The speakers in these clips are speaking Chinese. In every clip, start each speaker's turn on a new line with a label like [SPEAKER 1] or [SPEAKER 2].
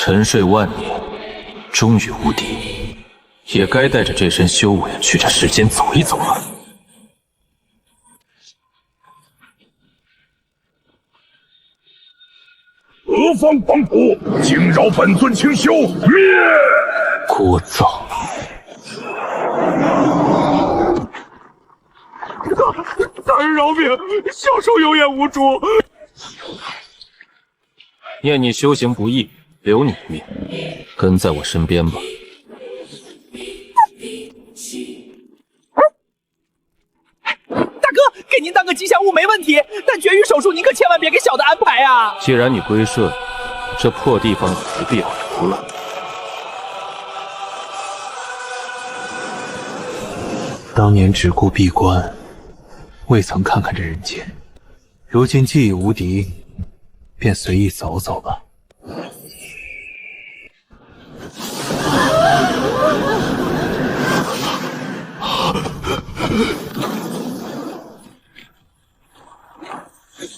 [SPEAKER 1] 沉睡万年，终于无敌，也该带着这身修为去这世间走一走了。
[SPEAKER 2] 何方狂徒，惊扰本尊清修，灭！
[SPEAKER 1] 聒噪！
[SPEAKER 2] 大人饶命，小兽有眼无珠。
[SPEAKER 1] 念你修行不易，留你一命，跟在我身边吧。
[SPEAKER 3] 大哥，给您当个吉祥物没问题，但绝育手术您可千万别给小的安排啊！
[SPEAKER 1] 既然你归顺，这破地方也没必要留了。
[SPEAKER 4] 当年只顾闭关，未曾看看这人间。如今既已无敌，便随意走走吧。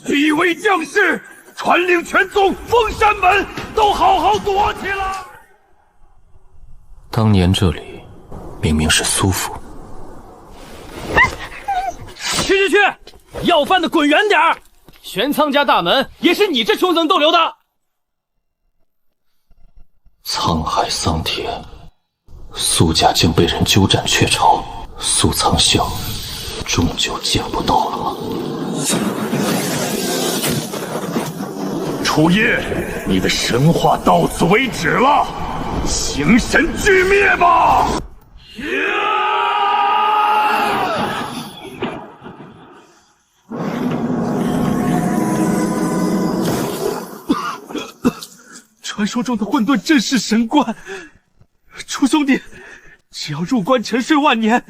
[SPEAKER 2] 彼为将士，传令全宗封山门都好好躲起来。
[SPEAKER 1] 当年这里明明是苏府。
[SPEAKER 3] 去！要饭的滚远点儿！玄苍家大门也是你这穷僧逗留的。
[SPEAKER 1] 沧海桑田，苏家竟被人鸠占鹊巢，苏苍笑终究见不到了吗？
[SPEAKER 2] 初夜，你的神话到此为止了，形神俱灭吧！
[SPEAKER 3] 传说中的混沌正是神冠，初兄弟，只要入关沉睡万年，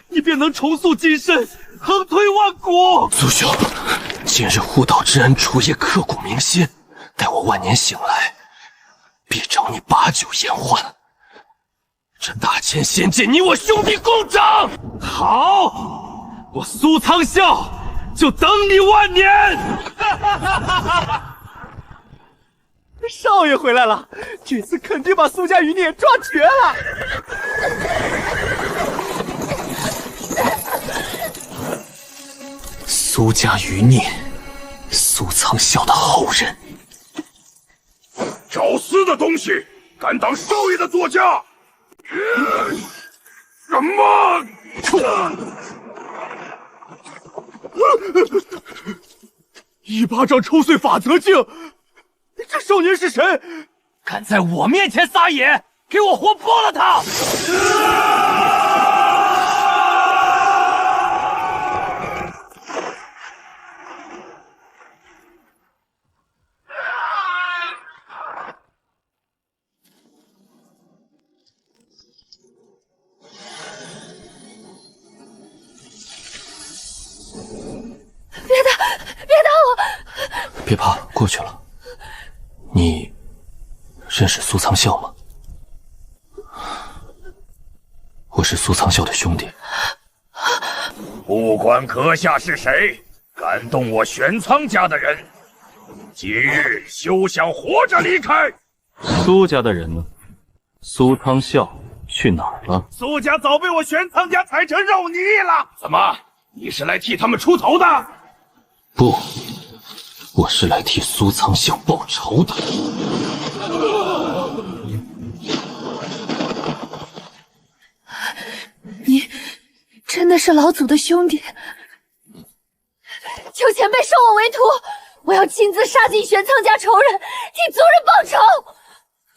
[SPEAKER 3] 你便能重塑金身，横推万古。
[SPEAKER 1] 苏兄，今日护道之恩，初夜刻骨铭心。待我万年醒来，必找你把酒言欢。这大千仙界，你我兄弟共掌。
[SPEAKER 3] 好，我苏苍笑就等你万年。少爷回来了，这次肯定把苏家余孽抓绝了。
[SPEAKER 1] 苏家余孽，苏苍笑的后人。
[SPEAKER 2] 找私的东西，敢当少爷的左家？什么？
[SPEAKER 3] 一巴掌抽碎法则镜，这少年是谁？敢在我面前撒野，给我活剥了他！
[SPEAKER 1] 别怕，过去了。你认识苏苍笑吗？我是苏苍笑的兄弟。
[SPEAKER 2] 不管阁下是谁，敢动我玄苍家的人，今日休想活着离开。
[SPEAKER 1] 苏家的人呢？苏苍笑去哪儿了？
[SPEAKER 2] 苏家早被我玄苍家踩成肉泥了。怎么，你是来替他们出头的？
[SPEAKER 1] 不，我是来替苏苍笑报仇的。
[SPEAKER 5] 你真的是老祖的兄弟，求前辈收我为徒，我要亲自杀尽玄苍家仇人，替族人报仇。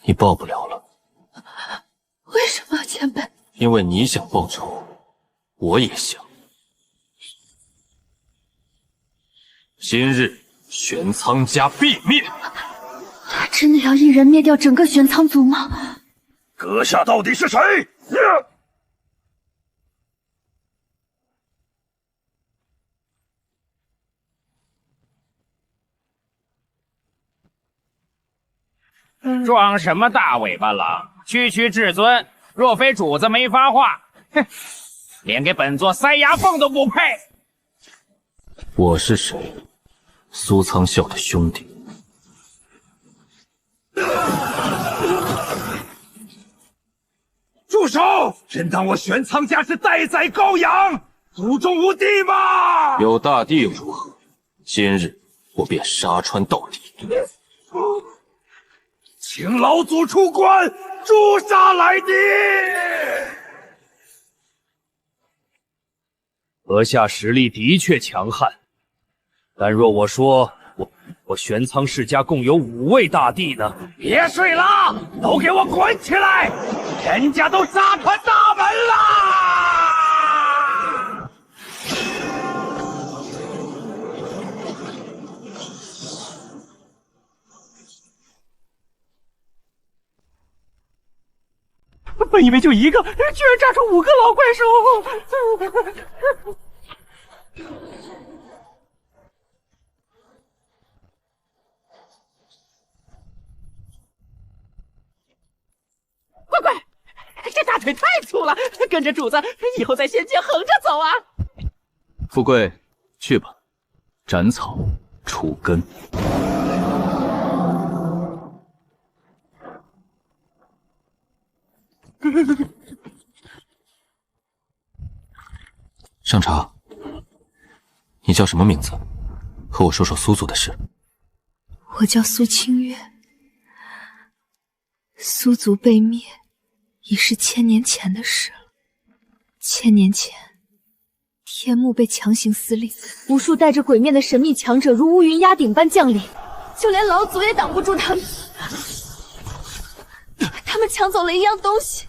[SPEAKER 1] 你报不了了。
[SPEAKER 5] 为什么，前辈？
[SPEAKER 1] 因为你想报仇，我也想。今日玄苍家必灭。
[SPEAKER 5] 他真的要一人灭掉整个玄苍族吗？
[SPEAKER 2] 阁下到底是谁？
[SPEAKER 6] 装什么大尾巴狼？区区至尊，若非主子没发话，哼，连给本座塞牙缝都不配。
[SPEAKER 1] 我是谁？苏苍笑的兄弟。
[SPEAKER 2] 手！真当我玄苍家是待宰羔羊，祖宗无帝吗？
[SPEAKER 1] 有大帝又如何？今日我便杀穿到底。
[SPEAKER 2] 请老祖出关，诛杀来敌！
[SPEAKER 3] 阁下实力的确强悍，但若我说我玄苍世家共有5位大帝呢？
[SPEAKER 2] 别睡了，都给我滚起来！人家都砸穿大门啦！
[SPEAKER 3] 本以为就一个，居然炸出5个老怪兽！
[SPEAKER 7] 乖乖，这大腿太粗了，跟着主子以后在仙界横着走啊！
[SPEAKER 4] 富贵，去吧，斩草除根。
[SPEAKER 1] 上茶，你叫什么名字？和我说说苏族的事。
[SPEAKER 5] 我叫苏清月。苏族被灭，已是1000年前的事了。1000年前，天幕被强行撕裂，无数带着鬼面的神秘强者如乌云压顶般降临，就连老祖也挡不住他们。他们抢走了一样东西。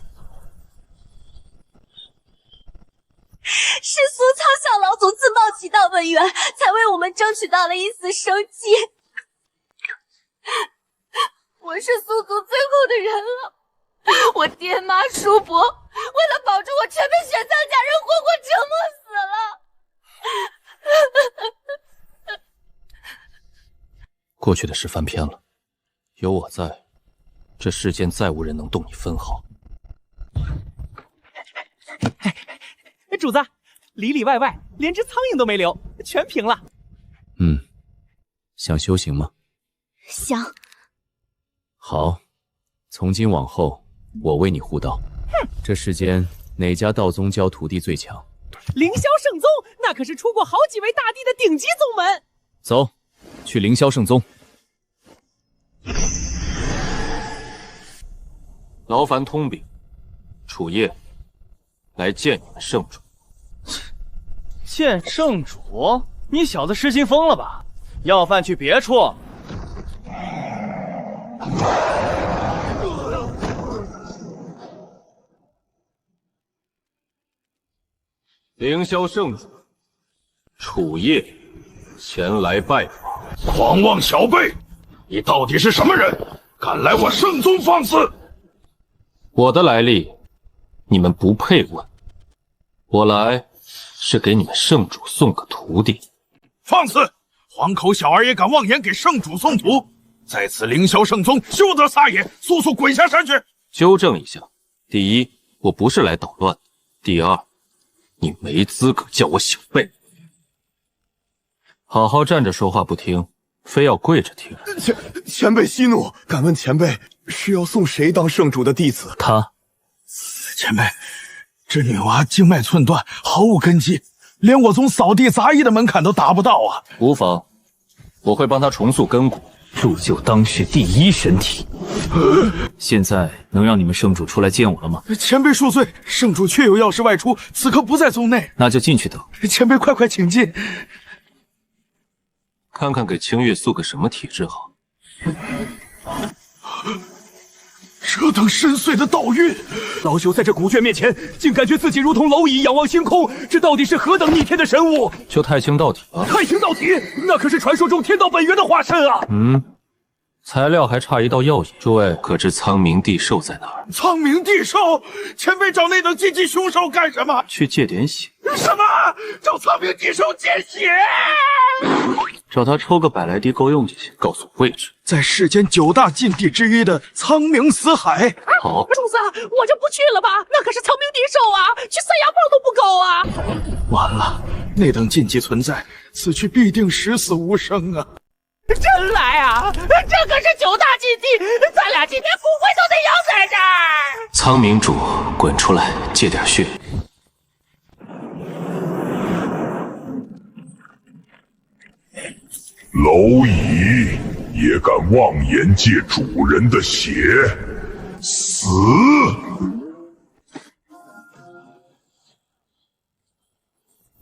[SPEAKER 5] 是苏苍向老祖自冒其道本源，才为我们争取到了一丝生机。我是苏族最后的人了，我爹妈叔伯为了保住我，全被玄苍家人活活折磨死了。
[SPEAKER 1] 过去的事翻篇了，有我在，这世间再无人能动你分毫。
[SPEAKER 7] 主子，里里外外连只苍蝇都没留，全平了。
[SPEAKER 4] 想修行吗？
[SPEAKER 5] 想。
[SPEAKER 4] 好，从今往后，我为你护道。这世间哪家道宗教徒弟最强？
[SPEAKER 7] 凌霄圣宗，那可是出过好几位大帝的顶级宗门。
[SPEAKER 4] 走，去凌霄圣宗。
[SPEAKER 1] 劳烦通禀，楚夜来见你们圣主。
[SPEAKER 3] 见圣主？你小子失心疯了吧？要饭去别处。
[SPEAKER 1] 凌霄圣主，楚夜前来拜访。
[SPEAKER 2] 狂妄小辈，你到底是什么人？敢来我圣宗放肆！
[SPEAKER 1] 我的来历，你们不配问。我来是给你们圣主送个徒弟。
[SPEAKER 2] 放肆！黄口小儿也敢妄言给圣主送徒，在此凌霄圣宗休得撒野，速速滚下山去！
[SPEAKER 1] 纠正一下，第一，我不是来捣乱的；第二，你没资格叫我小辈。好好站着说话不听，非要跪着听。
[SPEAKER 8] 前辈息怒，敢问前辈是要送谁当圣主的弟子？
[SPEAKER 4] 他。
[SPEAKER 2] 前辈，这女娃经脉寸断，毫无根基，连我宗扫地杂役的门槛都达不到啊！
[SPEAKER 1] 无妨，我会帮她重塑根骨，
[SPEAKER 4] 铸就当世第一神体。现在能让你们圣主出来见我了吗？
[SPEAKER 2] 前辈恕罪，圣主确有要事外出，此刻不在宗内。
[SPEAKER 4] 那就进去等。
[SPEAKER 2] 前辈快快请进。
[SPEAKER 1] 看看给清月塑个什么体质好。
[SPEAKER 2] 这等深邃的道韵，
[SPEAKER 3] 老朽在这古卷面前，竟感觉自己如同蝼蚁仰望星空，这到底是何等逆天的神物？
[SPEAKER 1] 就太清道体。
[SPEAKER 3] 太清道体，那可是传说中天道本源的化身啊！
[SPEAKER 1] 材料还差一道要引。诸位可知苍冥地兽在哪儿？
[SPEAKER 2] 苍冥地兽，前辈找那等禁忌凶兽干什么？
[SPEAKER 1] 去借点血。
[SPEAKER 2] 什么？找苍冥地兽借血？
[SPEAKER 1] 找他抽个100来滴够用就行。告诉我位置。
[SPEAKER 2] 在世间9大禁地之一的苍冥死海。
[SPEAKER 1] 好，
[SPEAKER 7] 主子，我就不去了吧，那可是苍冥地兽啊，去塞牙缝都不够啊！
[SPEAKER 2] 完了，那等禁忌存在，此去必定十死无生啊！
[SPEAKER 7] 真来啊！这可是9大禁地，咱俩今天富贵都得要在这儿。
[SPEAKER 1] 苍明主，滚出来，借点血。
[SPEAKER 9] 蝼蚁也敢妄言借主人的血，死！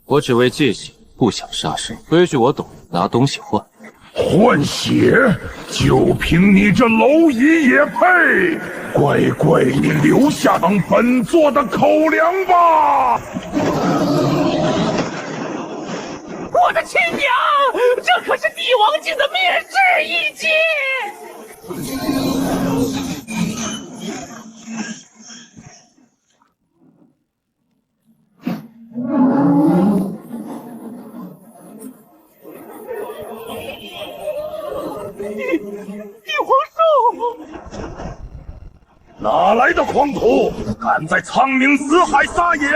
[SPEAKER 1] 我只为借血，不想杀生。规矩我懂，拿东西换。
[SPEAKER 9] 换血？就凭你这蝼蚁也配？乖乖，你留下当本座的口粮吧！
[SPEAKER 7] 我的亲娘，这可是帝王境的灭世一击！帝皇兽，
[SPEAKER 9] 哪来的狂徒，敢在苍冥死海撒野？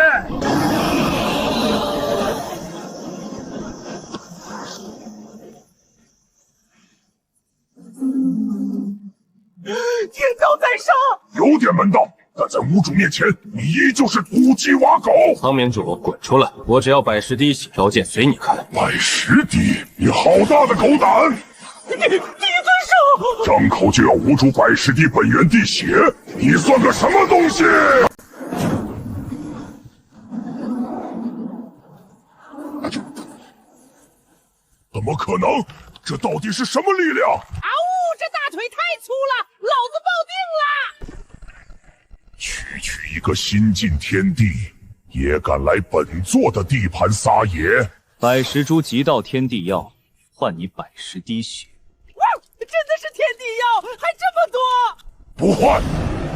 [SPEAKER 7] 天道在上，
[SPEAKER 9] 有点门道，但在巫主面前，你依旧是土鸡瓦狗。
[SPEAKER 1] 苍明主，滚出来！我只要百十滴血，条件随你看。
[SPEAKER 9] 110滴？你好大的狗胆！
[SPEAKER 7] 帝尊兽，
[SPEAKER 9] 张口就要巫主110滴本源地血，你算个什么东西？怎么可能？这到底是什么力量？
[SPEAKER 7] 这大腿太粗了，老子抱定了！
[SPEAKER 9] 区一个新晋天帝，也敢来本座的地盘撒野
[SPEAKER 3] ？110株极道天地药，换你110滴血。
[SPEAKER 7] 哇，真的是天地药，还这么多！
[SPEAKER 9] 不换。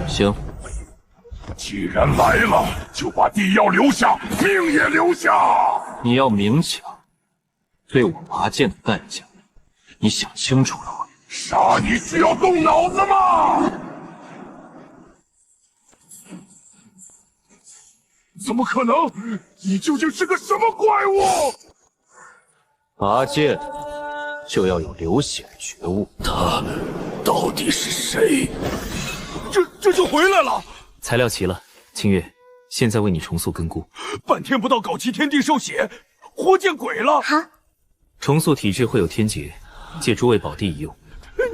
[SPEAKER 1] 行，
[SPEAKER 9] 既然来了，就把地药留下，命也留下。
[SPEAKER 1] 你要明抢，对我拔剑的代价，你想清楚了吗？
[SPEAKER 9] 杀你需要动脑子吗？怎么可能？你究竟是个什么怪物？
[SPEAKER 1] 拔剑就要有流血的觉悟。他到底是谁？
[SPEAKER 3] 这就回来了。
[SPEAKER 10] 材料齐了，清月，现在为你重塑根菇。
[SPEAKER 3] 半天不到，搞齐天地受血，活见鬼了！
[SPEAKER 5] 哈，
[SPEAKER 10] 重塑体质会有天劫，借诸位宝地一用。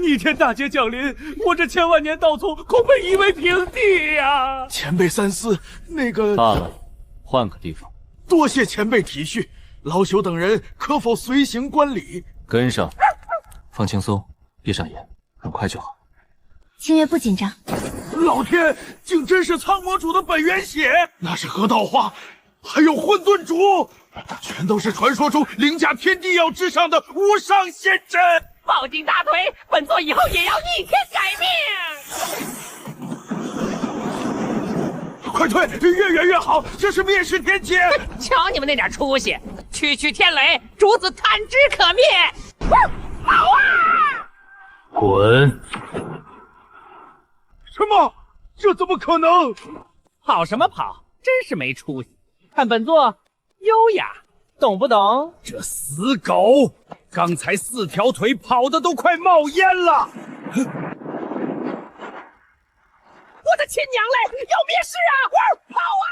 [SPEAKER 3] 逆天大劫降临，我这千万年道宗恐被夷为平地呀！前辈三思，那个
[SPEAKER 10] 罢了，换个地方。
[SPEAKER 3] 多谢前辈体恤，老朽等人可否随行观礼？
[SPEAKER 1] 跟上，放轻松，闭上眼，很快就好。
[SPEAKER 5] 清月不紧张。
[SPEAKER 3] 老天，竟真是苍魔主的本源血！那是河道花，还有混沌主，全都是传说中凌驾天地药之上的无上仙真。
[SPEAKER 7] 抱紧大腿，本座以后也要逆天改命！
[SPEAKER 3] 快退，越远越好，这是灭世天劫！
[SPEAKER 7] 瞧你们那点出息，区天雷，主子探之可灭！跑啊！
[SPEAKER 10] 滚！
[SPEAKER 3] 什么？这怎么可能？
[SPEAKER 7] 跑什么跑？真是没出息！看本座优雅，懂不懂？
[SPEAKER 2] 这死狗！刚才4条腿跑的都快冒烟了！
[SPEAKER 7] 我的亲娘嘞，要灭世啊！跑啊！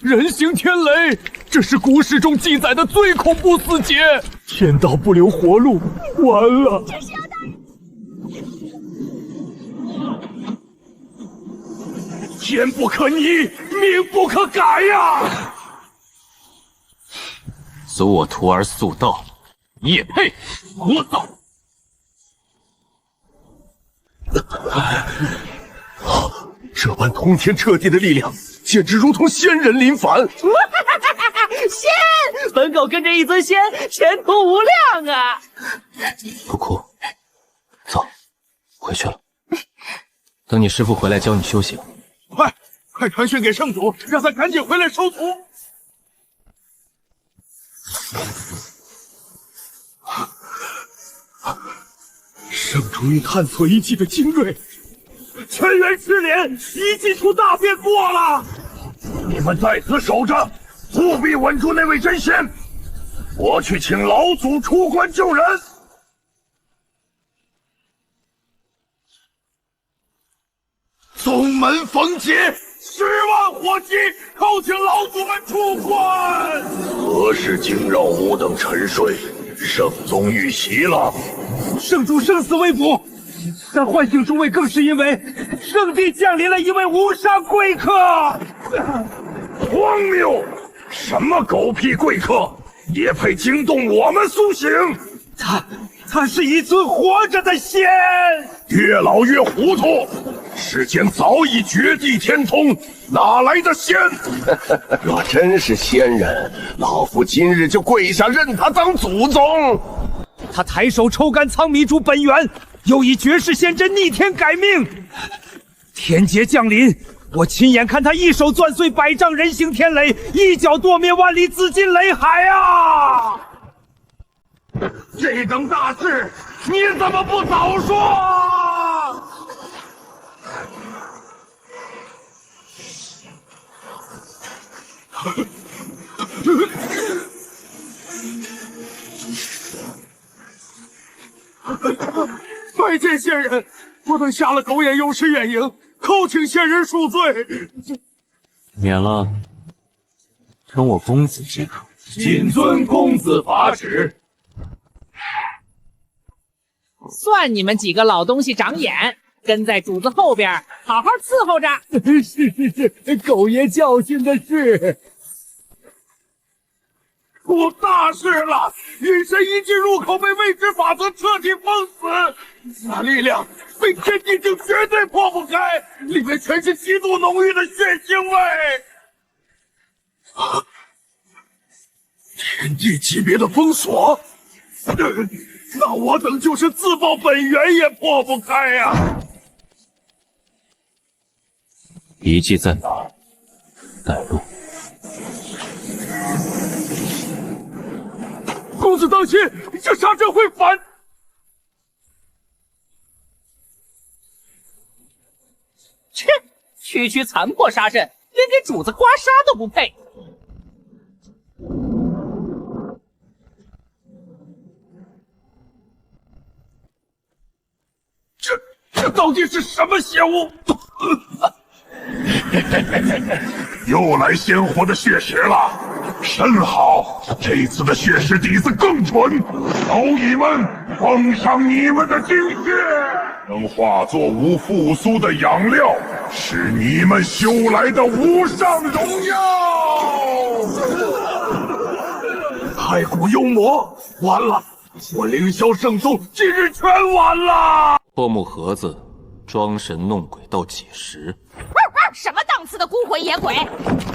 [SPEAKER 3] 人形天雷，这是古史中记载的最恐怖死劫，天道不留活路，完了！
[SPEAKER 5] 这是要大人。
[SPEAKER 3] 天不可逆，命不可改呀！
[SPEAKER 1] 阻我徒儿速道，你也配？我走！
[SPEAKER 8] 这般通天彻地的力量，简直如同仙人临凡。
[SPEAKER 7] 仙，本狗跟着一尊仙，前途无量啊！
[SPEAKER 1] 不哭，走，回去了。等你师父回来教你修行。
[SPEAKER 3] 快传讯给圣主，让他赶紧回来收徒。圣主欲探索遗迹的精锐，全员失联，遗迹出大变故了！
[SPEAKER 9] 你们在此守着，务必稳住那位真仙。我去请老祖出关救人。宗门封旗，10万火急，叩请老祖们出关。何事惊扰吾等沉睡？圣宗遇袭了。
[SPEAKER 3] 圣主生死未卜，但唤醒诸位更是因为圣地降临了一位无上贵客。
[SPEAKER 9] 荒谬！什么狗屁贵客，也配惊动我们苏醒？
[SPEAKER 3] 他是一尊活着的仙。
[SPEAKER 9] 越老越糊涂，世间早已绝地天通，哪来的仙？
[SPEAKER 1] 若真是仙人，老夫今日就跪下认他当祖宗。
[SPEAKER 3] 他抬手抽干苍迷珠本源，又以绝世仙针逆天改命。天劫降临，我亲眼看他一手攥碎100丈人形天雷，一脚剁灭万里紫金雷海啊！
[SPEAKER 9] 这等大事，你怎么不早说？
[SPEAKER 3] 拜见仙人，我等下了狗眼勇士远迎，叩请仙人恕罪。
[SPEAKER 10] 免了，称我公子即可。
[SPEAKER 9] 谨遵公子法旨。
[SPEAKER 7] 算你们几个老东西长眼，跟在主子后边，好好伺候着。
[SPEAKER 3] 是，狗爷教训的是。
[SPEAKER 9] 出大事了！女神一进入口，被未知法则彻底封死，那力量被天地境绝对破不开，里面全是极度浓郁的血腥味。天地级别的封锁，那我等就是自爆本源也破不开呀！
[SPEAKER 10] 遗迹在哪儿？带路。
[SPEAKER 9] 公子当心，这沙阵会反。
[SPEAKER 7] 切，区残破沙阵，连给主子刮痧都不配。
[SPEAKER 9] 这到底是什么邪物？又来鲜活的血石了，甚好！这次的血石底子更纯，蝼蚁们奉上你们的精血，能化作吾复苏的养料，是你们修来的无上荣耀。太古幽魔，完了！我凌霄圣宗今日全完了！
[SPEAKER 10] 破木盒子装神弄鬼到几时？
[SPEAKER 5] 什么档次的孤魂野鬼，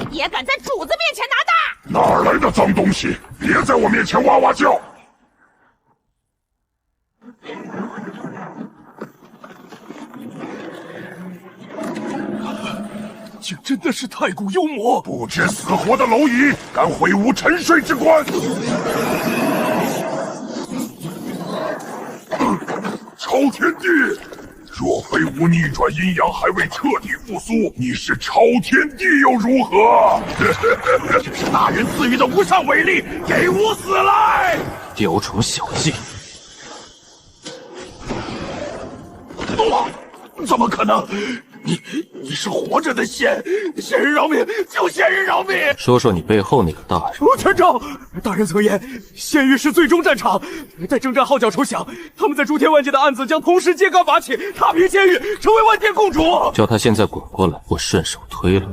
[SPEAKER 5] 也敢在主子面前拿大？
[SPEAKER 9] 哪儿来的脏东西！别在我面前哇哇叫！竟真的是太古幽魔！不知死活的蝼蚁，敢毁吾沉睡之关！超天地！若非吾逆转阴阳还未彻底复苏，你是超天地又如何？这是大人赐予的无上伟力，给吾死来！
[SPEAKER 10] 雕虫小技！
[SPEAKER 9] 怎么可能？你是活着的仙，仙人饶命，救仙人饶命！
[SPEAKER 10] 说说你背后那个大人。
[SPEAKER 3] 全招！大人曾言，仙域是最终战场，待征战号角抽响，他们在诸天万界的案子将同时揭竿拔起，踏平仙域，成为万天共主。
[SPEAKER 10] 叫他现在滚过来，我顺手推了。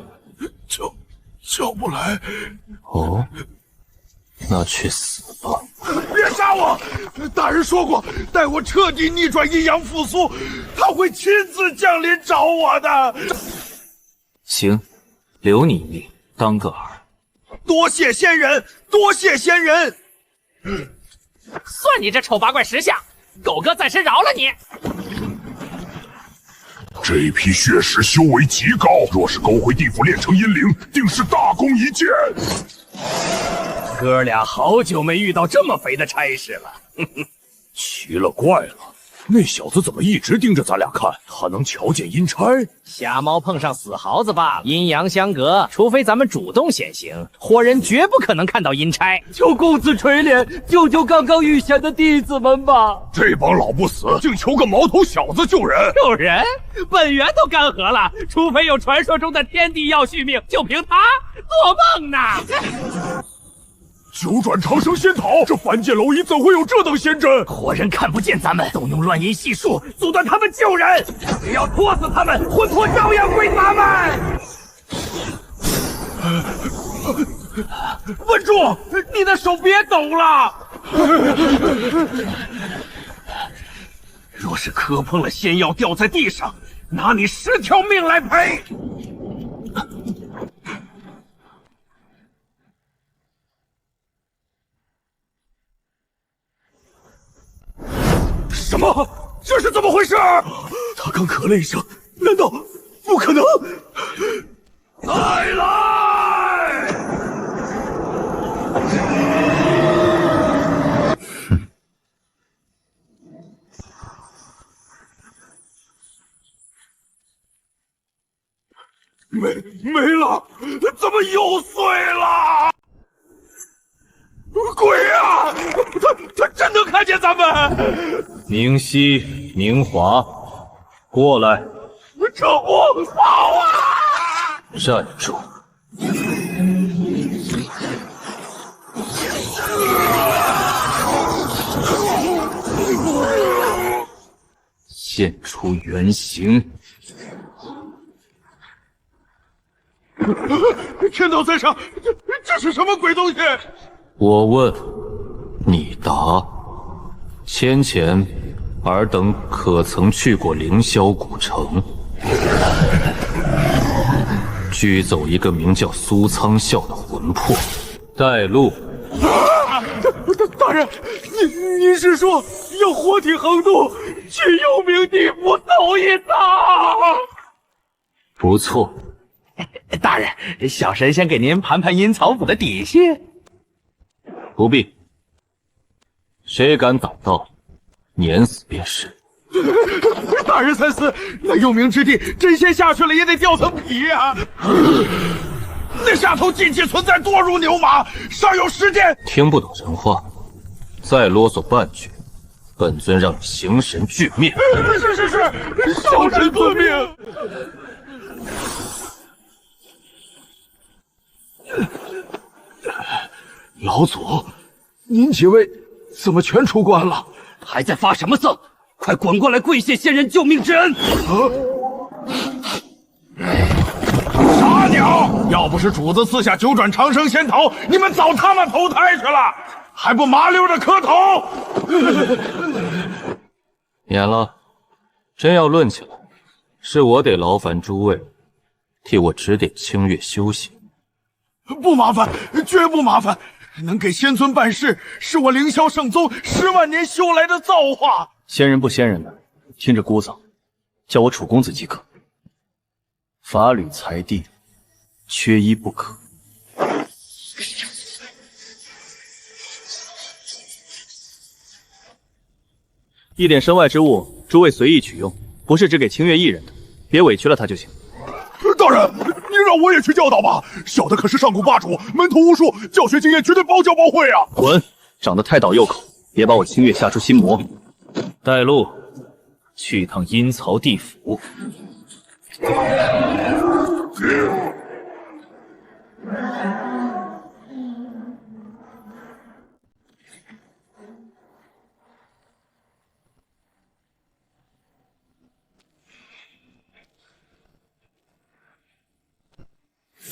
[SPEAKER 9] 叫不来。
[SPEAKER 10] 哦，那去死吧！
[SPEAKER 9] 别杀我！大人说过，待我彻底逆转阴阳复苏，他会亲自降临找我的。
[SPEAKER 10] 行，留你一命，当个饵。
[SPEAKER 3] 多谢仙人，多谢仙人。
[SPEAKER 7] 算你这丑八怪识相，狗哥暂时饶了你。
[SPEAKER 9] 这批血石修为极高，若是勾回地府炼成阴灵，定是大功一件。
[SPEAKER 2] 哥俩好久没遇到这么肥的差事了，奇了怪了，那小子怎么一直盯着咱俩看？他能瞧见阴差？
[SPEAKER 6] 瞎猫碰上死耗子吧，阴阳相隔，除非咱们主动显形，活人绝不可能看到阴差。
[SPEAKER 1] 求公子垂怜，救救刚刚遇险的弟子们吧！
[SPEAKER 2] 这帮老不死，竟求个毛头小子救人！
[SPEAKER 6] 救人？本源都干涸了，除非有传说中的天地要续命，就凭他？做梦呢！
[SPEAKER 2] 九转长生仙桃，这凡间蝼蚁怎会有这等仙针？
[SPEAKER 6] 活人看不见咱们，动用乱阴系术阻断他们救人。只要拖死他们，魂魄照样归咱们。
[SPEAKER 3] 稳住！你的手别抖了！
[SPEAKER 6] 若是磕碰了仙药掉在地上，拿你10条命来赔！
[SPEAKER 2] 什么？这是怎么回事？
[SPEAKER 8] 他刚咳了一声，难道不可能？
[SPEAKER 2] 再来！没了，怎么又碎了？鬼啊！他真能看见咱们！
[SPEAKER 10] 宁熙、宁华，过来！
[SPEAKER 2] 这不跑啊！
[SPEAKER 10] 站住！现出原形！
[SPEAKER 2] 天道在上，这是什么鬼东西？
[SPEAKER 10] 我问，你答。先前，尔等可曾去过凌霄古城？拘走一个名叫苏苍啸的魂魄，带路。
[SPEAKER 2] 大人，您是说要活体横渡，去幽冥地府走一遭？
[SPEAKER 10] 不错。
[SPEAKER 6] 大人，小神仙给您盘盘阴曹府的底细。
[SPEAKER 10] 不必，谁敢挡道，碾死便是。
[SPEAKER 2] 大人三思，那幽冥之地，真仙下去了也得掉层皮呀！那下头禁忌存在多如牛马，尚有时间。
[SPEAKER 10] 听不懂人话，再啰嗦半句，本尊让你形神俱灭。
[SPEAKER 2] 是，小神遵命。
[SPEAKER 8] 老祖，您几位怎么全出关了？
[SPEAKER 1] 还在发什么丧？快滚过来跪谢仙人救命之恩！
[SPEAKER 2] 傻鸟！要不是主子赐下9转长生仙桃，你们早他妈投胎去了，还不麻溜着磕头？
[SPEAKER 10] 免了。真要论起来，是我得劳烦诸位替我指点清月修行。
[SPEAKER 2] 不麻烦，绝不麻烦。能给仙尊办事，是我凌霄圣宗10万年修来的造化。
[SPEAKER 11] 仙人不仙人的，听着姑嫂，叫我楚公子即可。法履财地，缺一不可。一点身外之物，诸位随意取用，不是只给清月一人的，别委屈了他就行。
[SPEAKER 2] 大人，您让我也去教导吧。小的可是上古霸主，门徒无数，教学经验绝对包教包会啊！
[SPEAKER 11] 滚！长得太倒右口，别把我清月吓出心魔。带路，去一趟阴曹地府。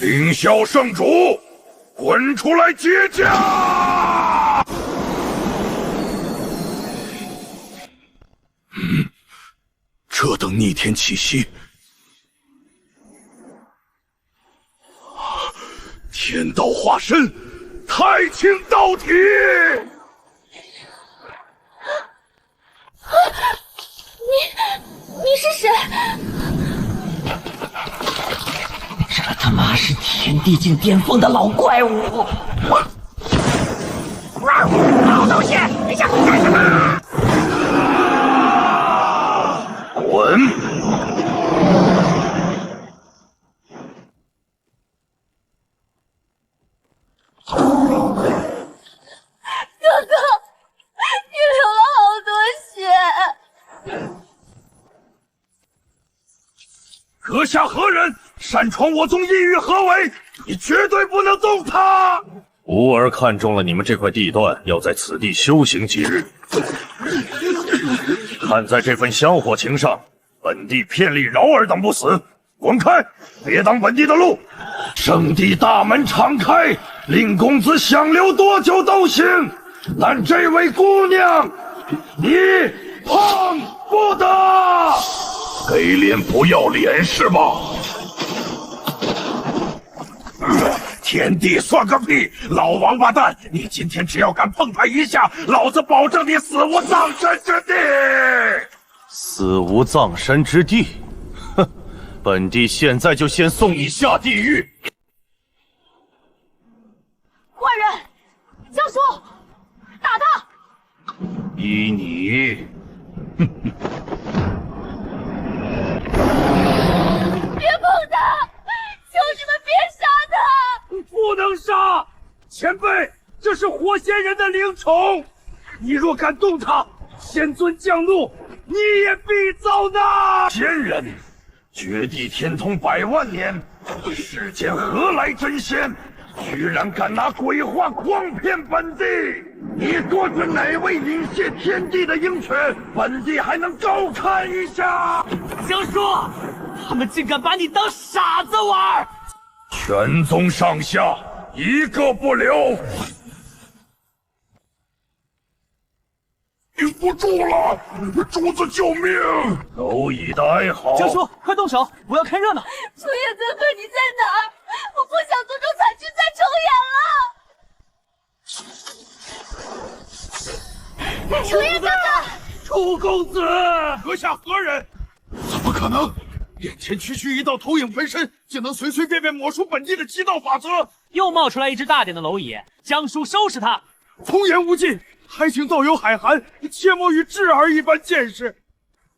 [SPEAKER 2] 凌霄圣主，滚出来接驾！这等逆天气息，天道化身，太清道体。
[SPEAKER 5] 你是谁？
[SPEAKER 1] 这他妈是天地境巅峰的老怪物！
[SPEAKER 7] 老东西，你想干什么？
[SPEAKER 2] 阁下何人？擅闯我宗，意欲何为？你绝对不能动他！
[SPEAKER 9] 吾儿看中了你们这块地段，要在此地修行几日。看在这份香火情上，本地遍历饶尔等不死。滚开，别挡本地的路！圣地大门敞开，令公子想留多久都行。但这位姑娘，你碰不得！给脸不要脸是吗？
[SPEAKER 2] 天地算个屁！老王八蛋，你今天只要敢碰他一下，老子保证你死无葬身之地！
[SPEAKER 9] 死无葬身之地？哼！本地现在就先送你下地狱！
[SPEAKER 7] 坏人，江叔，打他！
[SPEAKER 9] 依你，
[SPEAKER 7] 别碰他！求你们别杀他！
[SPEAKER 3] 不能杀！前辈，这是活仙人的灵宠，你若敢动他，仙尊降怒，你也必遭难！
[SPEAKER 9] 仙人，绝地天通100万年，世间何来真仙？居然敢拿鬼话诓骗本地！你说是哪位隐泄天地的鹰犬？本地还能高看一下？
[SPEAKER 3] 江叔，他们竟敢把你当傻子玩！
[SPEAKER 9] 全宗上下一个不留！顶不住了，主子救命！蝼蚁的哀嚎。
[SPEAKER 3] 江叔，快动手，不要看热闹。
[SPEAKER 7] 楚叶哥哥，你在哪儿？我不想族中惨剧再重演了。楚叶哥哥，
[SPEAKER 3] 楚公子，
[SPEAKER 2] 阁下何人？怎么可能？眼前区区一道投影分身，竟能随随便便抹除本地的极道法则？
[SPEAKER 3] 又冒出来一只大点的蝼蚁，江叔收拾他！
[SPEAKER 2] 从言无尽，还请道友海涵，切莫与智儿一般见识。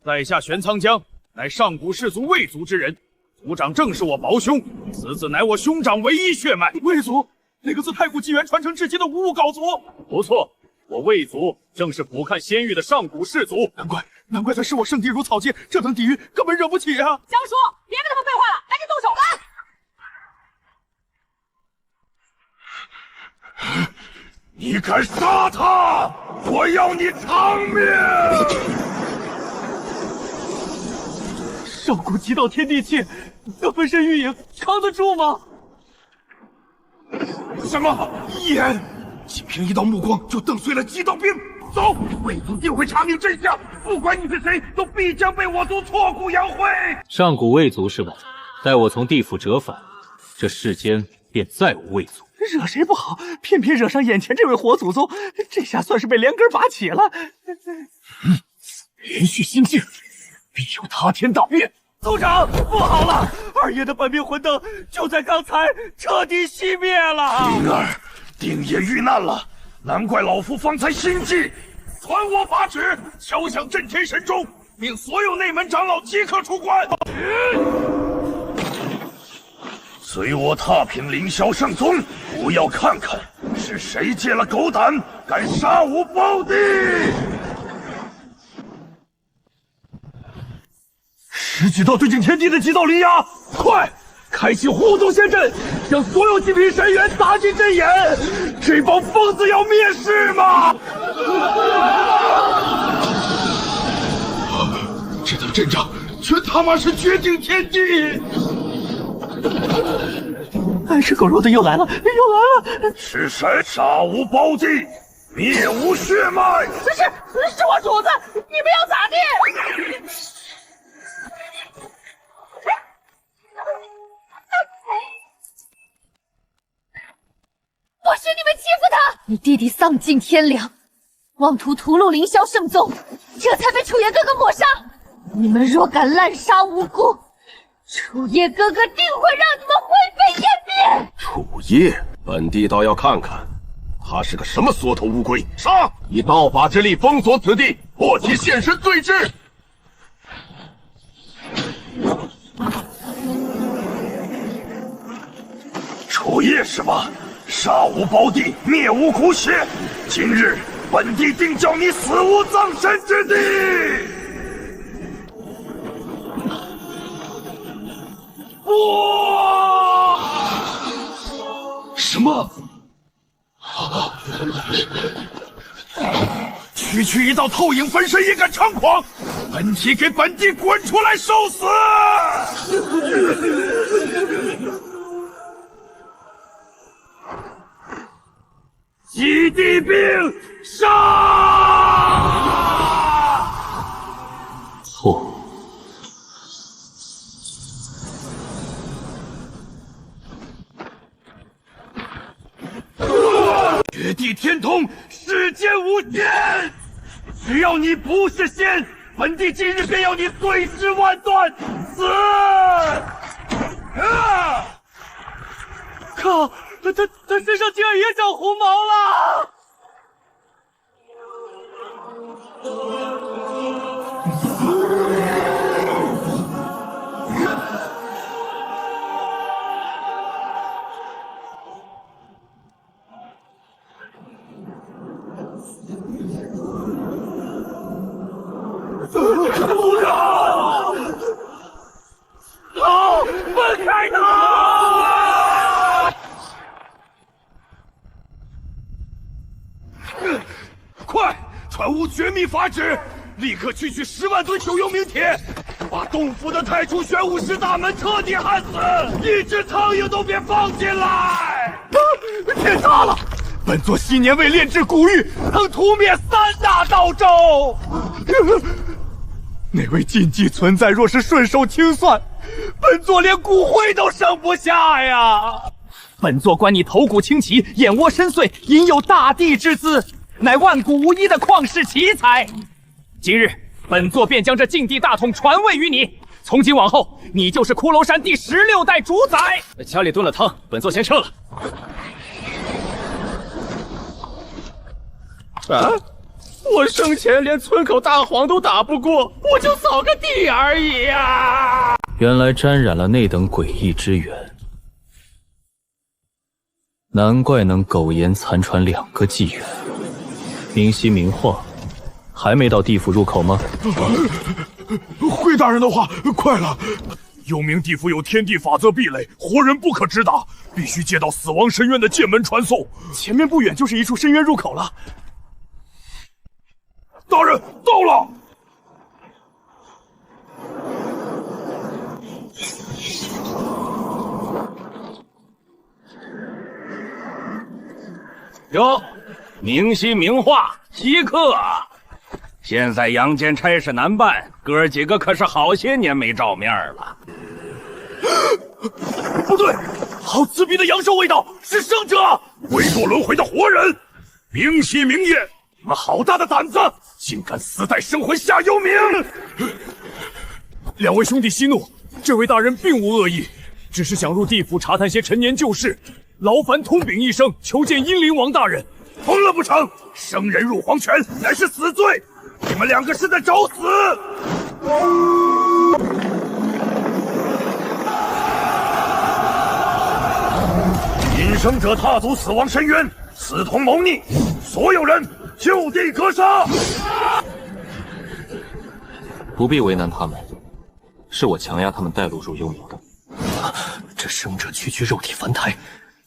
[SPEAKER 2] 在下玄苍江，乃上古氏族魏族之人，族长正是我胞兄，此子乃我兄长唯一血脉。魏族，那个自太古纪元传承至今的无物槁族。
[SPEAKER 3] 不错，我魏族正是俯瞰仙域的上古氏族。
[SPEAKER 2] 难怪他视我圣地如草芥，这等底蕴根本惹不起啊！
[SPEAKER 7] 江叔，别跟他们废话了，赶紧动手
[SPEAKER 9] 吧！你敢杀他，我要你偿命！
[SPEAKER 3] 上古极道天地气，这分身玉影扛得住吗？
[SPEAKER 2] 什么言？仅凭一道目光就蹬碎了极道兵！走，魏族定会查明真相，不管你是谁，都必将被我族挫骨扬灰。
[SPEAKER 10] 上古魏族是吧？待我从地府折返，这世间便再无魏族。
[SPEAKER 3] 惹谁不好，偏偏惹上眼前这位活祖宗，这下算是被连根拔起了。
[SPEAKER 2] 连续心境，必有他天大变。
[SPEAKER 3] 族长，不好了，二爷的本命魂灯就在刚才彻底熄灭了。
[SPEAKER 9] 灵儿，定也遇难了，难怪老夫方才心悸。
[SPEAKER 2] 传我法旨，敲响震天神钟，命所有内门长老即刻出关。
[SPEAKER 9] 随我踏平凌霄圣宗，我要看看是谁借了狗胆，敢杀吾胞弟
[SPEAKER 2] ！10几道对顶天地的极道灵牙，快开启护宗仙阵，将所有极品神元打进阵眼！这帮疯子要灭世吗？这等阵仗全他妈是决定天地！
[SPEAKER 3] 爱吃狗肉的又来了，又来了！
[SPEAKER 9] 是谁杀吾胞弟，灭吾血脉？
[SPEAKER 7] 是我主子，你们要咋地？我是你们欺负他！
[SPEAKER 5] 你弟弟丧尽天良，妄图屠戮凌霄圣宗，这才被楚叶哥哥抹杀。你们若敢滥杀无辜，楚叶哥哥定会让你们灰飞烟灭！
[SPEAKER 1] 楚叶，本地倒要看看，他是个什么缩头乌龟！杀！以道法之力封锁此地，迫其现身对质。
[SPEAKER 9] 楚叶是吧？杀吾胞弟，灭吾骨血，今日本地定叫你死无葬身之地！
[SPEAKER 1] 什么？
[SPEAKER 2] 区一道透影分身也敢猖狂！本体给本地滚出来受死！
[SPEAKER 1] 基地兵杀！
[SPEAKER 10] 错。
[SPEAKER 1] 绝地天通，世间无仙。只要你不是仙，本帝今日便要你碎尸万段，死！靠！他身上竟然也长红毛了！不要！走，分开他！快，传吾绝密法旨，立刻区区10万吨九幽冥铁，把洞府的太初玄武石大门彻底焊死，一只苍蝇都别放进来！天塌了！本座昔年为炼制古玉，曾屠灭3大道州。那位禁忌存在，若是顺手清算，本座连骨灰都剩不下呀！
[SPEAKER 3] 本座观你头骨清奇，眼窝深邃，隐有大帝之姿，乃万古无一的旷世奇才。今日本座便将这禁地大统传位于你，从今往后，你就是骷髅山第16代主宰。
[SPEAKER 11] 家里炖了汤，本座先撤了。
[SPEAKER 1] 啊！我生前连村口大黄都打不过，我就扫个地而已呀！
[SPEAKER 10] 原来沾染了那等诡异之源，难怪能苟延残喘2个纪元。明晰明化，还没到地府入口吗？
[SPEAKER 2] 回大人的话，快了！幽冥地府有天地法则壁垒，活人不可直达，必须借到死亡深渊的剑门传送。前面不远就是一处深渊入口了。大人，到了！
[SPEAKER 6] 哟，明晰明化，稀客啊！现在阳间差事难办，哥几个可是好些年没照面了。
[SPEAKER 2] 不对，好刺鼻的阳寿味道，是生者，未堕轮回的活人。明晰明夜，你们好大的胆子，竟敢私带生魂下幽冥！两位兄弟息怒，这位大人并无恶意，只是想入地府查探些陈年旧事，劳烦通禀一声，求见阴灵王大人。疯了不成？生人入黄泉乃是死罪，你们2个是在找死！隐生者踏足死亡深渊，私通谋逆，所有人就地格杀！
[SPEAKER 10] 不必为难他们，是我强压他们带路入幽冥的。
[SPEAKER 1] 这生者区肉体凡胎，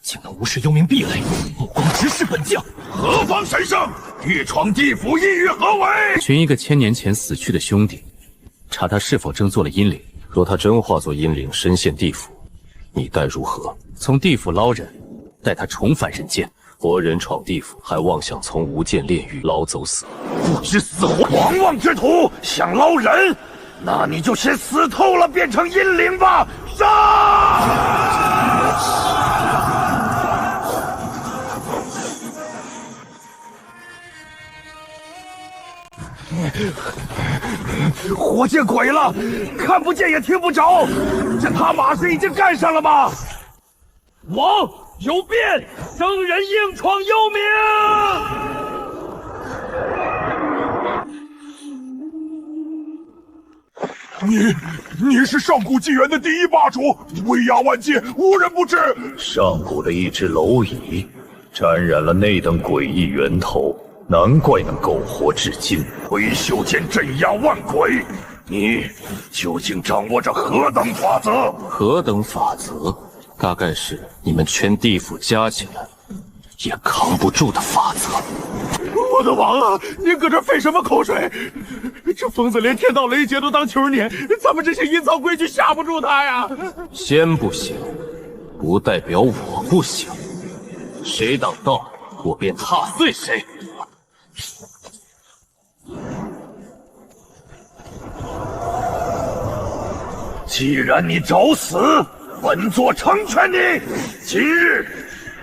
[SPEAKER 1] 竟能无视幽冥壁垒，目光直视本将，
[SPEAKER 2] 何方神圣？欲闯地府，意欲何为？
[SPEAKER 10] 寻一个1000年前死去的兄弟，查他是否真做了阴灵。若他真化作阴灵，身陷地府，你待如何？从地府捞人，待他重返人间。活人闯地府，还妄想从无间炼狱捞走死，
[SPEAKER 2] 不知死活，狂妄之徒，想捞人？那你就先死透了，变成阴灵吧！杀！活见鬼了，看不见也听不着，这他妈是已经干上了吗？
[SPEAKER 1] 王有变，生人硬闯幽
[SPEAKER 2] 冥。你是上古纪元的第一霸主，威压万界，无人不知。
[SPEAKER 9] 上古的一只蝼蚁，沾染了那等诡异源头，难怪能苟活至今。
[SPEAKER 2] 挥袖剑镇压万鬼，
[SPEAKER 9] 你究竟掌握着何等法则？
[SPEAKER 10] 何等法则？大概是你们全地府加起来也扛不住的法则。
[SPEAKER 2] 我的王啊，您搁这费什么口水？这疯子连天道雷劫都当球撵，咱们这些阴曹规矩吓不住他呀！
[SPEAKER 10] 先不行，不代表我不行。谁挡道，我便踏碎谁。
[SPEAKER 9] 既然你找死，本座成全你。今日，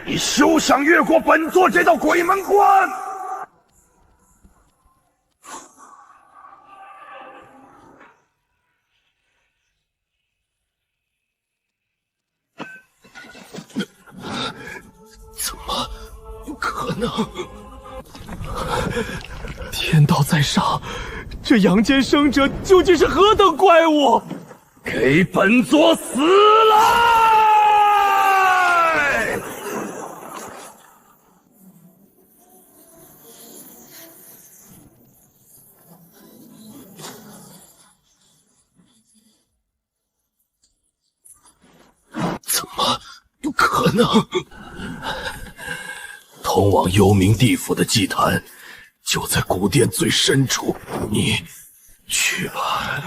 [SPEAKER 9] 你休想越过本座这道鬼门关！
[SPEAKER 1] 怎么可能？天道在上，这阳间生者究竟是何等怪物？
[SPEAKER 9] 给本座死来！
[SPEAKER 1] 怎么可能？通往幽冥地府的祭坛就在古殿最深处，你去吧。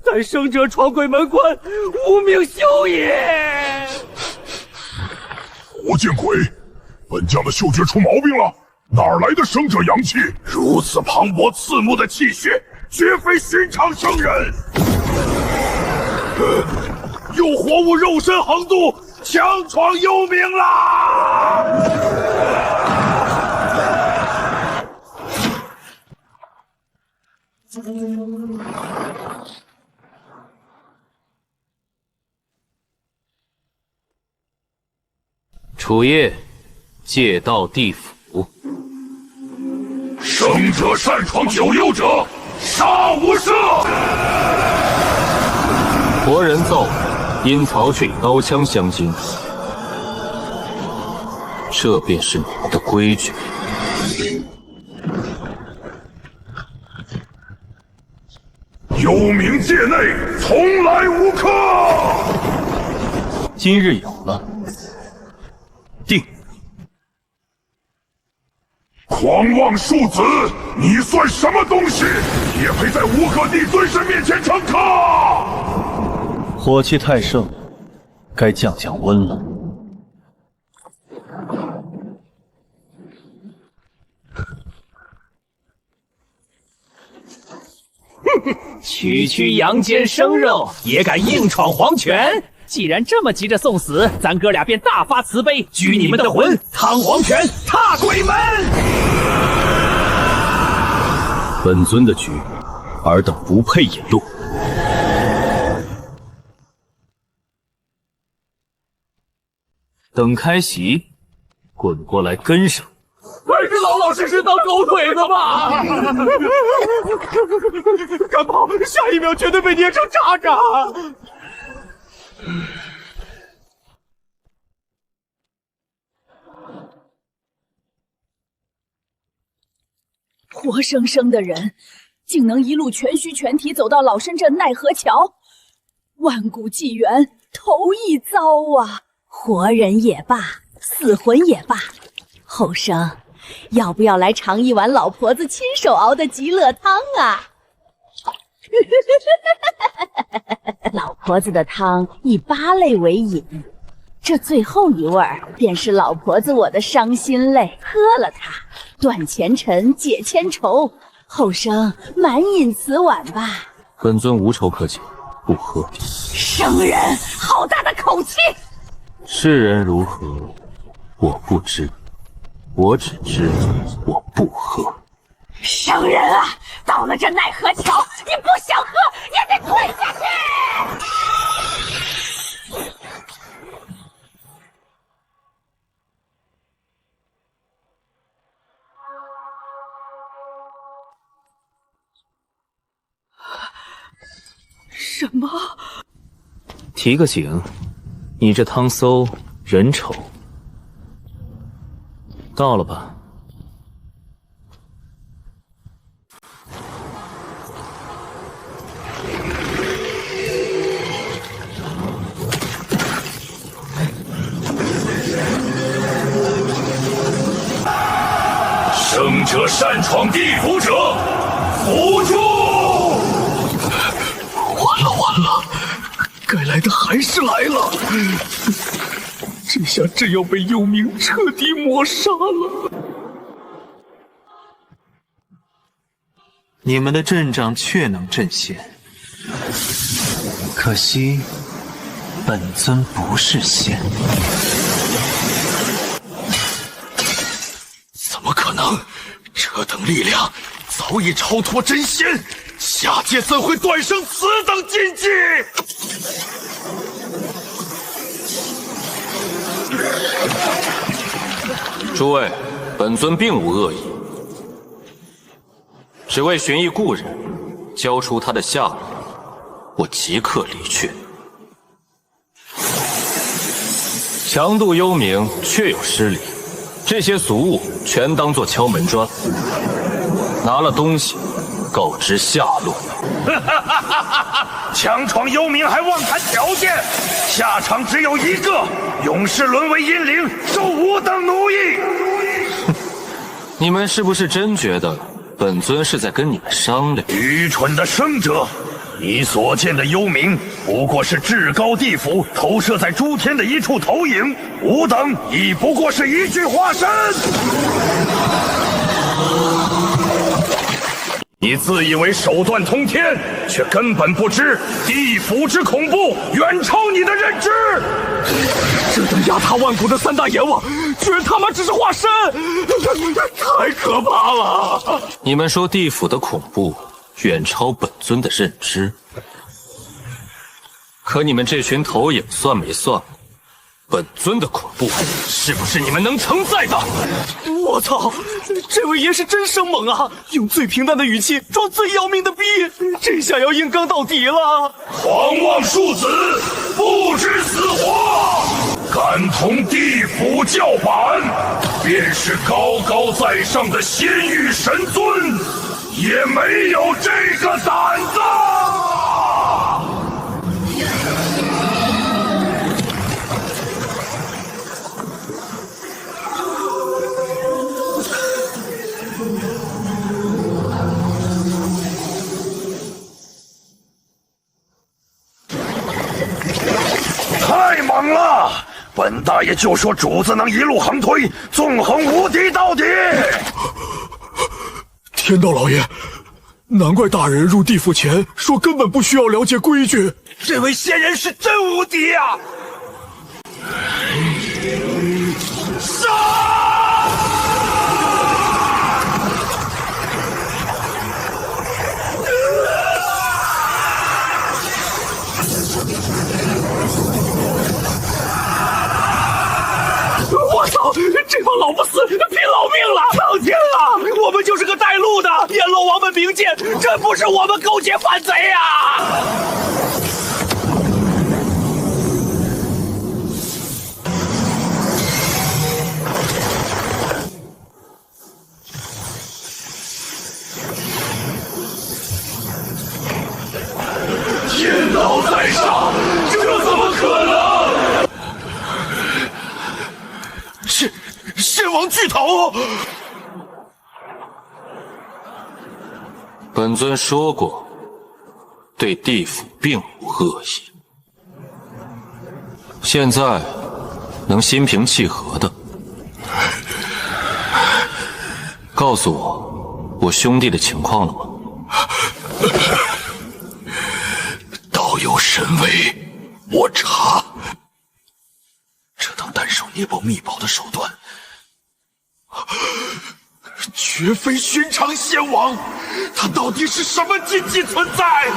[SPEAKER 3] 待生者闯鬼门关，无名休也！
[SPEAKER 9] 我见鬼！本将的嗅觉出毛病了，哪儿来的生者阳气？如此磅礴刺目的气血，绝非寻常生人。
[SPEAKER 2] 有活物肉身横渡，强闯幽冥啦！
[SPEAKER 10] 楚夜，借道地府。
[SPEAKER 9] 生者擅闯九幽者，杀无赦！
[SPEAKER 10] 活人造阴曹却以刀枪相惊，这便是你们的规矩。
[SPEAKER 9] 幽冥界内从来无客。
[SPEAKER 11] 今日有了，定。
[SPEAKER 9] 狂妄庶子，你算什么东西？也配在无客帝尊神面前称客？
[SPEAKER 11] 火气太盛，该降降温了。
[SPEAKER 7] 区阳间生肉，也敢硬闯黄泉？既然这么急着送死，咱哥俩便大发慈悲，拘你们的魂，趟黄泉，踏鬼门。
[SPEAKER 10] 本尊的局，尔等不配引路。等开席，滚过来跟上。
[SPEAKER 2] 还是老老实实当狗腿子吧！敢跑，下一秒绝对被捏成渣渣！
[SPEAKER 5] 活生生的人，竟能一路全虚全体走到老身镇奈何桥，万古纪元，头一遭啊！
[SPEAKER 12] 活人也罢，死魂也罢，后生，要不要来尝一碗老婆子亲手熬的极乐汤啊？老婆子的汤以8类为饮，这最后一味儿便是老婆子我的伤心泪，喝了它，断前尘，解千愁。后生满饮此碗吧。
[SPEAKER 10] 本尊无愁可解，不喝。
[SPEAKER 12] 生人，好大的口气！
[SPEAKER 10] 世人如何，我不知，我只知我不喝。
[SPEAKER 12] 生人啊，到了这奈何桥，你不想喝也得跪下去！
[SPEAKER 5] 什么？
[SPEAKER 10] 提个醒，你这汤搜人丑，到了吧？
[SPEAKER 9] 生者擅闯地府者，伏诛！
[SPEAKER 8] 完了，该来的还是来了。这下真要被幽冥彻底抹杀了。
[SPEAKER 4] 你们的阵仗确能阵仙，可惜本尊不是仙。
[SPEAKER 1] 怎么可能？这等力量早已超脱真仙，下界怎会诞生此等禁忌？
[SPEAKER 10] 诸位，本尊并无恶意，只为寻一故人，交出他的下落，我即刻离去。强渡幽冥确有失礼，这些俗物全当作敲门砖，拿了东西，告知下落。
[SPEAKER 2] 强闯幽冥还妄谈条件，下场只有一个，永世沦为阴灵，受吾等奴役。
[SPEAKER 10] 你们是不是真觉得本尊是在跟你们商量？
[SPEAKER 2] 愚蠢的生者，你所见的幽冥不过是至高地府投射在诸天的一处投影，吾等亦不过是一具化身。你自以为手段通天，却根本不知地府之恐怖远超你的认知。
[SPEAKER 1] 这等压塌万古的三大阎王，居然他妈只是化身，太可怕了！
[SPEAKER 10] 你们说地府的恐怖远超本尊的认知，可你们这群投影算没算过？本尊的恐怖是不是你们能承载的？
[SPEAKER 1] 我操，这位爷是真生猛啊！用最平淡的语气装最要命的逼，这下要硬刚到底了！
[SPEAKER 9] 狂妄庶子，不知死活！敢同地府叫板，便是高高在上的仙域神尊，也没有这个胆子！
[SPEAKER 2] 太猛了！本大爷就说主子能一路横推，纵横无敌到底。
[SPEAKER 8] 天道老爷，难怪大人入地府前说根本不需要了解规矩。
[SPEAKER 2] 这位仙人是真无敌啊！杀！
[SPEAKER 1] 我操！这帮老不死拼老命了！苍天啊！我们就是个带路的，阎罗王们明鉴，这不是我们勾结反贼呀！
[SPEAKER 9] 天道在上，这怎么可能？
[SPEAKER 1] 仙王巨头，
[SPEAKER 10] 本尊说过，对地府并无恶意。现在能心平气和的告诉我兄弟的情况了吗？
[SPEAKER 1] 道有神威，我查。这等单手捏爆秘宝的手段，绝非寻常仙王，他到底是什么禁忌存在？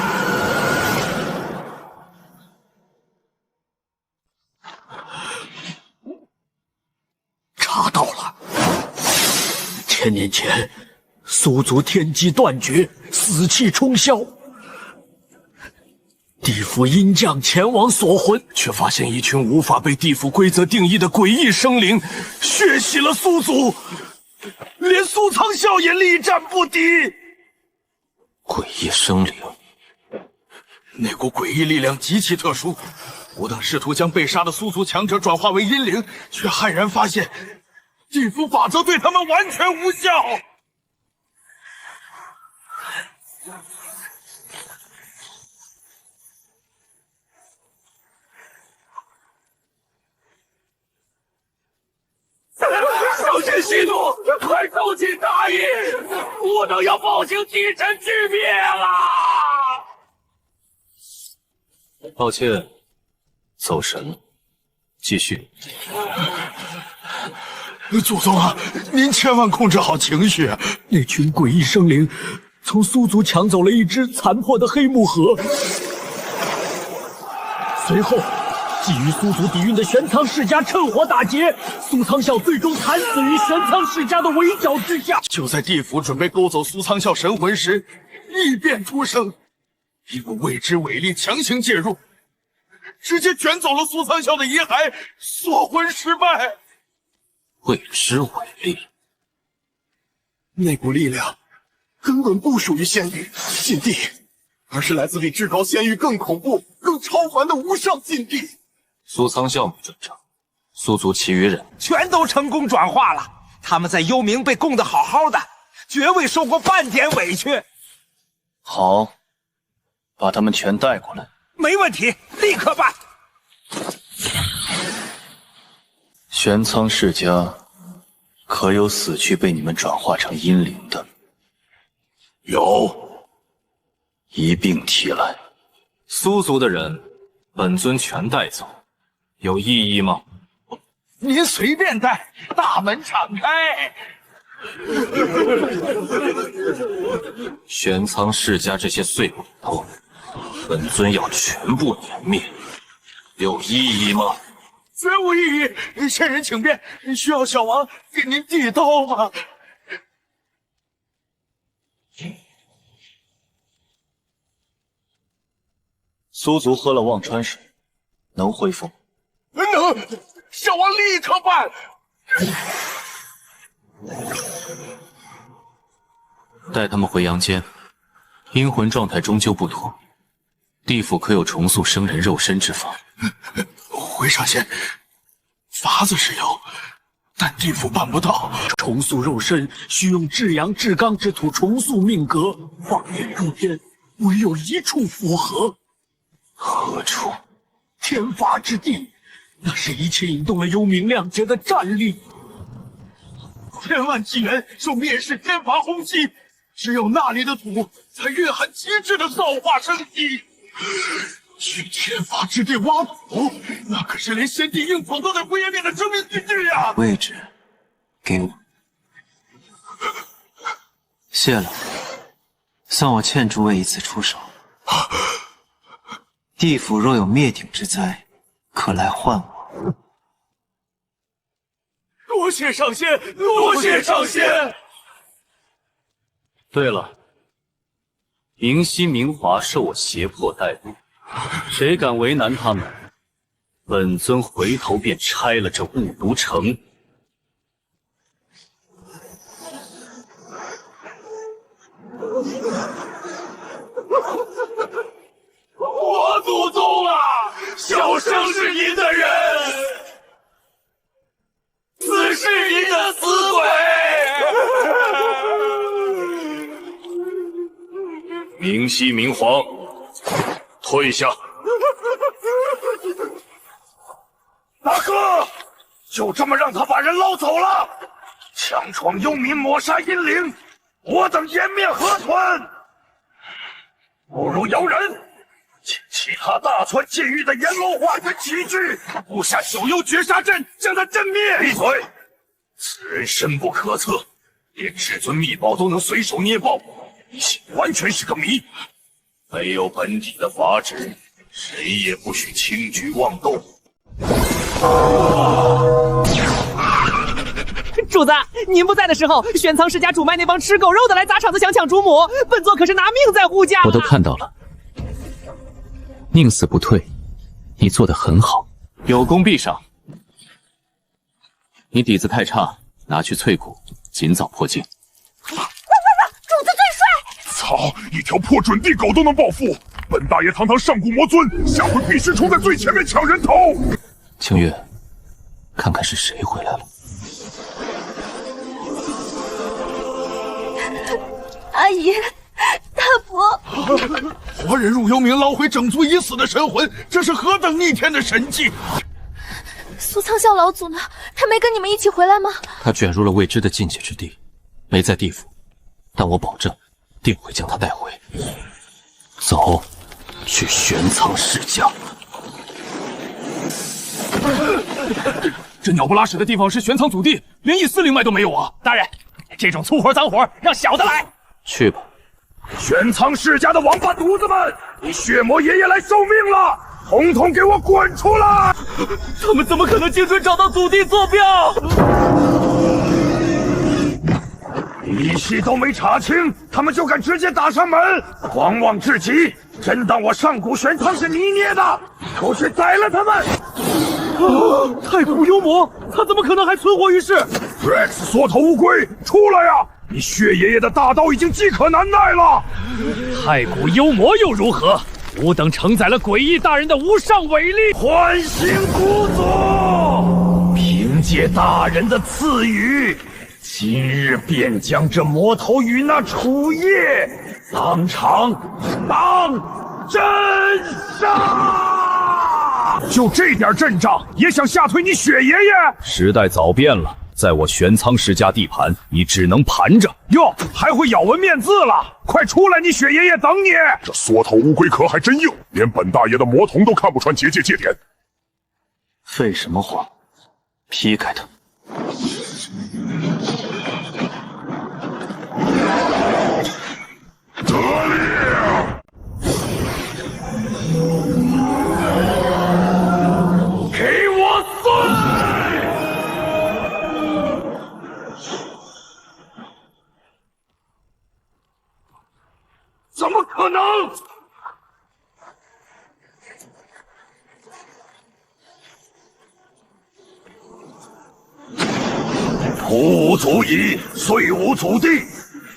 [SPEAKER 1] 查到了，1000年前，苏族天机断绝，死气冲霄。
[SPEAKER 8] 地府阴将前往锁魂，却发现一群无法被地府规则定义的诡异生灵，血洗了苏族，连苏苍啸也力战不敌。
[SPEAKER 10] 诡异生灵，
[SPEAKER 2] 那股诡异力量极其特殊，我等试图将被杀的苏族强者转化为阴灵，却骇然发现，地府法则对他们完全无效。
[SPEAKER 8] 圣贤息怒，快收起大义！我等要暴行帝臣俱灭了。
[SPEAKER 10] 抱歉，走神了。继续。
[SPEAKER 2] 祖宗啊，您千万控制好情绪。
[SPEAKER 8] 那群诡异生灵从苏族抢走了一只残破的黑木盒，随后觊觎苏族底蕴的玄苍世家趁火打劫，苏苍啸最终惨死于玄苍世家的围剿之下。
[SPEAKER 2] 就在地府准备勾走苏苍啸神魂时，异变出生，一股未知伟力强行介入，直接卷走了苏苍啸的遗骸，锁魂失败。
[SPEAKER 10] 未知伟力，
[SPEAKER 9] 那股力量根本不属于仙域禁地，而是来自比至高仙域更恐怖、更超凡的无上禁地。
[SPEAKER 10] 苏苍啸没转账，苏族其余人
[SPEAKER 3] 全都成功转化了。他们在幽冥被供得好好的，绝未受过半点委屈。
[SPEAKER 11] 好，把他们全带过来。
[SPEAKER 3] 没问题，立刻办。
[SPEAKER 11] 玄苍世家可有死去被你们转化成阴灵的？
[SPEAKER 9] 有，
[SPEAKER 11] 一并提来。
[SPEAKER 10] 苏族的人，本尊全带走，有异议吗？
[SPEAKER 2] 您随便带，大门敞开。
[SPEAKER 10] 玄苍世家这些碎骨头，本尊要全部碾灭，有异议吗？
[SPEAKER 2] 绝无异议，仙人请便，需要小王给您递刀吗？
[SPEAKER 11] 苏族喝了忘川水，能恢复？
[SPEAKER 2] 能，小王立刻办。
[SPEAKER 10] 带他们回阳间，阴魂状态终究不妥，地府可有重塑生人肉身之法？
[SPEAKER 2] 回上仙，法子是有，但地府办不到。
[SPEAKER 8] 重塑肉身需用至阳至刚之土重塑命格，放眼诸天，唯有一处符合。
[SPEAKER 10] 何处？
[SPEAKER 8] 天罚之地，那是一切引动了幽冥亮劫的战力。
[SPEAKER 2] 千万纪元受灭世天罚轰击，只有那里的土才蕴含极致的造化生机。去天罚之地挖土，那可是连先帝硬否都得不湮灭的生命之具呀！
[SPEAKER 4] 位置给我，谢了，算我欠诸位一次出手。地府若有灭顶之灾，可来唤我。
[SPEAKER 2] 多谢上仙，多谢上仙。
[SPEAKER 10] 对了，明熙、明华受我胁迫带路，谁敢为难他们，本尊回头便拆了这雾毒城。
[SPEAKER 8] 我祖宗啊！小生是您的人，此是您的死鬼！
[SPEAKER 6] 明熙、明皇，退下！
[SPEAKER 8] 大哥，就这么让他把人捞走了？强闯幽冥，抹杀阴灵，我等颜面何存？不如由人请其他大川禁域的阎罗化元齐聚，布下九幽绝杀阵，将他震灭。闭嘴！此人深不可测，连至尊秘宝都能随手捏爆，一切完全是个谜。没有本体的法旨，谁也不许轻举妄动。
[SPEAKER 7] 主子，您不在的时候，玄苍世家主卖那帮吃狗肉的来砸场子想抢主母，本座可是拿命在护驾。
[SPEAKER 10] 我都看到了。宁死不退，你做得很好，有功必赏。你底子太差，拿去淬骨，尽早破境。
[SPEAKER 12] 快，主子最帅！
[SPEAKER 9] 操，一条破准地狗都能报复！本大爷堂堂上古魔尊，下回必须冲在最前面抢人头。
[SPEAKER 10] 清月，看看是谁回来了。
[SPEAKER 5] 阿姨，大伯，
[SPEAKER 8] 活人入幽冥，捞回整族已死的神魂，这是何等逆天的神迹！
[SPEAKER 5] 苏苍啸老祖呢？他没跟你们一起回来吗？
[SPEAKER 10] 他卷入了未知的境界之地，没在地府，但我保证，定会将他带回。走，去玄苍世家。
[SPEAKER 2] 这鸟不拉屎的地方是玄苍祖地，连一丝灵脉都没有啊！
[SPEAKER 7] 大人，这种粗活脏活让小的来。
[SPEAKER 10] 去吧。
[SPEAKER 8] 玄苍世家的王八犊子们，你血魔爷爷来受命了！统统给我滚出来！
[SPEAKER 7] 他们怎么可能精准找到祖地坐标？
[SPEAKER 8] 一系都没查清，他们就敢直接打上门，狂妄至极！真当我上古玄苍是你捏的？出去宰了他们！
[SPEAKER 2] 太古幽魔，他怎么可能还存活于世
[SPEAKER 8] ？Rex 缩头乌龟，出来呀！你血爷爷的大刀已经饥渴难耐了。
[SPEAKER 7] 太古幽魔又如何？吾等承载了诡异大人的无上伟力，
[SPEAKER 8] 唤醒古祖！凭借大人的赐予，今日便将这魔头与那楚夜当场当真杀！
[SPEAKER 2] 就这点阵仗，也想吓退你血爷爷？
[SPEAKER 13] 时代早变了。在我玄苍世家地盘，你只能盘着。
[SPEAKER 2] 哟，还会咬文面字了！快出来，你血爷爷等你！
[SPEAKER 9] 这缩头乌龟壳还真硬，连本大爷的魔童都看不穿结界界点。
[SPEAKER 11] 废什么话！劈开他！
[SPEAKER 9] 得令！
[SPEAKER 8] 给我碎！怎么可能？屠无足矣，虽无祖地，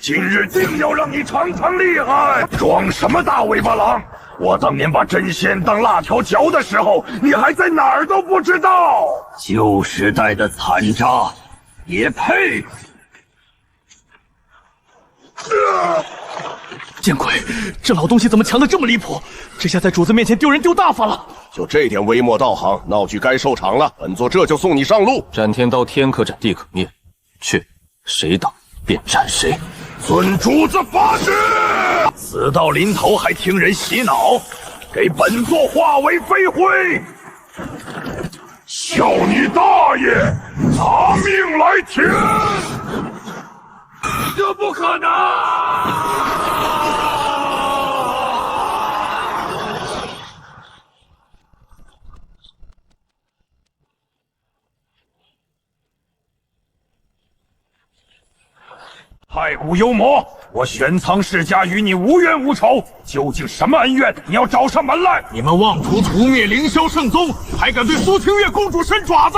[SPEAKER 8] 今日定要让你尝尝厉害！装什么大尾巴狼？我当年把真仙当辣条嚼的时候，你还在哪儿都不知道。旧时代的残渣，也配？
[SPEAKER 2] 见鬼！这老东西怎么强得这么离谱？这下在主子面前丢人丢大发了。
[SPEAKER 1] 就这点微末道行，闹剧该收场了。本座这就送你上路。斩天刀，天可斩，地可灭。去，谁挡便斩谁。
[SPEAKER 8] 遵主子法旨！死到临头还听人洗脑，给本座化为飞灰！
[SPEAKER 9] 笑你大爷！拿命来填！
[SPEAKER 8] 这不可能！太古幽魔，我玄苍世家与你无冤无仇，究竟什么恩怨？你要找上门来！
[SPEAKER 2] 你们妄图屠灭凌霄圣宗，还敢对苏清月公主伸爪子？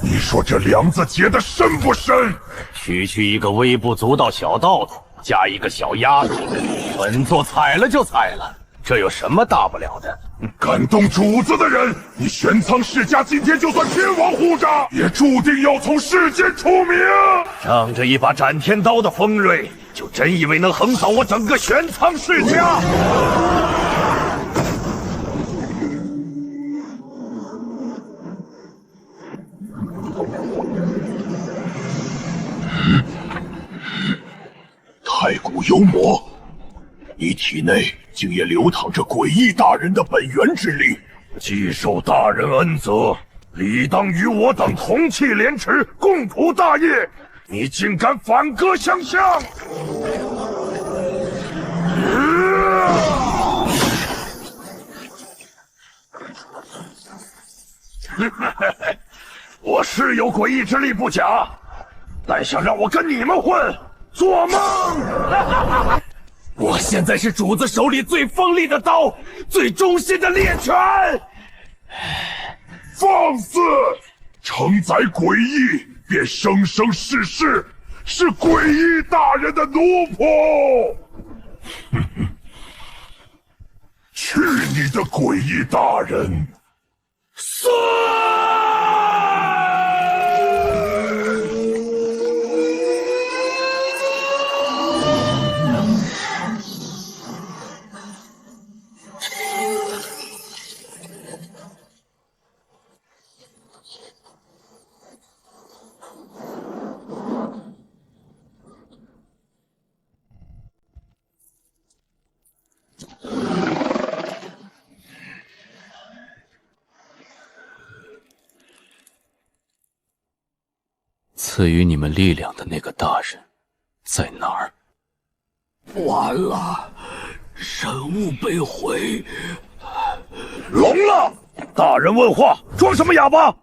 [SPEAKER 9] 你说这梁子结得深不深？
[SPEAKER 6] 区区一个微不足道小道子，加一个小丫头，本座踩了就踩了，这有什么大不了的？
[SPEAKER 9] 敢动主子的人，你玄苍世家今天就算天王护驾，也注定要从世间出名。
[SPEAKER 8] 仗着一把斩天刀的锋锐，就真以为能横扫我整个玄苍世家？
[SPEAKER 9] 太古幽魔，你体内竟也流淌着诡异大人的本源之力。
[SPEAKER 8] 既受大人恩泽，理当与我等同气连池，共图大业。你竟敢反戈相向！我是有诡异之力不假，但想让我跟你们混，做梦！我
[SPEAKER 1] 我现在是主子手里最锋利的刀，最忠心的猎犬。
[SPEAKER 9] 放肆！承载诡异，便生生世世是诡异大人的奴仆。去你的诡异大人！
[SPEAKER 1] 算！
[SPEAKER 10] 赐予你们力量的那个大人在哪儿？
[SPEAKER 1] 完了，神物被毁。
[SPEAKER 8] 聋了！大人问话，装什么哑巴？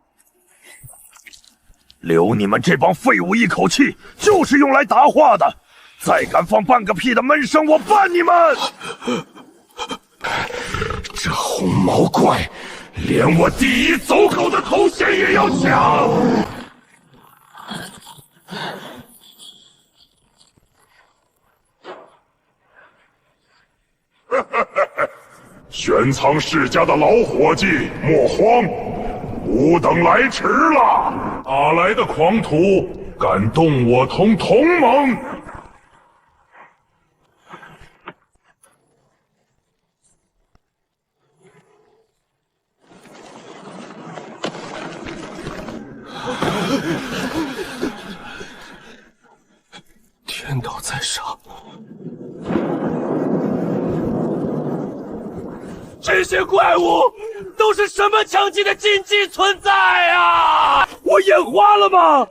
[SPEAKER 8] 留你们这帮废物一口气，就是用来答话的。再敢放半个屁的闷声，我办你们！
[SPEAKER 9] 这红毛怪，连我第一走狗的头衔也要抢！玄苍世家的老伙计，莫慌，吾等来迟了。哪来的狂徒，敢动我同盟？
[SPEAKER 1] 天道在上，这些怪物都是什么强劲的禁忌存在啊！
[SPEAKER 3] 我眼花了吗？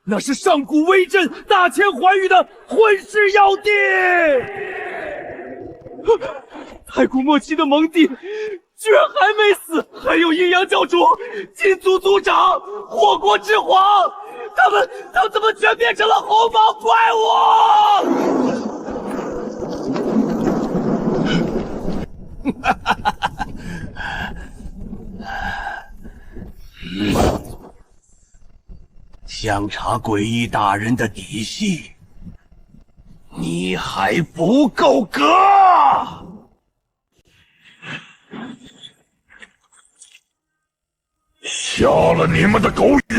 [SPEAKER 3] 那是上古威震、大千寰宇的混世要地，太古末期的蒙帝居然还没死，还有阴阳教主、金族族长、火国之皇，他怎么全变成了红毛怪物？
[SPEAKER 1] 想查诡异大人的底细，你还不够格！
[SPEAKER 9] 瞎了你们的狗眼！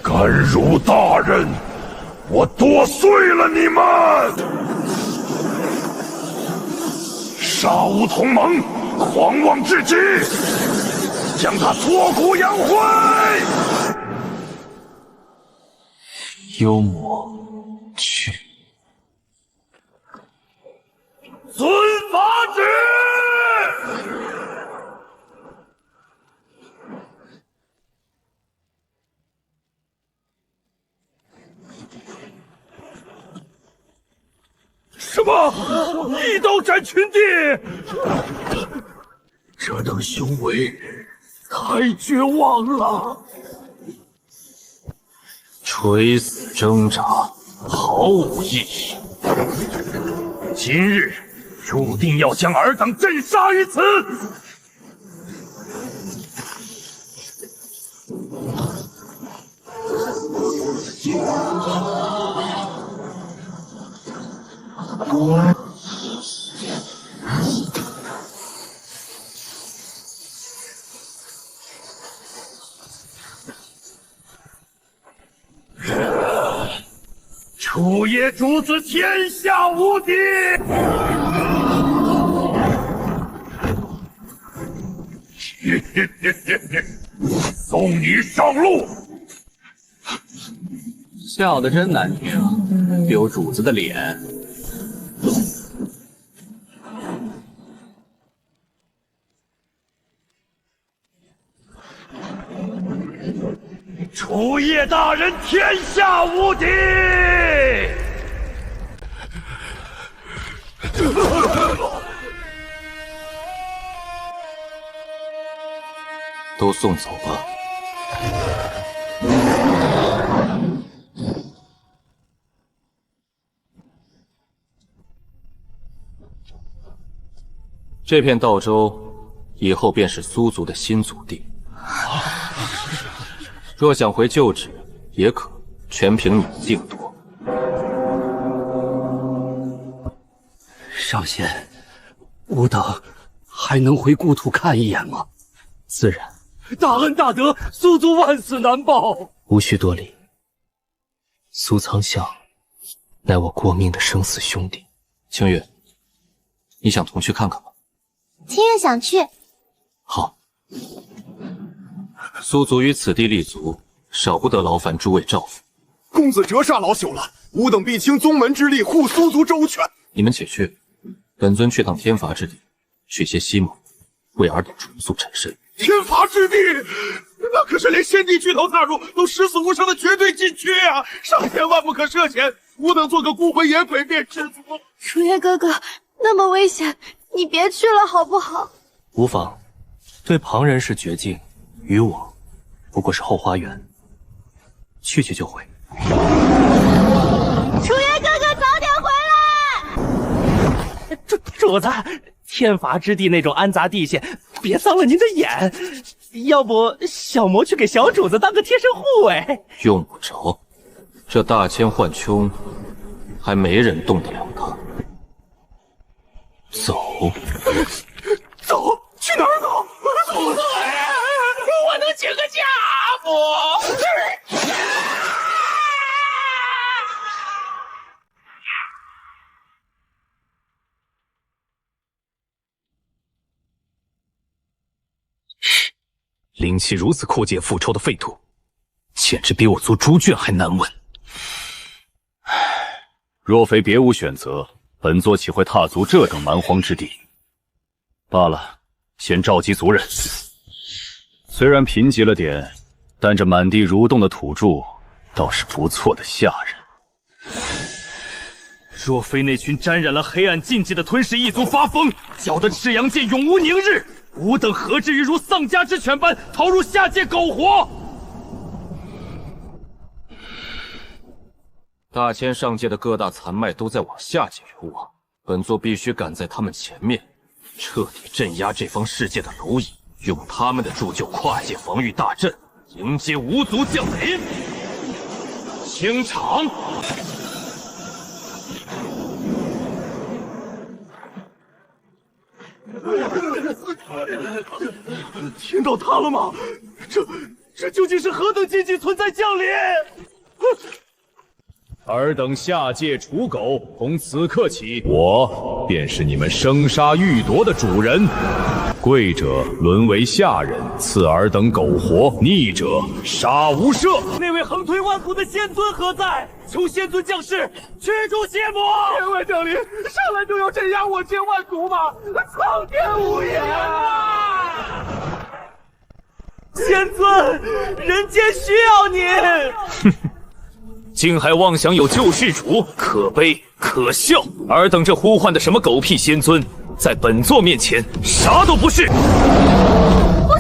[SPEAKER 9] 敢辱大人，我剁碎了你们！杀无同盟，狂妄至极，将他挫骨扬灰！
[SPEAKER 4] 幽默，去！
[SPEAKER 8] 遵法旨！什么？一刀斩群帝？
[SPEAKER 1] 这等雄伟，太绝望了！垂死挣扎，毫无意义。
[SPEAKER 8] 今日注定要将尔等震杀于此！楚野主子天下无敌！
[SPEAKER 9] 送你上路！
[SPEAKER 10] 笑得真难听，丢主子的脸。
[SPEAKER 8] 楚野大人天下无敌！
[SPEAKER 10] 都送走吧。这片道州以后便是苏族的新祖地。若想回旧址，也可，全凭你的定夺。
[SPEAKER 1] 上仙，吾等还能回故土看一眼吗？
[SPEAKER 7] 自然。
[SPEAKER 1] 大恩大德，苏族万死难报。
[SPEAKER 7] 无需多礼。苏苍象乃我过命的生死兄弟。
[SPEAKER 10] 清月，你想同去看看吗？
[SPEAKER 5] 清月想去。
[SPEAKER 10] 好。苏族于此地立足，少不得劳烦诸位照拂。
[SPEAKER 9] 公子折煞老朽了，吾等必倾宗门之力护苏族周全。
[SPEAKER 10] 你们且去，本尊去趟天罚之地，取些西蒙，为尔等重塑陈身。
[SPEAKER 8] 天罚之地，那可是连先帝巨头踏入都十死无生的绝对禁区啊！上天万不可涉险，吾等做个孤魂野鬼便知足。
[SPEAKER 5] 楚月哥哥，那么危险，你别去了好不好？
[SPEAKER 7] 无妨，对旁人是绝境，于我不过是后花园。去就回。
[SPEAKER 5] 楚月哥哥，早点回来！
[SPEAKER 7] 主子，天罚之地那种安杂地线，别脏了您的眼。要不小魔去给小主子当个贴身护卫？
[SPEAKER 10] 用不着，这大千幻穹还没人动得了他。走，
[SPEAKER 8] 走，去哪儿走？
[SPEAKER 7] 主子，我能请个假不？
[SPEAKER 13] 灵气如此枯竭复仇的废土，简直比我做猪圈还难闻。
[SPEAKER 14] 若非别无选择，本座岂会踏足这等蛮荒之地？罢了，先召集族人。虽然贫瘠了点，但这满地蠕动的土著倒是不错的下人。
[SPEAKER 2] 若非那群沾染了黑暗禁忌的吞噬异族发疯，搅得赤阳界永无宁日，吾等何至于如丧家之犬般逃入下界苟活？
[SPEAKER 10] 大千上界的各大残脉都在往下界流亡，本座必须赶在他们前面，彻底镇压这方世界的蝼蚁，用他们的铸就跨界防御大阵，迎接无族降临。清场！
[SPEAKER 8] 听到他了吗？这究竟是何等禁忌存在降临？
[SPEAKER 13] 尔等下界刍狗，从此刻起，我便是你们生杀予夺的主人。贵者沦为下人，赐尔等苟活；逆者杀无赦。
[SPEAKER 3] 那位横推万古的仙尊何在？求仙尊降世，驱逐邪魔！
[SPEAKER 8] 天外降临，上来就要镇压我千万族吗？苍天无言啊！
[SPEAKER 3] 仙尊，人间需要你。
[SPEAKER 13] 竟还妄想有救世主，可悲可笑！尔等这呼唤的什么狗屁仙尊，在本座面前啥都不是。
[SPEAKER 5] 不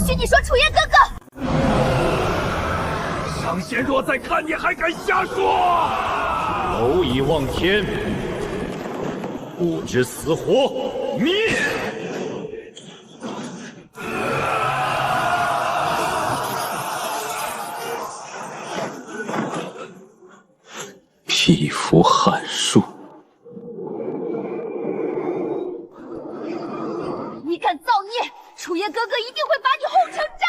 [SPEAKER 5] 许你说楚烟哥哥！
[SPEAKER 8] 上仙若再看你还敢瞎说！
[SPEAKER 13] 蝼蚁望天，不知死活，灭！
[SPEAKER 10] 匹夫撼树！
[SPEAKER 5] 你敢造孽，楚烟哥哥一定会把你轰成渣！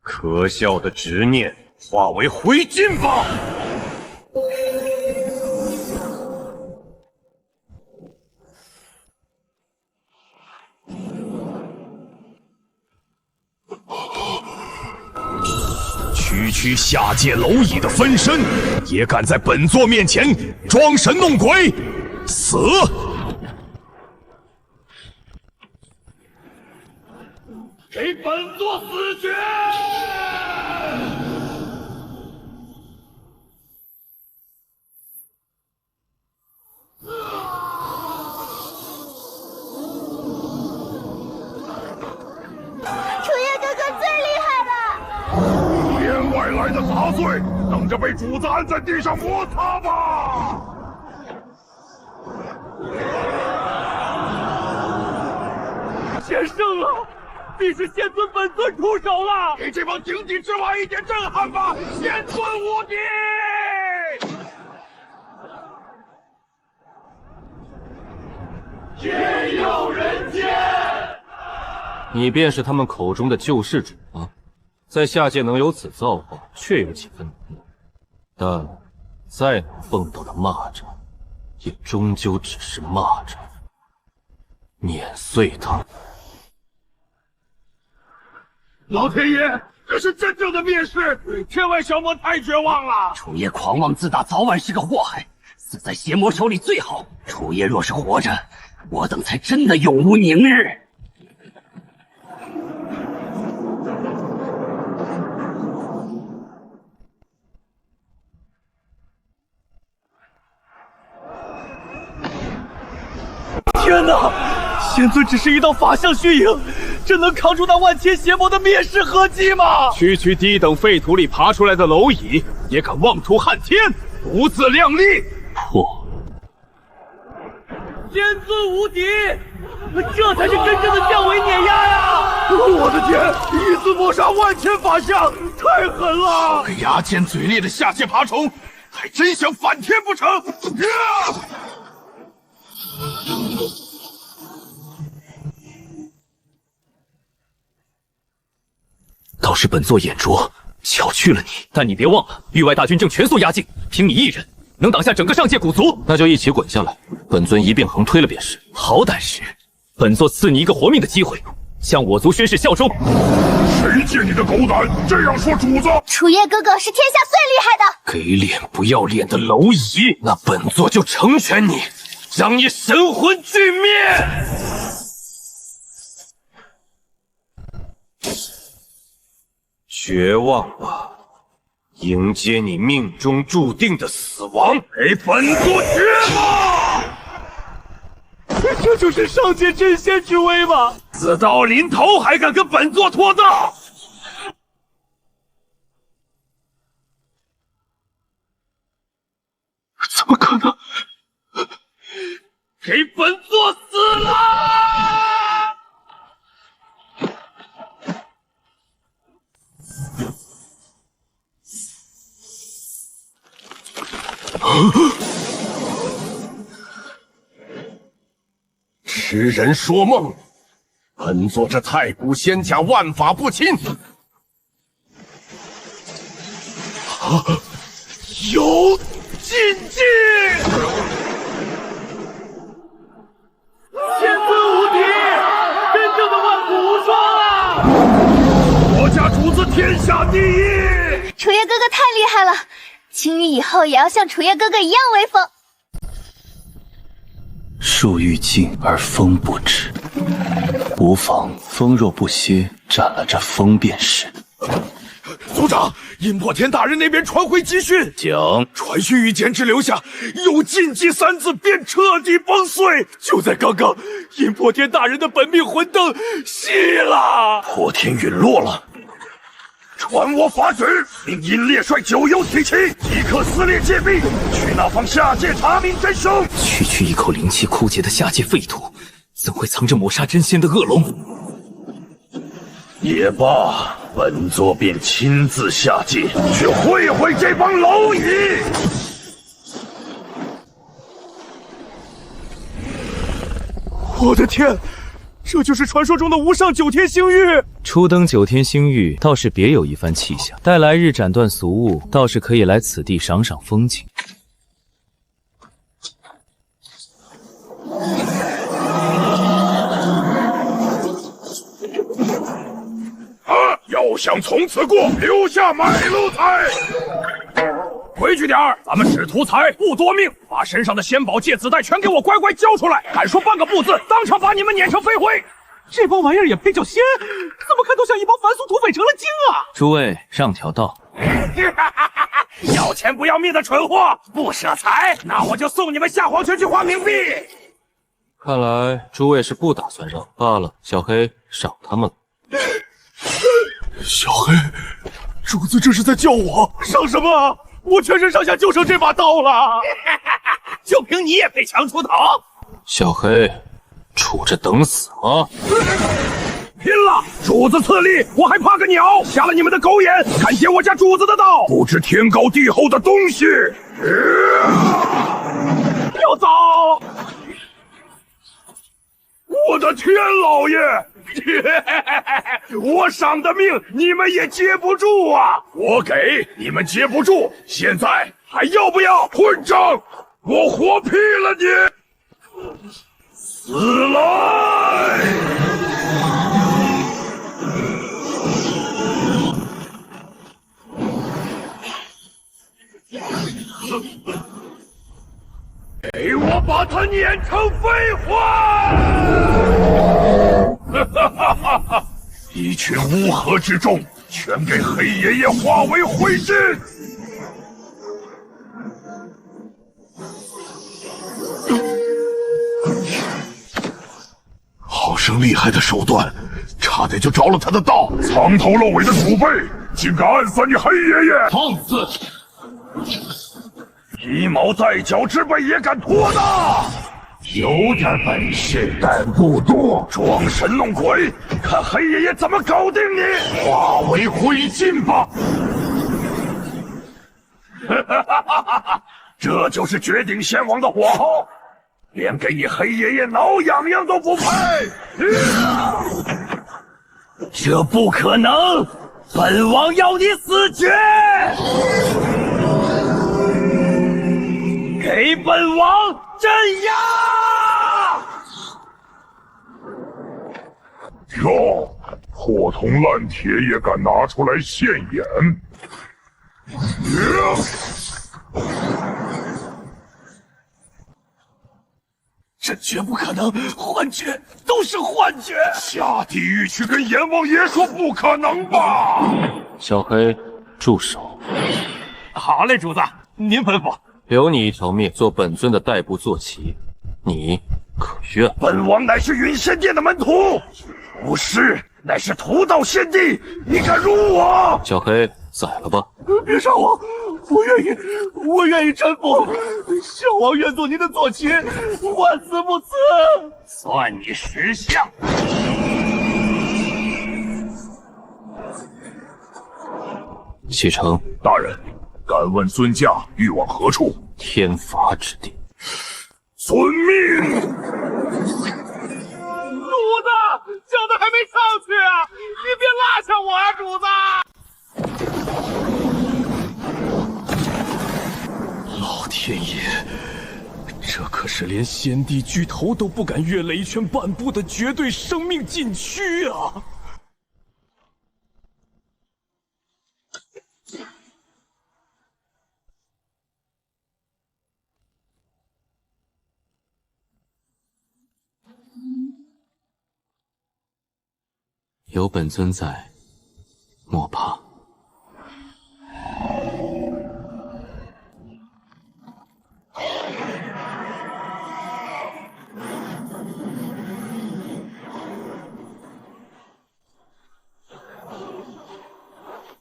[SPEAKER 8] 可笑的执念，化为灰烬吧！
[SPEAKER 13] 区下界蝼蚁的分身，也敢在本座面前装神弄鬼，死！
[SPEAKER 8] 给本座死去！
[SPEAKER 5] 楚烟哥哥最厉害了！
[SPEAKER 9] 天外来的杂碎，等着被主子按在地上摩擦吧！
[SPEAKER 2] 险胜了！必是仙尊本尊出手了！
[SPEAKER 8] 给这帮井底之蛙一点震撼吧！仙尊无敌！
[SPEAKER 1] 天佑人间！你便是他们口中的救世主吗？在下界能有此造化，确有几分难得。但再能蹦到的蚂蚱，也终究只是蚂蚱。碾碎他！
[SPEAKER 8] 老天爷，这是真正的灭世！天外小魔太绝望了！
[SPEAKER 7] 楚夜狂妄自大，早晚是个祸害，死在邪魔手里最好。楚夜若是活着，我等才真的永无宁日。
[SPEAKER 3] 天哪！仙尊只是一道法相虚影，真能扛住那万千邪魔的灭世合击吗？
[SPEAKER 2] 区区低等废土里爬出来的蝼蚁，也敢妄图撼天，不自量力！
[SPEAKER 14] 破！
[SPEAKER 3] 仙尊无敌，这才是真正的降维碾压呀！
[SPEAKER 8] 我的天，一字抹杀万千法相，太狠了！
[SPEAKER 9] 牙尖嘴裂的下界爬虫，还真想反天不成？
[SPEAKER 10] 倒是本座眼拙，巧去了你。但你别忘了，域外大军正全速压境，凭你一人能挡下整个上界古族？
[SPEAKER 1] 那就一起滚下来，本尊一并横推了便是。
[SPEAKER 10] 好胆识！本座赐你一个活命的机会，向我族宣誓效忠。
[SPEAKER 9] 谁借你的狗胆这样说主子？
[SPEAKER 5] 楚夜哥哥是天下最厉害的。
[SPEAKER 1] 给脸不要脸的蝼蚁，那本座就成全你，让你神魂俱灭！绝望吧，迎接你命中注定的死亡！
[SPEAKER 8] 给本座绝望！
[SPEAKER 3] 这就是上界真仙之威吗？
[SPEAKER 8] 自到临头还敢跟本座拖大？
[SPEAKER 3] 怎么可能？
[SPEAKER 8] 给本座死了！
[SPEAKER 9] 痴人说梦，本座这太古仙甲万法不侵。
[SPEAKER 8] 有禁忌！
[SPEAKER 3] 仙尊无敌，真正的万古无双啊！
[SPEAKER 8] 我家主子天下第一！
[SPEAKER 5] 楚夜哥哥太厉害了，青羽以后也要像楚夜哥哥一样威风。
[SPEAKER 4] 树欲静而风不止，无妨，风若不歇，斩了这风便是。
[SPEAKER 8] 族长，阴破天大人那边传回急讯，
[SPEAKER 14] 讲
[SPEAKER 8] 传讯与简只留下有禁忌三字，便彻底崩碎。就在刚刚，阴破天大人的本命魂灯熄了，
[SPEAKER 9] 破天陨落了。传我法旨，令阴烈帅九幽提旗，即刻撕裂界壁，去那方下界查明真凶。
[SPEAKER 10] 区一口灵气枯竭的下界废土，怎会藏着抹杀真仙的恶龙？
[SPEAKER 9] 也罢，本座便亲自下界，去会会这帮蝼蚁。
[SPEAKER 3] 我的天，这就是传说中的无上九天星域。
[SPEAKER 4] 初登九天星域，倒是别有一番气象。待来日斩断俗物，倒是可以来此地赏赏风景。
[SPEAKER 9] 要想从此过，留下买路财。
[SPEAKER 2] 规矩点儿，咱们使图财不夺命，把身上的仙宝戒子带全给我乖乖交出来！敢说半个不字，当场把你们碾成飞灰！
[SPEAKER 3] 这帮玩意儿也配叫仙？怎么看都像一帮凡俗土匪成了精啊！
[SPEAKER 4] 诸位让条道。
[SPEAKER 2] 要钱不要命的蠢货，不舍财，那我就送你们下黄泉去换冥币。
[SPEAKER 1] 看来诸位是不打算让罢了。小黑，赏他们了。
[SPEAKER 8] 小黑，主子这是在叫我赏什么？我全身上下就剩这把刀了，
[SPEAKER 2] 就凭你也配强出头？
[SPEAKER 1] 小黑，
[SPEAKER 10] 杵着等死吗？
[SPEAKER 8] 拼了！主子赐力，我还怕个鸟！瞎了你们的狗眼，看见我家主子的道！不知天高地厚的东西！要走！我的天老爷！我赏的命你们也接不住啊！我给你们接不住，现在还要不要？混账！我活劈了你！死来！给我把他碾成废话！一群乌合之众，全给黑爷爷化为灰烬！
[SPEAKER 9] 好生厉害的手段，差点就着了他的道。藏头露尾的土匪，竟敢暗算你黑爷爷！
[SPEAKER 8] 放肆！一毛在脚之辈也敢托大？有点本事，但不多。装神弄鬼，看黑爷爷怎么搞定你！化为灰烬吧！这就是绝顶仙王的火候，连给你黑爷爷挠痒痒都不配！这不可能！本王要你死绝！给本王镇压！
[SPEAKER 9] 哟，破铜烂铁也敢拿出来现眼！
[SPEAKER 8] 这绝不可能，幻觉，都是幻觉！
[SPEAKER 9] 下地狱去跟阎王爷说不可能吧！
[SPEAKER 10] 小黑，住手！
[SPEAKER 8] 好嘞，主子，您吩咐。
[SPEAKER 10] 留你一条命，做本尊的代步坐骑，你可愿？
[SPEAKER 8] 本王乃是云仙殿的门徒，不是，乃是屠道先帝，你敢辱我？
[SPEAKER 10] 小黑，宰了吧！
[SPEAKER 8] 别杀我，我愿意臣服。小王愿做您的坐骑，万死不辞。算你识相。
[SPEAKER 10] 启程。
[SPEAKER 9] 大人，敢问尊驾欲往何处？
[SPEAKER 10] 天罚之地。
[SPEAKER 9] 遵命。
[SPEAKER 8] 主子，轿子还没上去啊！你别落下我啊，主子！
[SPEAKER 1] 老天爷，这可是连先帝巨头都不敢越雷圈半步的绝对生命禁区啊！
[SPEAKER 10] 有本尊在，莫怕。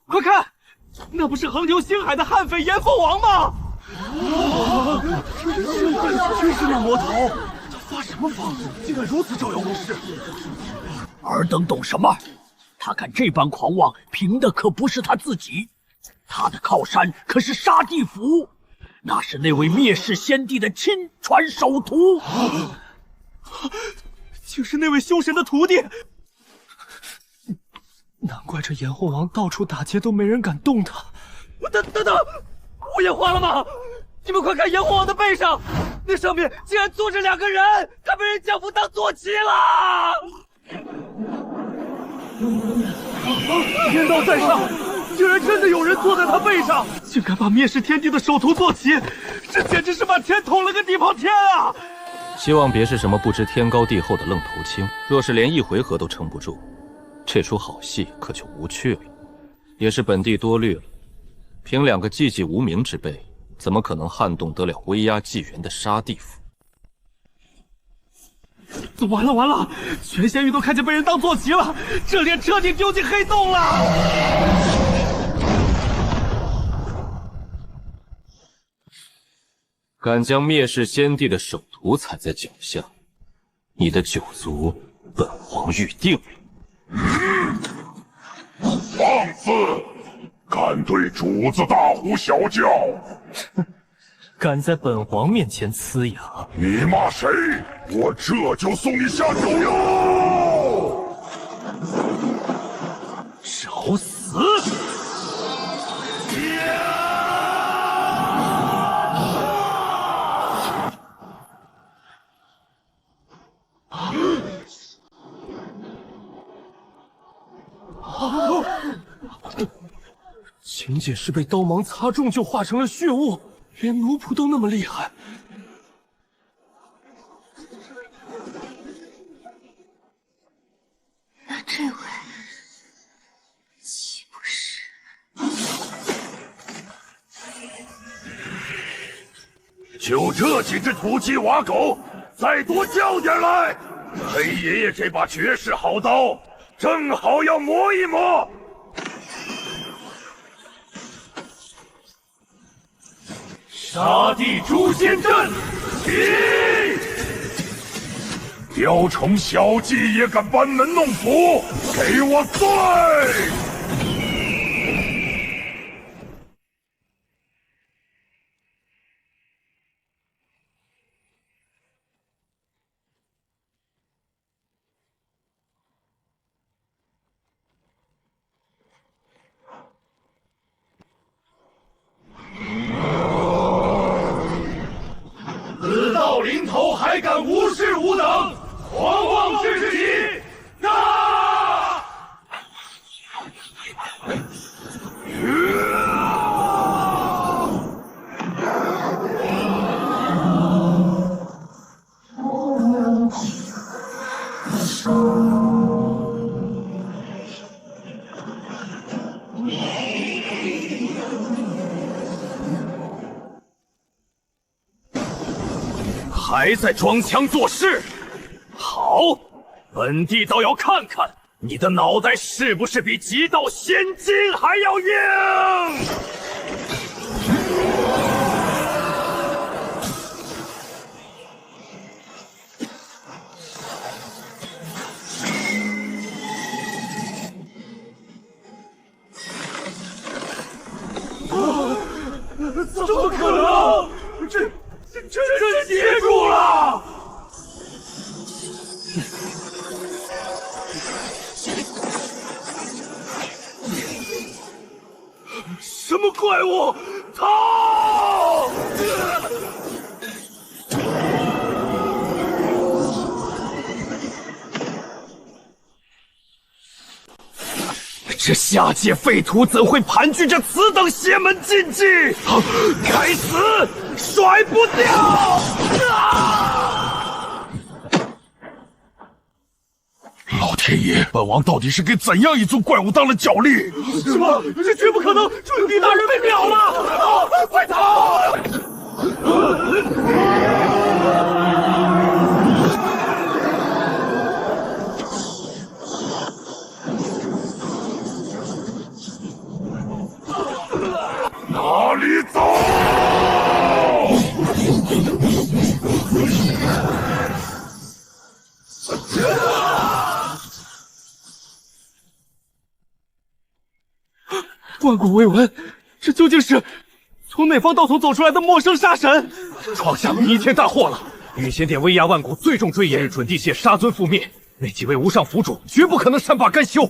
[SPEAKER 3] 快看，那不是横流星海的悍匪炎凤王吗？
[SPEAKER 8] 真是那魔头！他发什么疯，竟敢如此招摇过市？尔等懂什么？他敢这般狂妄，凭的可不是他自己，他的靠山可是杀地府，那是那位灭世先帝的亲传首徒，
[SPEAKER 3] 竟是那位凶神的徒弟。难怪这炎后王到处打劫都没人敢动他。等等，我眼花了吗？你们快看炎后王的背上，那上面竟然坐着2个人，他被人降服当坐骑了。
[SPEAKER 8] 天道在上，竟然真的有人坐在他背上，
[SPEAKER 3] 竟敢把灭世天帝的首徒坐骑，这简直是把天捅了个地包天啊！
[SPEAKER 10] 希望别是什么不知天高地厚的愣头青，若是连1回合都撑不住，这出好戏可就无趣了。也是本帝多虑了，凭2个寂寂无名之辈，怎么可能撼动得了威压纪元的杀地府？
[SPEAKER 3] 完了！全仙域都看见被人当坐骑了，这脸彻底丢进黑洞了！
[SPEAKER 10] 敢将灭世先帝的首徒踩在脚下，你的九族，本王预定。
[SPEAKER 9] 放肆！敢对主子大呼小叫！
[SPEAKER 1] 敢在本王面前呲牙！
[SPEAKER 9] 你骂谁？我这就送你下九幽！
[SPEAKER 1] 找死！仅仅是被刀芒擦中就化成了血雾，连奴仆都那么厉害。
[SPEAKER 5] 那这位岂不是？
[SPEAKER 8] 就这几只土鸡瓦狗，再多叫点来！黑爷爷这把绝世好刀，正好要磨一磨。
[SPEAKER 9] 杀地诛仙阵，起！雕虫小技也敢班门弄斧，给我醉！
[SPEAKER 8] 死到临头还敢无视吾等，狂妄至极！啊！
[SPEAKER 2] 还在装腔作势？好，本帝倒要看看你的脑袋是不是比极道仙金还要硬！
[SPEAKER 8] 怎么可能？真接住了！
[SPEAKER 2] 什么怪物？逃！这下界废土怎会盘踞着此等邪门禁忌？该死，甩不掉！
[SPEAKER 9] 老天爷，本王到底是给怎样一尊怪物当了脚力？
[SPEAKER 2] 什么？这绝不可能！准帝大人被秒了！快逃！
[SPEAKER 9] 哪里走？
[SPEAKER 1] 万古未闻，这究竟是从哪方道统走出来的陌生杀神？
[SPEAKER 2] 闯下弥天大祸了！御仙殿威压万古，最重追严，准帝谢杀尊覆灭，那几位无上府主绝不可能善罢甘休。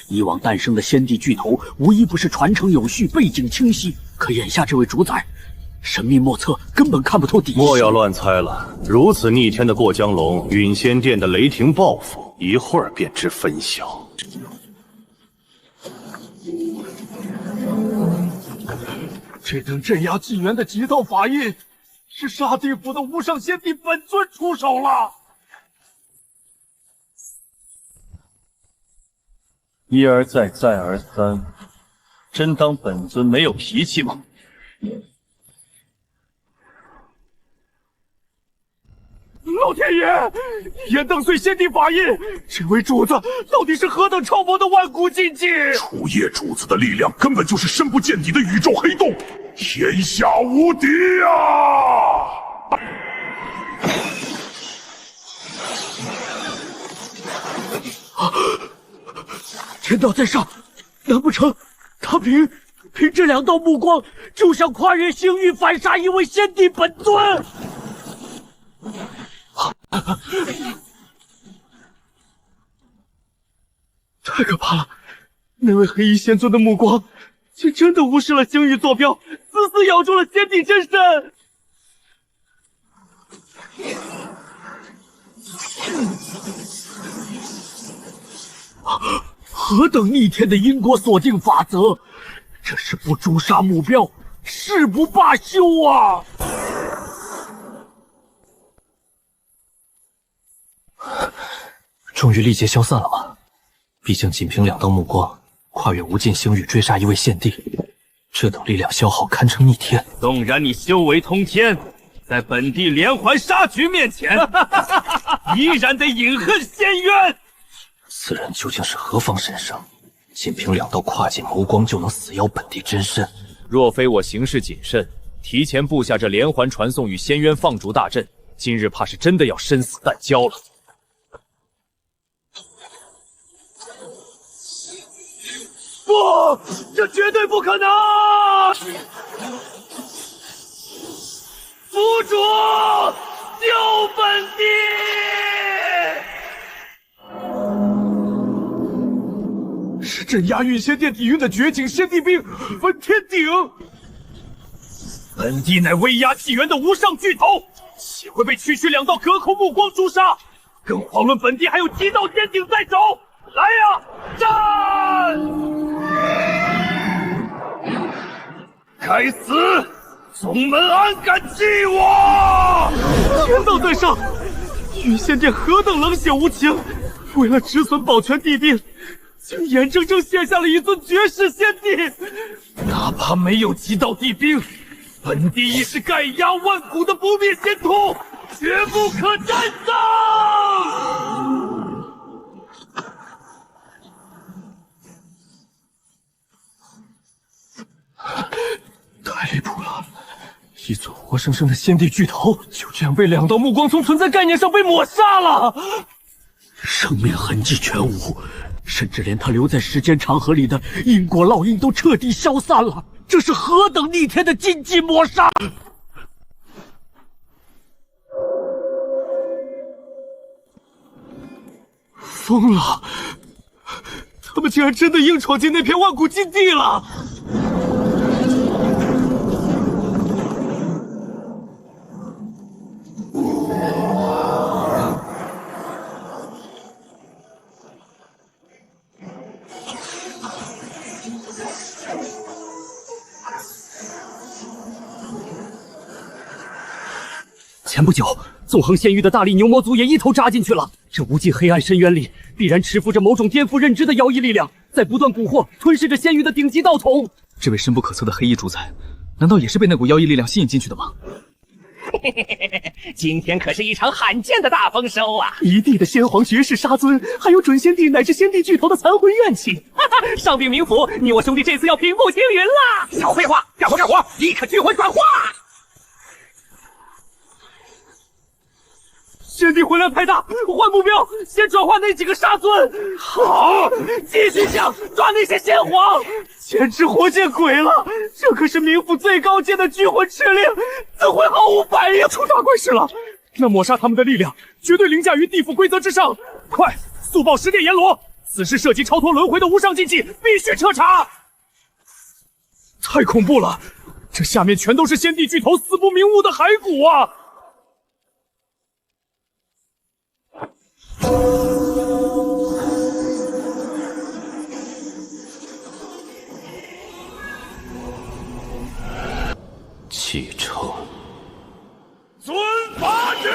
[SPEAKER 11] 以往诞生的先帝巨头，无一不是传承有序、背景清晰。可眼下这位主宰，神秘莫测，根本看不透底细。
[SPEAKER 14] 莫要乱猜了，如此逆天的过江龙，陨仙殿的雷霆报复，一会儿便知分晓。
[SPEAKER 2] 这等镇压纪元的极道法印，是杀地府的无上仙帝本尊出手了。
[SPEAKER 11] 一而再，再而三，真当本尊没有脾气吗？
[SPEAKER 2] 老天爷，严当岁先帝法印，这位主子到底是何等超薄的万古禁忌？
[SPEAKER 9] 楚夜主子的力量根本就是深不见底的宇宙黑洞，天下无敌啊！
[SPEAKER 11] 天道在上，难不成他凭这2道目光就想跨越星域反杀一位先帝本尊？
[SPEAKER 3] 太可怕了！那位黑衣仙尊的目光，竟真的无视了星域坐标，死死咬住了先帝真身。
[SPEAKER 11] 何等逆天的因果锁定法则！这是不诛杀目标，誓不罢休啊！
[SPEAKER 1] 终于力竭消散了吗？毕竟仅凭2道目光，跨越无尽星域追杀一位献帝，这等力量消耗堪称逆天。
[SPEAKER 6] 纵然你修为通天，在本地连环杀局面前，依然得饮恨仙渊。
[SPEAKER 1] 此人究竟是何方神圣？仅凭2道跨境眸光就能死妖本地真身？
[SPEAKER 13] 若非我行事谨慎，提前布下这连环传送与仙渊放逐大阵，今日怕是真的要身死蛋交了。
[SPEAKER 3] 不，这绝对不可能！
[SPEAKER 8] 府主，救本地！
[SPEAKER 3] 是镇压御仙殿底蕴的绝景仙帝兵焚天鼎。本地乃威压纪元的无上巨头，岂会被区区2道隔空目光诛杀？更遑论本地还有7道仙鼎在手！来呀，战！
[SPEAKER 8] 该死！宗门安敢欺我！
[SPEAKER 3] 天道在上，御仙殿何等冷血无情！为了止损保全帝兵，竟眼睁睁献下了一尊绝世仙帝。哪怕没有7道帝兵，本地亦是盖压万古的不灭仙土，绝不可战胜！太离谱了！一尊活生生的仙帝巨头，就这样被2道目光从存在概念上被抹杀了，
[SPEAKER 11] 生命痕迹全无，甚至连他留在时间长河里的因果烙印都彻底消散了。这是何等逆天的禁忌抹杀！
[SPEAKER 3] 疯了！他们竟然真的硬闯进那片万古禁地了！
[SPEAKER 11] 前不久，纵横仙域的大力牛魔族也一头扎进去了。这无尽黑暗深渊里，必然蛰伏着某种颠覆认知的妖异力量，在不断蛊惑、吞噬着仙域的顶级道统。
[SPEAKER 15] 这位深不可测的黑衣主宰，难道也是被那股妖异力量吸引进去的吗？
[SPEAKER 7] 今天可是一场罕见的大丰收啊！
[SPEAKER 3] 一地的先皇绝世杀尊，还有准仙帝乃至仙帝巨头的残魂怨气。
[SPEAKER 7] 上禀冥府，你我兄弟这次要平步青云啦！少废话，干活，立刻聚魂转化！
[SPEAKER 3] 仙帝魂量太大，换目标，先转化那几个杀尊。好，继续想抓那些先皇，简直活见鬼了！这可是冥府最高阶的聚魂敕令，怎会毫无反应？出大怪事了！那抹杀他们的力量，绝对凌驾于地府规则之上。快，速报10殿阎罗，此事涉及超脱轮回的无上禁忌，必须彻查。太恐怖了，这下面全都是仙帝巨头死不瞑目的骸骨啊！
[SPEAKER 1] 启程。
[SPEAKER 8] 尊法旨。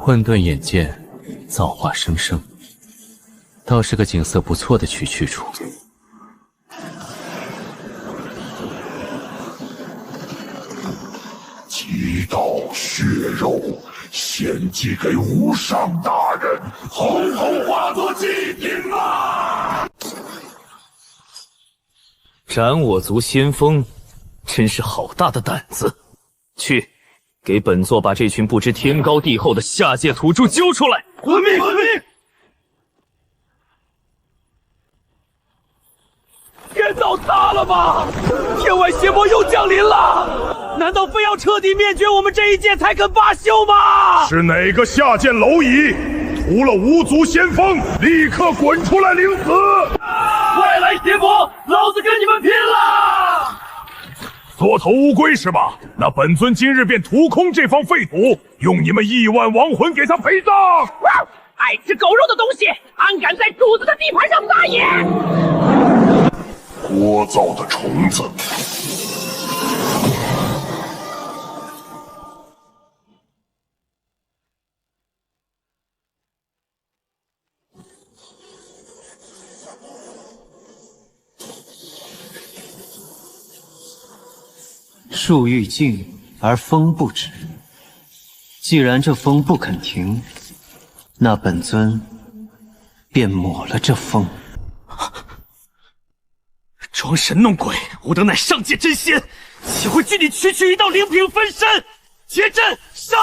[SPEAKER 10] 混沌眼见，造化生生。倒是个景色不错的取去处。
[SPEAKER 9] 几道血肉献祭给无上大人，统统化作祭品啊！
[SPEAKER 7] 斩我族先锋，真是好大的胆子！去，给本座把这群不知天高地厚的下界土著揪出来！
[SPEAKER 8] 滚命！滚命！
[SPEAKER 3] 天倒塌了吗？天外邪魔又降临了！难道非要彻底灭绝我们这一界才肯罢休吗？
[SPEAKER 9] 是哪个下贱蝼蚁屠了无族先锋？立刻滚出来领死！
[SPEAKER 3] 外来邪魔，老子跟你们拼了！
[SPEAKER 9] 做头乌龟是吧？那本尊今日便屠空这方废土，用你们亿万亡魂给他陪葬！
[SPEAKER 7] 爱吃狗肉的东西，安敢在主子的地盘上撒野！
[SPEAKER 9] 聒噪的虫子！
[SPEAKER 16] 树欲静而风不止，既然这风不肯停，那本尊便抹了这风。
[SPEAKER 3] 装神弄鬼，吾等乃上界真仙，岂会拒你区区一道灵品分身？结阵杀！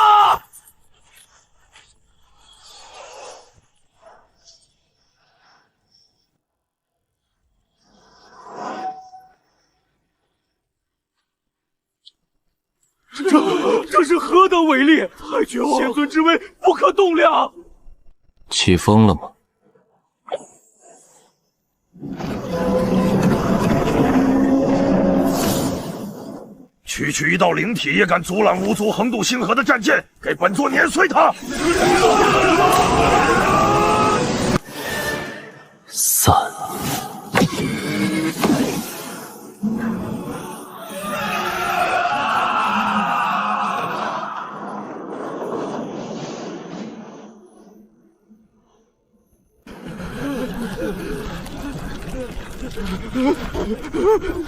[SPEAKER 3] 这是何等伟力！太绝望！仙尊之威不可动量。
[SPEAKER 10] 起风了吗？
[SPEAKER 8] 区区一道灵体也敢阻拦无族横渡星河的战舰，给本座碾碎他！
[SPEAKER 10] 散！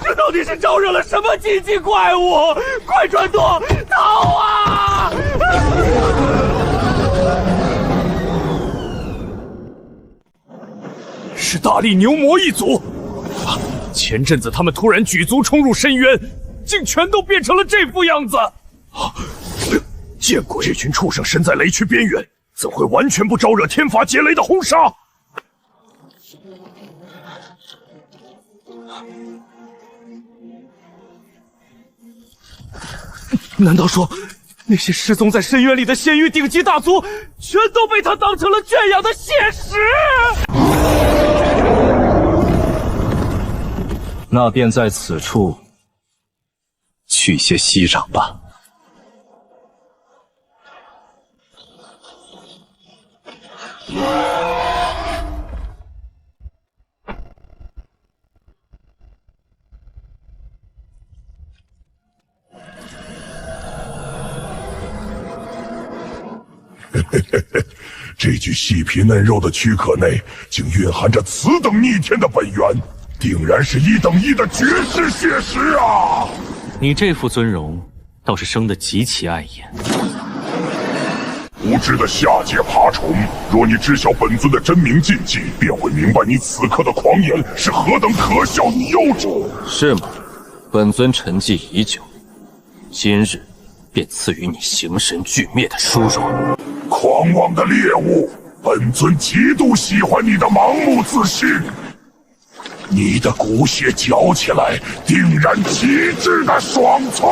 [SPEAKER 3] 这到底是招惹了什么奇迹怪物？快转舵，逃啊！
[SPEAKER 2] 是大力牛魔一族。前阵子他们突然举族冲入深渊，竟全都变成了这副样子。见鬼！这群畜生身在雷区边缘，怎会完全不招惹天罚劫雷的轰杀？
[SPEAKER 3] 难道说，那些失踪在深渊里的仙域顶级大族，全都被他当成了圈养的血食？
[SPEAKER 14] 那便在此处去些息壤吧。
[SPEAKER 9] 这具细皮嫩肉的躯壳内，竟蕴含着此等逆天的本源，定然是1等1的绝世血石啊！
[SPEAKER 10] 你这副尊容，倒是生得极其碍眼。
[SPEAKER 9] 无知的下界爬虫，若你知晓本尊的真名禁忌，便会明白你此刻的狂言是何等可笑与幼稚。
[SPEAKER 10] 是吗？本尊沉寂已久，今日便赐予你形神俱灭的殊荣。
[SPEAKER 9] 狂妄的猎物，本尊极度喜欢你的盲目自信。你的骨血嚼起来，定然极致的爽脆。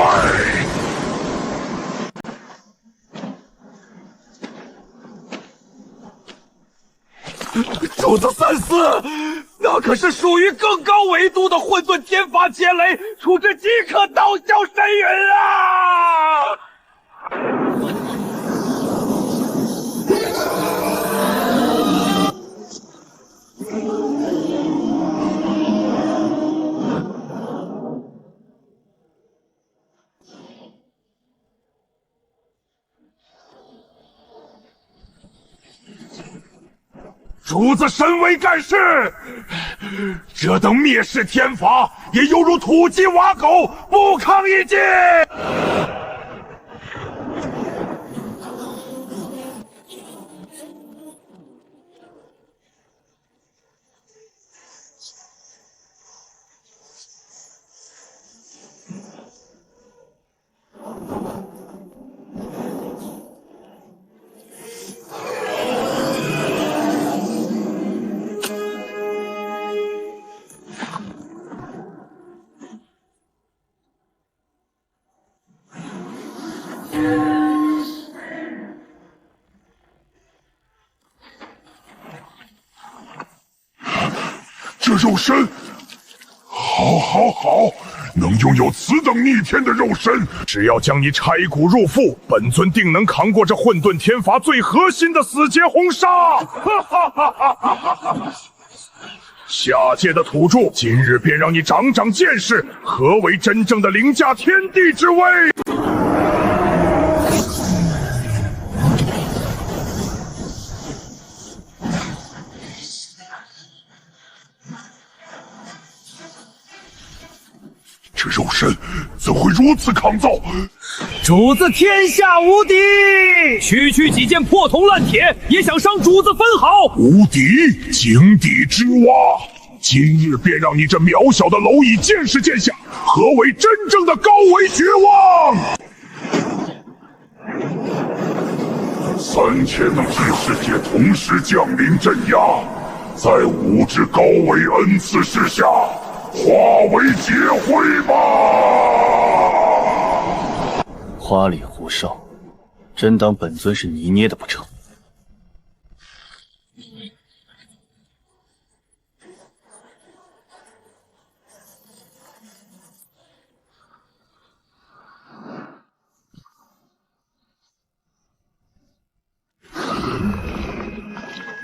[SPEAKER 3] 主子三思，那可是属于更高维度的混沌天罚劫雷，处置即可刀削神云啊！
[SPEAKER 9] 主子身为干事，这等蔑视天法，也犹如土鸡瓦狗，不抗一击。这肉身，好，能拥有此等逆天的肉身，只要将你拆骨入腹，本尊定能扛过这混沌天罚最核心的死劫轰杀！下界的土著，今日便让你长长见识，何为真正的凌驾天地之威！这肉身怎会如此抗造？
[SPEAKER 3] 主子天下无敌，区区几件破铜烂铁也想伤主子分毫？
[SPEAKER 9] 无敌，井底之蛙！今日便让你这渺小的蝼蚁见识见下，何为真正的高维绝望！3000的巨世界同时降临镇压，在5只高维恩赐之下，化为劫灰吧！
[SPEAKER 14] 花里胡哨，真当本尊是泥捏的不成？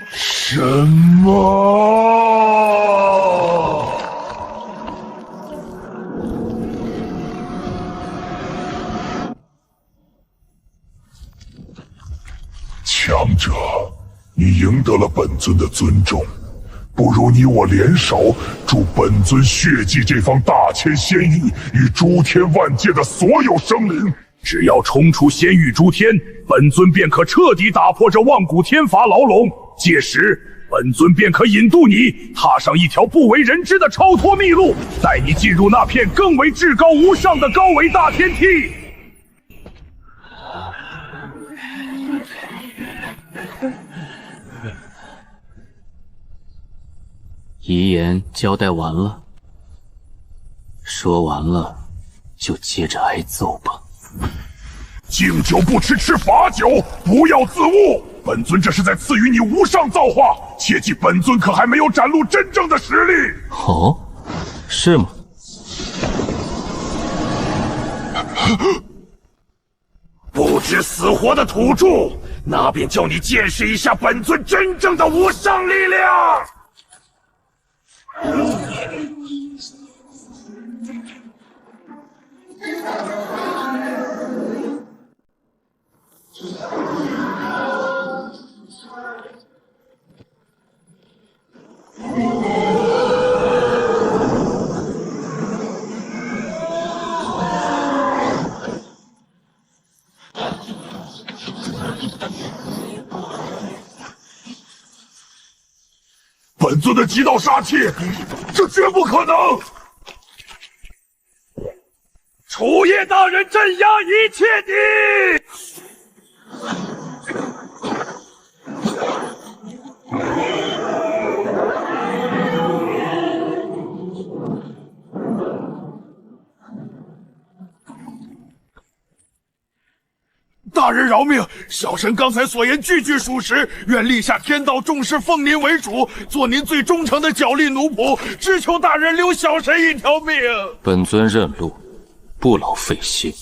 [SPEAKER 9] 什么？强者，你赢得了本尊的尊重，不如你我联手，助本尊血祭这方大千仙域与诸天万界的所有生灵。只要冲出仙域诸天，本尊便可彻底打破这万古天罚牢笼。届时，本尊便可引渡你踏上一条不为人知的超脱秘路，带你进入那片更为至高无上的高维大天梯。
[SPEAKER 10] 遗言交代完了，说完了就接着挨揍吧。
[SPEAKER 9] 敬酒不吃吃罚酒，不要自误。本尊这是在赐予你无上造化，切记本尊可还没有展露真正的实力。
[SPEAKER 10] 哦，是吗？
[SPEAKER 9] 不知死活的土著，那便叫你见识一下本尊真正的无上力量。本尊的极道杀气，这绝不可能！楚叶大人镇压一切敌！大人饶命！小神刚才所言句句属实，愿立下天道重视，奉您为主，做您最忠诚的脚力奴仆，只求大人留小神一条命。
[SPEAKER 10] 本尊认路，不劳费心。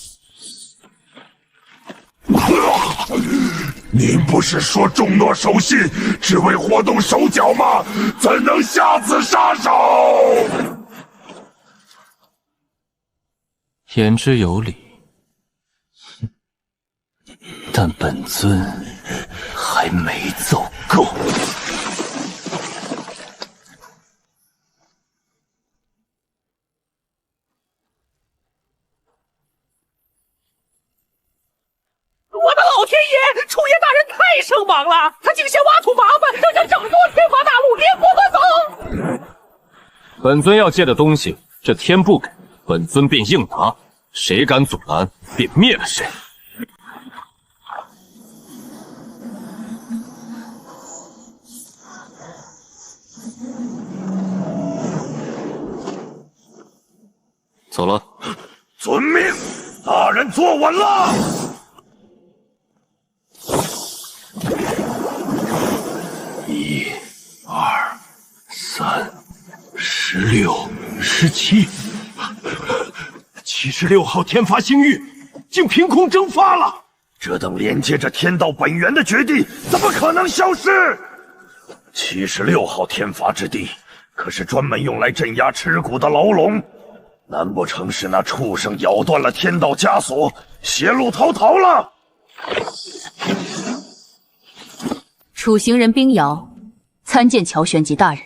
[SPEAKER 9] 您不是说重诺守信，只为活动手脚吗？怎能下此杀手？
[SPEAKER 10] 言之有理。但本尊还没走够。
[SPEAKER 7] 帮忙了，他竟想挖土麻烦，要将整座天罚大陆颠覆夺走。
[SPEAKER 10] 本尊要借的东西，这天不给，本尊便硬拿，谁敢阻拦，便灭了谁。走了。
[SPEAKER 8] 遵命，大人坐稳了。
[SPEAKER 1] 1、2、3、16、17， 76号天罚星域竟凭空蒸发了。
[SPEAKER 8] 这等连接着天道本源的绝地，怎么可能消失？76号天罚之地，可是专门用来镇压尸骨的牢笼。难不成是那畜生咬断了天道枷锁，泄露逃了？
[SPEAKER 12] 楚行人冰瑶参见乔玄吉大人。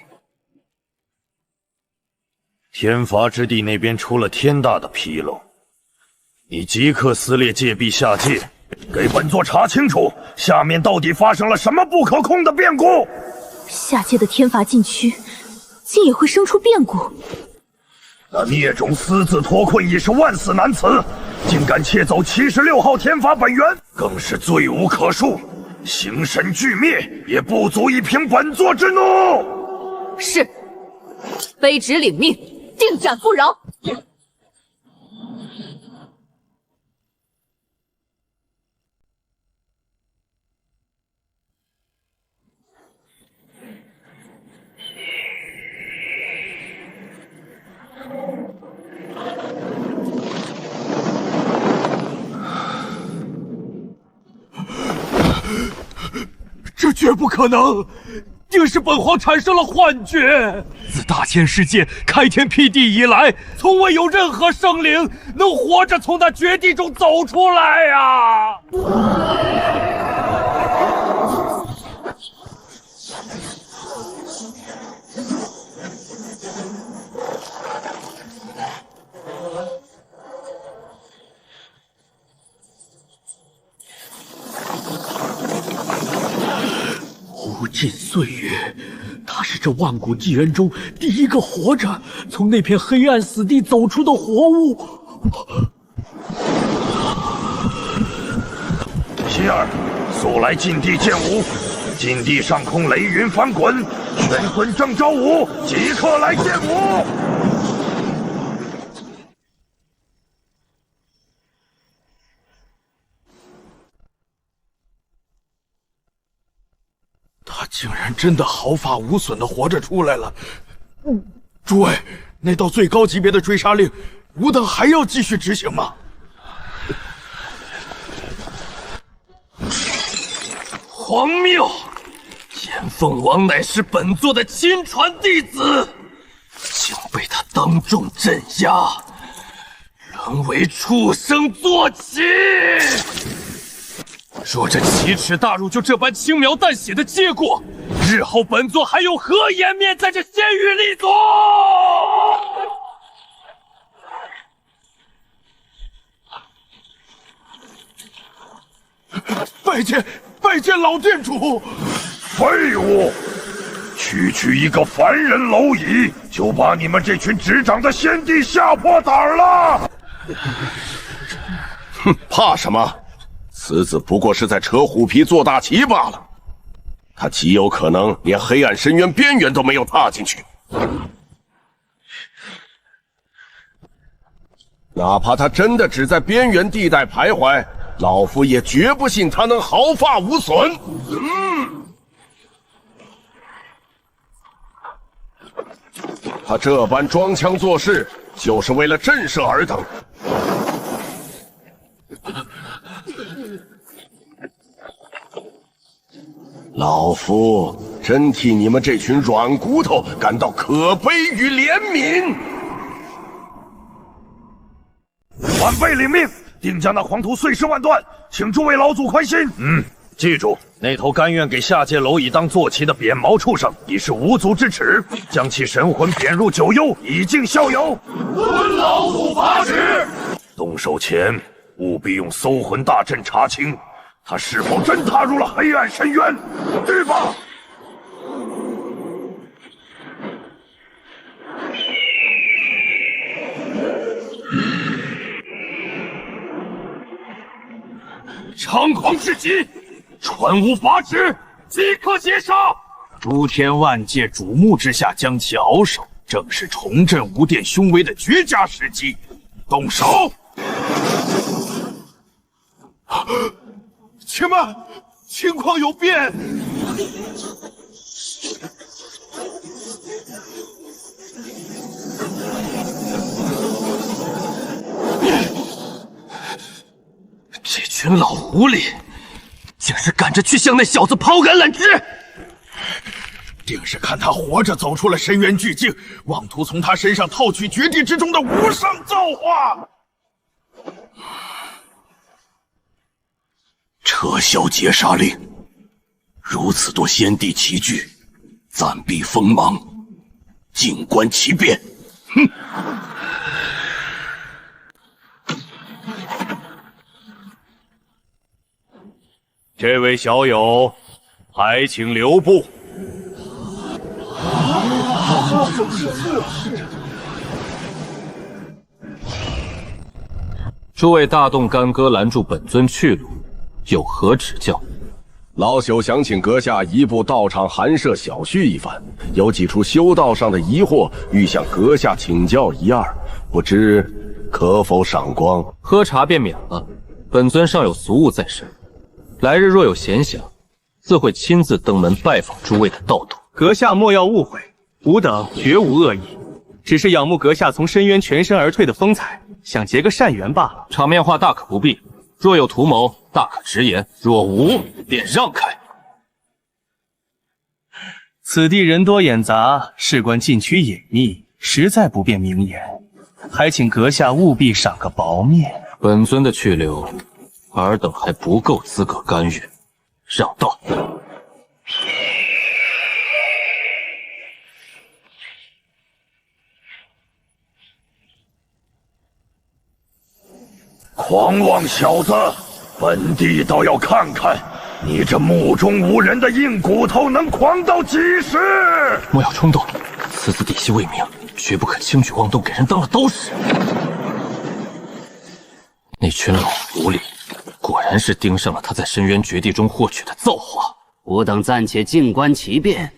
[SPEAKER 8] 天罚之地那边出了天大的纰漏，你即刻撕裂界壁下界，给本座查清楚，下面到底发生了什么不可控的变故？
[SPEAKER 5] 下界的天罚禁区，竟也会生出变故。
[SPEAKER 8] 那孽种私自脱困已是万死难辞，竟敢窃走76号天罚本源，更是罪无可恕。形神俱灭，也不足以平本座之怒。
[SPEAKER 12] 是，卑职领命，定斩不饶。
[SPEAKER 3] 这绝不可能，定是本皇产生了幻觉。自大千世界开天辟地以来，从未有任何生灵能活着从那绝地中走出来呀！无尽岁月，他是这万古纪元中第一个活着从那片黑暗死地走出的活物。
[SPEAKER 8] 希儿，速来禁地剑舞！禁地上空雷云翻滚，玄魂正招舞，即刻来剑舞！
[SPEAKER 2] 他竟然真的毫发无损的活着出来了。诸位，那道最高级别的追杀令，吾等还要继续执行吗？
[SPEAKER 1] 荒谬！炎凤王乃是本座的亲传弟子，竟被他当众镇压，沦为畜生坐骑。若这奇耻大辱就这般轻描淡写的接过，日后本座还有何颜面在这仙域立足？
[SPEAKER 2] 拜见老店主！
[SPEAKER 8] 废物！区一个凡人蝼蚁，就把你们这群执掌的先帝吓破胆了！
[SPEAKER 9] 哼，怕什么？此子不过是在扯虎皮做大旗罢了，他极有可能连黑暗深渊边缘都没有踏进去。哪怕他真的只在边缘地带徘徊，老夫也绝不信他能毫发无损。他这般装腔作势，就是为了震慑尔等。老夫真替你们这群软骨头感到可悲与怜悯。
[SPEAKER 8] 晚辈领命，定将那黄土碎尸万段，请诸位老祖宽心。记住，那头甘愿给下界蝼蚁当坐骑的扁毛畜生，已是无足之耻，将其神魂贬入九幽，以儆效尤。
[SPEAKER 9] 遵老祖法旨。
[SPEAKER 8] 动手前务必用搜魂大阵查清。他是否真踏入了黑暗深渊？去吧！
[SPEAKER 2] 猖狂至极，传吾法旨，即刻截杀！诸天万界瞩目之下将其鳌首，正是重振无殿凶威的绝佳时机。动手！
[SPEAKER 8] 且慢，情况有变。
[SPEAKER 1] 这群老狐狸，竟是赶着去向那小子抛橄榄枝！
[SPEAKER 2] 定是看他活着走出了深渊巨境，妄图从他身上套取绝地之中的无上造化。
[SPEAKER 8] 撤销截杀令，如此多先帝齐聚，暂避锋芒，静观其变。哼！
[SPEAKER 14] 这位小友，还请留步。
[SPEAKER 10] 诸位大动干戈，拦住本尊去路，有何指教？
[SPEAKER 17] 老朽想请阁下移步道场寒舍小叙一番，有几处修道上的疑惑，欲向阁下请教一二，不知可否赏光？
[SPEAKER 10] 喝茶便免了，本尊尚有俗务在身，来日若有闲暇，自会亲自登门拜访诸位的道途。
[SPEAKER 18] 阁下莫要误会，吾等绝无恶意，只是仰慕阁下从深渊全身而退的风采，想结个善缘罢了。
[SPEAKER 10] 场面话大可不必，若有图谋，大可直言；若无，便让开。
[SPEAKER 18] 此地人多眼杂，事关禁区隐秘，实在不便明言，还请阁下务必赏个薄面。
[SPEAKER 10] 本尊的去留，尔等还不够资格干预，让道。
[SPEAKER 8] 狂妄小子，本帝倒要看看你这目中无人的硬骨头能狂到几时！
[SPEAKER 1] 莫要冲动，此子底细未明，绝不可轻举妄动，给人当了刀使。那群老狐狸，果然是盯上了他在深渊绝地中获取的造化。
[SPEAKER 19] 吾等暂且静观其变。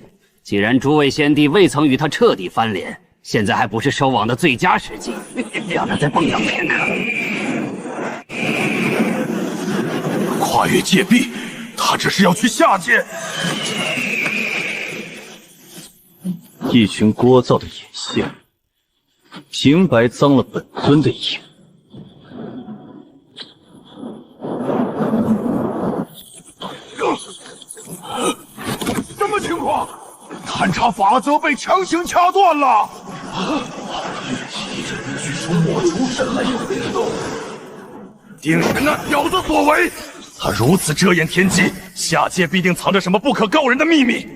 [SPEAKER 19] 既然诸位先帝未曾与他彻底翻脸，现在还不是收网的最佳时机，让他再蹦跶片刻。
[SPEAKER 8] 跨越界壁，他这是要去下界。
[SPEAKER 14] 一群聒噪的眼线，平白脏了本尊的眼。
[SPEAKER 8] 什么情况？探查法则被强行掐断了。这必须从我出身来有灵动。
[SPEAKER 2] 定是那小子所为。他如此遮掩天机，下界必定藏着什么不可告人的秘密。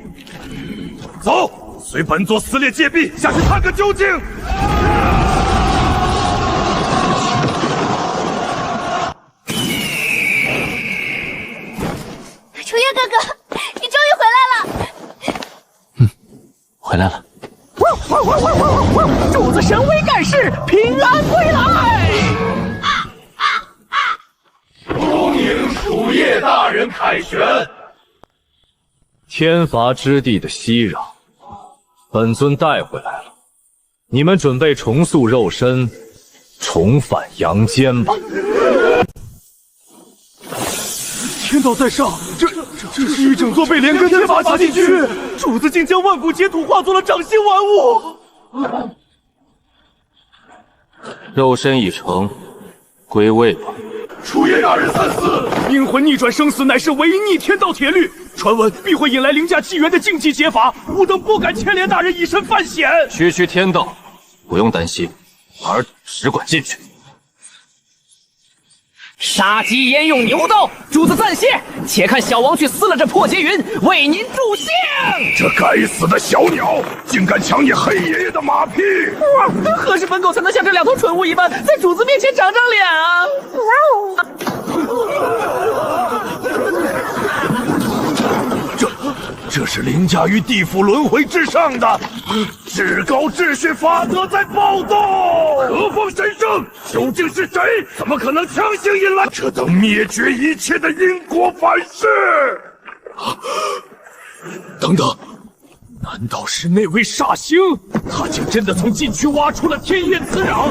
[SPEAKER 2] 走，随本座撕裂界壁，下去探个究竟。
[SPEAKER 5] 楚月哥哥，你终于回来了。
[SPEAKER 1] 回来了。
[SPEAKER 7] 主子神威盖世，平安归来。
[SPEAKER 8] 恭迎鼠夜大人凯旋。
[SPEAKER 13] 天罚之地的熙壤，本尊带回来了。你们准备重塑肉身，重返阳间吧。
[SPEAKER 2] 天道在上，这是一整座被连根天罚砸进去，
[SPEAKER 7] 主子竟将万古劫土化作了掌心玩物。
[SPEAKER 10] 肉身已成，归位吧。
[SPEAKER 2] 楚夜大人三思，阴魂逆转生死乃是唯一逆天道铁律，传闻必会引来凌驾纪元的禁忌劫法，吾等不敢牵连大人以身犯险。
[SPEAKER 10] 区天道，不用担心，尔等只管进去。
[SPEAKER 7] 杀鸡焉用牛刀，主子暂歇，且看小王去撕了这破劫云，为您助兴。
[SPEAKER 8] 这该死的小鸟，竟敢抢你黑爷爷的马屁！
[SPEAKER 7] 何时本狗才能像这两头蠢物一般，在主子面前长长脸啊？
[SPEAKER 8] 这是凌驾于地府轮回之上的至高秩序法则在暴动！何方神圣？究竟是谁？怎么可能强行引来这等灭绝一切的因果反噬？
[SPEAKER 6] 等等，难道是那位煞星？他竟真的从禁区挖出了天焰磁壤，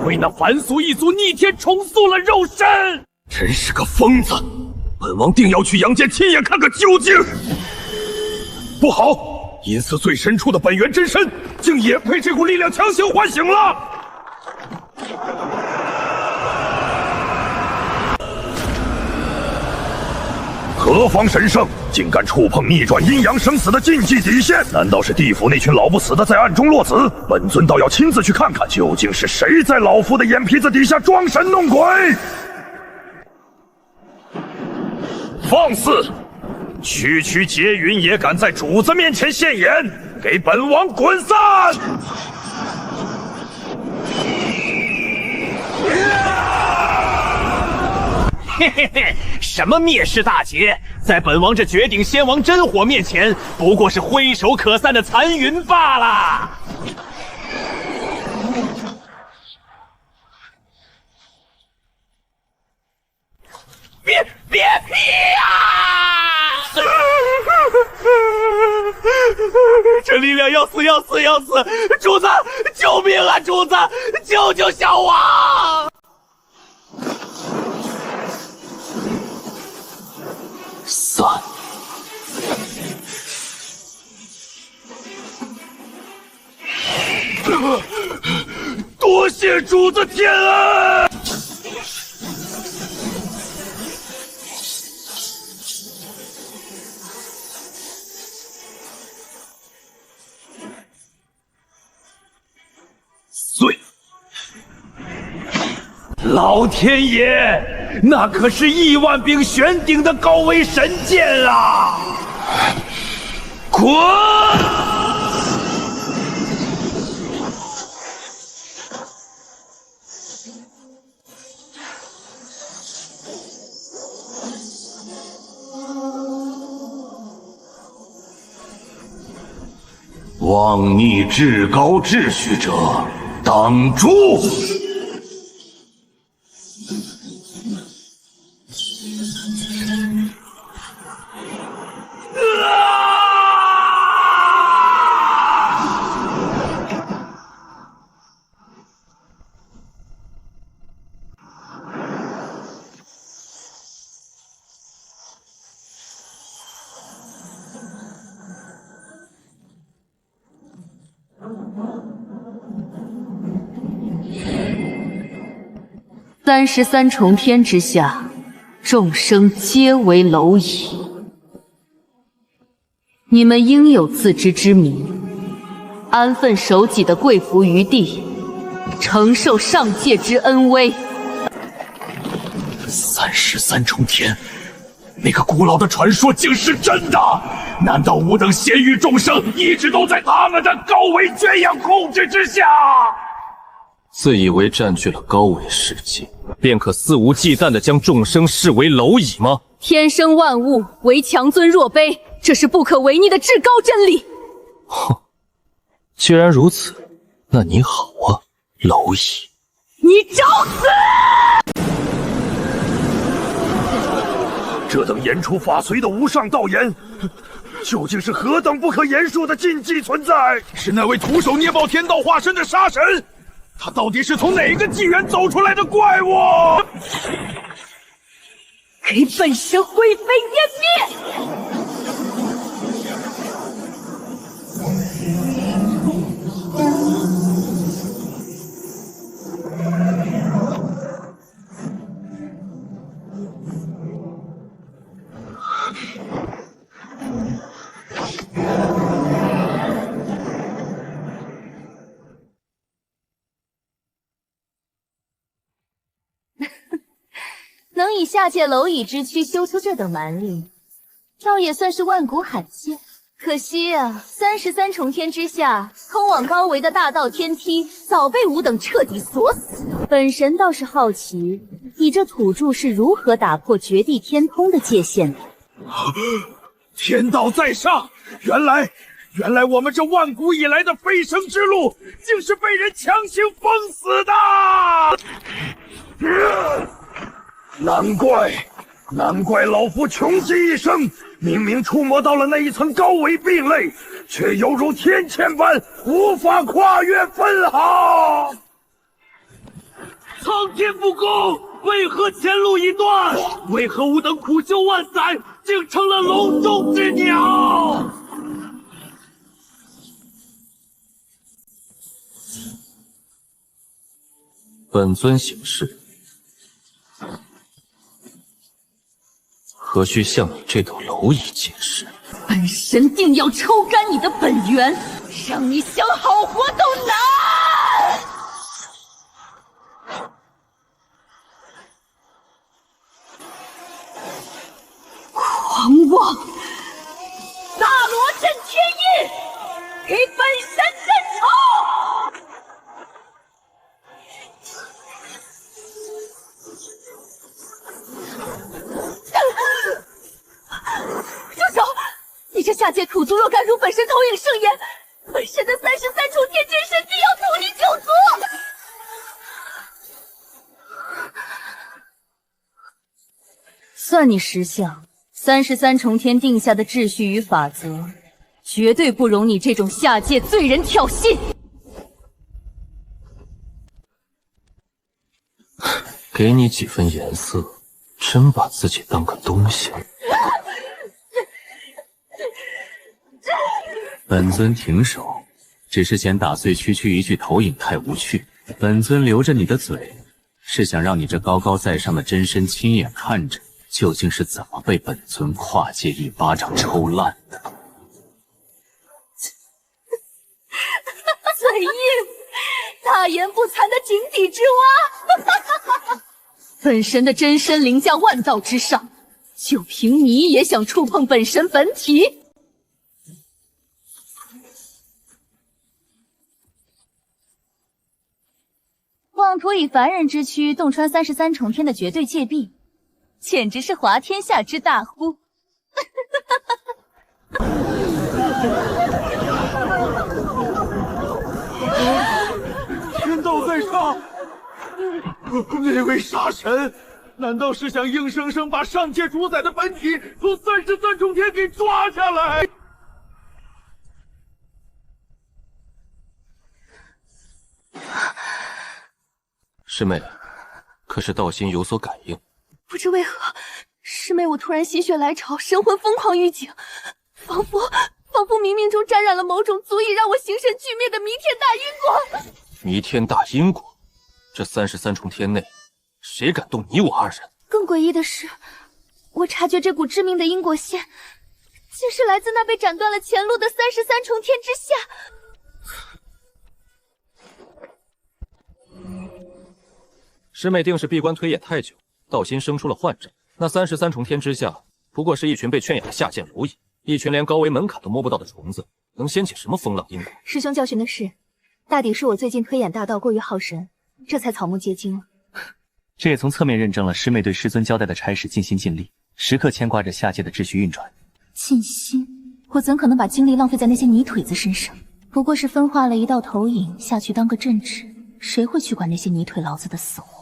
[SPEAKER 6] 为那凡俗一族逆天重塑了肉身？
[SPEAKER 1] 真是个疯子！本王定要去阳间亲眼看个究竟。不好，阴司最深处的本源真身，竟也被这股力量强行唤醒了。
[SPEAKER 8] 何方神圣，竟敢触碰逆转阴阳生死的禁忌底线？难道是地府那群老不死的在暗中落子？本尊倒要亲自去看看，究竟是谁在老夫的眼皮子底下装神弄鬼！放肆！区区劫云也敢在主子面前现眼，给本王滚散！
[SPEAKER 7] 嘿嘿嘿，什么灭世大劫，在本王这绝顶仙王真火面前，不过是挥手可散的残云罢了。别劈呀！这力量要死要死要死！主子，救命啊！主子，救救小王！
[SPEAKER 1] 散。
[SPEAKER 8] 多谢主子天恩！
[SPEAKER 1] 碎！
[SPEAKER 3] 老天爷，那可是亿万柄玄鼎的高维神剑啊！滚！
[SPEAKER 8] 妄逆至高秩序者，等住！33
[SPEAKER 5] 重天之下，众生皆为蝼蚁。你们应有自知之明，安分守己的跪伏于地，承受上界之恩威。
[SPEAKER 1] 33重天，那个古老的传说竟是真的？难道吾等咸鱼众生一直都在他们的高维圈养控制之下？
[SPEAKER 10] 自以为占据了高维世界，便可肆无忌惮地将众生视为蝼蚁吗？
[SPEAKER 5] 天生万物，唯强尊弱卑，这是不可违逆的至高真理。
[SPEAKER 10] 哼，既然如此，那你好啊，蝼蚁！
[SPEAKER 5] 你找死！
[SPEAKER 8] 这等言出法随的无上道言，究竟是何等不可言述的禁忌存在？
[SPEAKER 2] 是那位徒手捏爆天道化身的杀神，他到底是从哪个纪元走出来的怪物？
[SPEAKER 5] 给本神灰飞烟灭！能以下界蝼蚁之躯修出这等蛮力，倒也算是万古罕见。可惜啊，33重天之下，通往高维的大道天梯早被吾等彻底锁死。本神倒是好奇，你这土著是如何打破绝地天通的界限的？
[SPEAKER 2] 天道在上，原来我们这万古以来的飞升之路，竟是被人强行封死的！
[SPEAKER 8] 难怪老夫穷极一生，明明触摸到了那一层高维壁垒，却犹如天堑般无法跨越分毫。
[SPEAKER 6] 苍天不公，为何前路已断？为何吾等苦修万载，竟成了笼中之鸟？
[SPEAKER 10] 本尊醒世，何须向你这栋蝼蚁解释？
[SPEAKER 12] 本神定要抽干你的本源，让你想好活都难！狂妄！大罗震天印，给本神镇仇！住手！你这下界土族若敢辱本神投影圣言，本神的33重天真神定要诛你9族！算你识相，33重天定下的秩序与法则，绝对不容你这种下界罪人挑衅。
[SPEAKER 10] 给你几分颜色，真把自己当个东西？本尊停手，只是嫌打碎区区一具投影太无趣。本尊留着你的嘴，是想让你这高高在上的真身亲眼看着，究竟是怎么被本尊跨界一巴掌抽烂的。
[SPEAKER 12] 嘴硬，大言不惭的井底之蛙。本神的真身凌驾万道之上，就凭你也想触碰本神本体？妄图以凡人之躯洞穿33重天的绝对界壁，简直是滑天下之大呼！
[SPEAKER 2] 天道在上，那位杀神，难道是想硬生生把上界主宰的本体从33重天给抓下来？
[SPEAKER 10] 师妹，可是道心有所感应？
[SPEAKER 5] 不知为何，师妹我突然心血来潮，神魂疯狂预警，仿佛冥冥中沾染了某种足以让我形神俱灭的弥天大因果。
[SPEAKER 10] 弥天大因果，这33重天内，谁敢动你我二人？
[SPEAKER 5] 更诡异的是，我察觉这股致命的因果线，竟是来自那被斩断了前路的33重天之下。
[SPEAKER 10] 师妹定是闭关推演太久，道心生出了幻症。那33重天之下，不过是一群被圈养的下贱蝼蚁，一群连高维门槛都摸不到的虫子，能掀起什么风浪因果？
[SPEAKER 5] 师兄教训的是，大抵是我最近推演大道过于耗神，这才草木皆惊了。
[SPEAKER 16] 这也从侧面认证了师妹对师尊交代的差事尽心尽力，时刻牵挂着下界的秩序运转。
[SPEAKER 5] 尽心？我怎可能把精力浪费在那些泥腿子身上？不过是分化了一道投影下去当个镇纸，谁会去管那些泥腿老子的死活？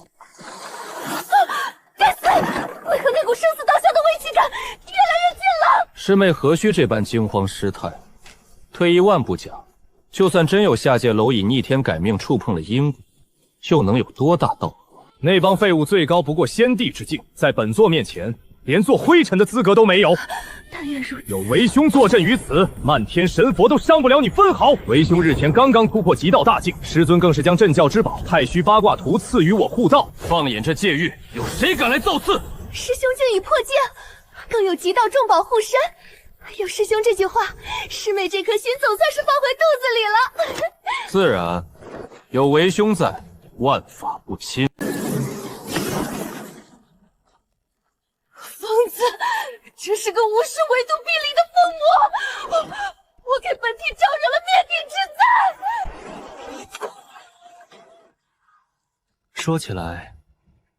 [SPEAKER 12] 该死！为何那股生死当下的危机感越来越近了？
[SPEAKER 10] 师妹何须这般惊慌失态？退一万步讲，就算真有下界蝼蚁逆天改命触碰了因果，又能有多大道行？
[SPEAKER 13] 那帮废物最高不过先帝之境，在本座面前，连做灰尘的资格都没有。
[SPEAKER 5] 但愿如此。
[SPEAKER 13] 有为兄坐镇于此，漫天神佛都伤不了你分毫。为兄日前刚刚突破极道大境，师尊更是将镇教之宝太虚八卦图赐予我护道。
[SPEAKER 10] 放眼这界域，有谁敢来造次？
[SPEAKER 5] 师兄竟已破戒，更有极道重宝护身。有师兄这句话，师妹这颗心总算是放回肚子里了。
[SPEAKER 10] 自然，有为兄在，万法不侵。
[SPEAKER 12] 疯子，这是个无视唯独必离的疯魔！我给本体招惹了灭顶之灾。
[SPEAKER 4] 说起来，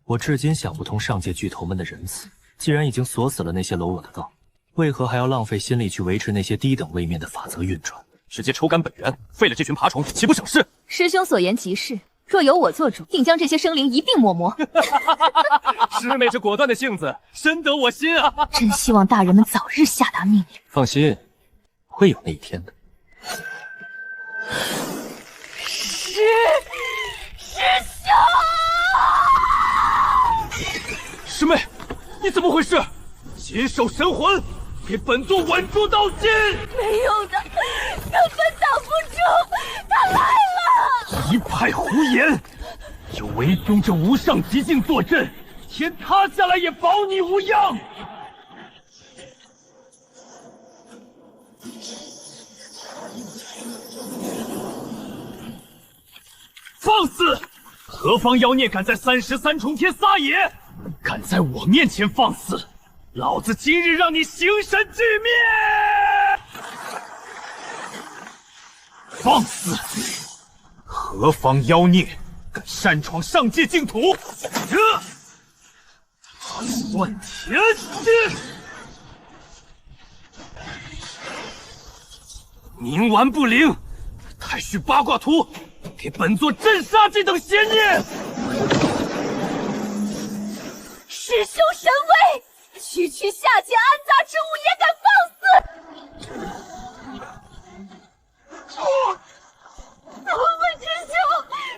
[SPEAKER 4] 我至今想不通上界巨头们的仁慈，既然已经锁死了那些搂我的道，为何还要浪费心力去维持那些低等位面的法则运转？
[SPEAKER 10] 直接抽干本源，废了这群爬虫，岂不省事？
[SPEAKER 5] 师兄所言极是，若由我做主，定将这些生灵一并抹魔。
[SPEAKER 10] 师妹这果断的性子，深得我心啊！
[SPEAKER 5] 真希望大人们早日下达命令。
[SPEAKER 4] 放心，会有那一天的。
[SPEAKER 5] 师兄，
[SPEAKER 6] 师妹，你怎么回事？紧守神魂，给本座稳住道心。
[SPEAKER 5] 没用的，根本挡不住，他来了！
[SPEAKER 6] 一派胡言！有为兄这无上极境坐镇，天塌下来也保你无恙。放肆！何方妖孽敢在33重天撒野？敢在我面前放肆！老子今日让你形神俱灭！放肆！何方妖孽敢擅闯上界净土？算天机！冥顽不灵，太虚八卦图，给本座镇杀这等邪念！
[SPEAKER 5] 师兄神威！区区下界安杂之物也敢放肆！怎么办，师兄？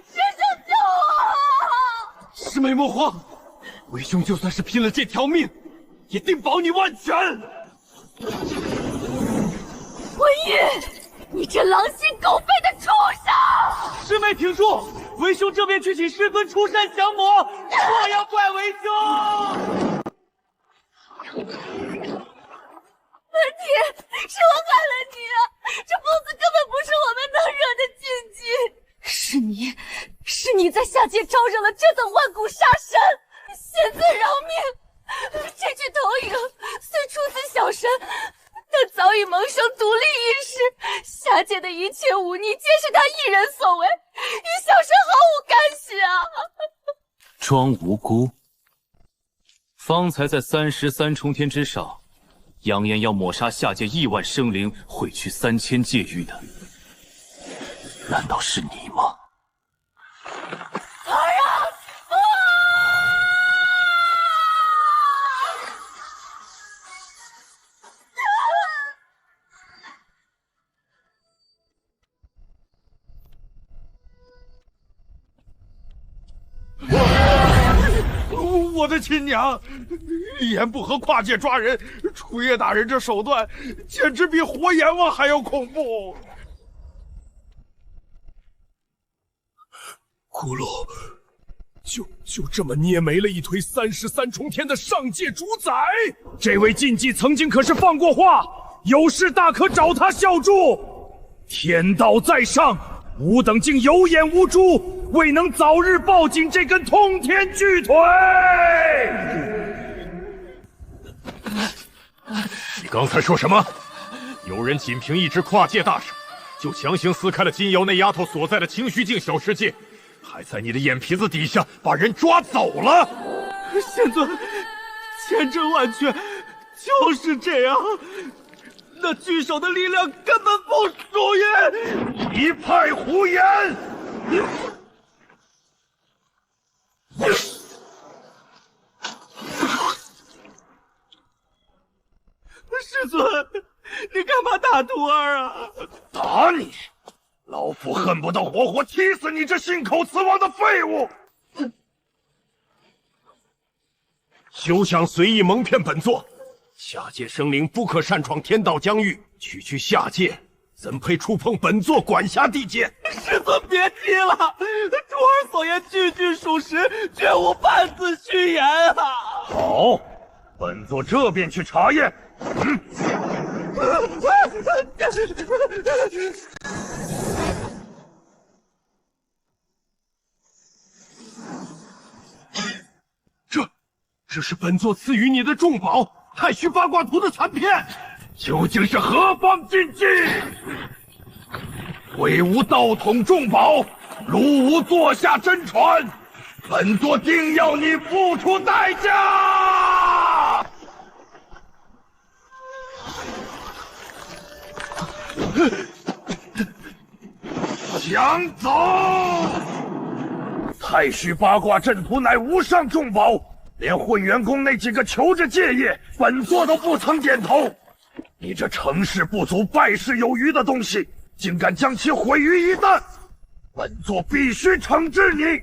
[SPEAKER 5] 师兄救我！
[SPEAKER 6] 师妹莫慌，为兄就算是拼了这条命，也定保你万全。
[SPEAKER 5] 文玉，你这狼心狗肺的畜生！
[SPEAKER 6] 师妹挺住，为兄这边去请师尊出山降魔，莫要怪为兄。
[SPEAKER 5] 文天，是我害了你啊！这疯子根本不是我们能惹的禁忌。是你在下界招惹了这等万古杀神，现在饶命！这具投影虽出自小神，但早已萌生独立意识，下界的一切忤逆皆是他一人所为，与小神毫无干系啊！
[SPEAKER 4] 装无辜。方才在33重天之上，扬言要抹杀下界亿万生灵，毁去3000界域的，难道是你吗？
[SPEAKER 5] 儿啊！
[SPEAKER 2] 我的亲娘，一言不合跨界抓人，楚叶大人这手段简直比活阎王还要恐怖。
[SPEAKER 6] 骷髅，就这么捏没了一推33重天的上界主宰？
[SPEAKER 3] 这位禁忌曾经可是放过话，有事大可找他效助。天道在上，吾等竟有眼无珠，未能早日抱紧这根通天巨腿。
[SPEAKER 13] 你刚才说什么？有人仅凭一只跨界大手，就强行撕开了金瑶那丫头所在的清虚境小世界，还在你的眼皮子底下把人抓走了。
[SPEAKER 6] 仙尊，千真万确，就是这样。那巨手的力量根本不属于。
[SPEAKER 8] 一派胡言！
[SPEAKER 6] 师尊，你干嘛打徒儿啊？
[SPEAKER 8] 打你！老夫恨不得活活踢死你这信口雌黄的废物！
[SPEAKER 13] 休想随意蒙骗本座！下界生灵不可擅闯天道疆域，区区下界怎配触碰本座管辖地界？
[SPEAKER 6] 师尊别提了，徒儿所言句句属实，绝无半字虚言啊！
[SPEAKER 8] 好，本座这便去查验。
[SPEAKER 13] 这是本座赐予你的重宝——太虚八卦图的残片，
[SPEAKER 8] 究竟是何方禁忌？挥无道统重宝，戮无座下真传，本座定要你付出代价！抢走！太虚八卦阵图乃无上重宝，连混元宫那几个求着借业，本座都不曾点头。你这成事不足败事有余的东西，竟敢将其毁于一旦，本座必须惩治你！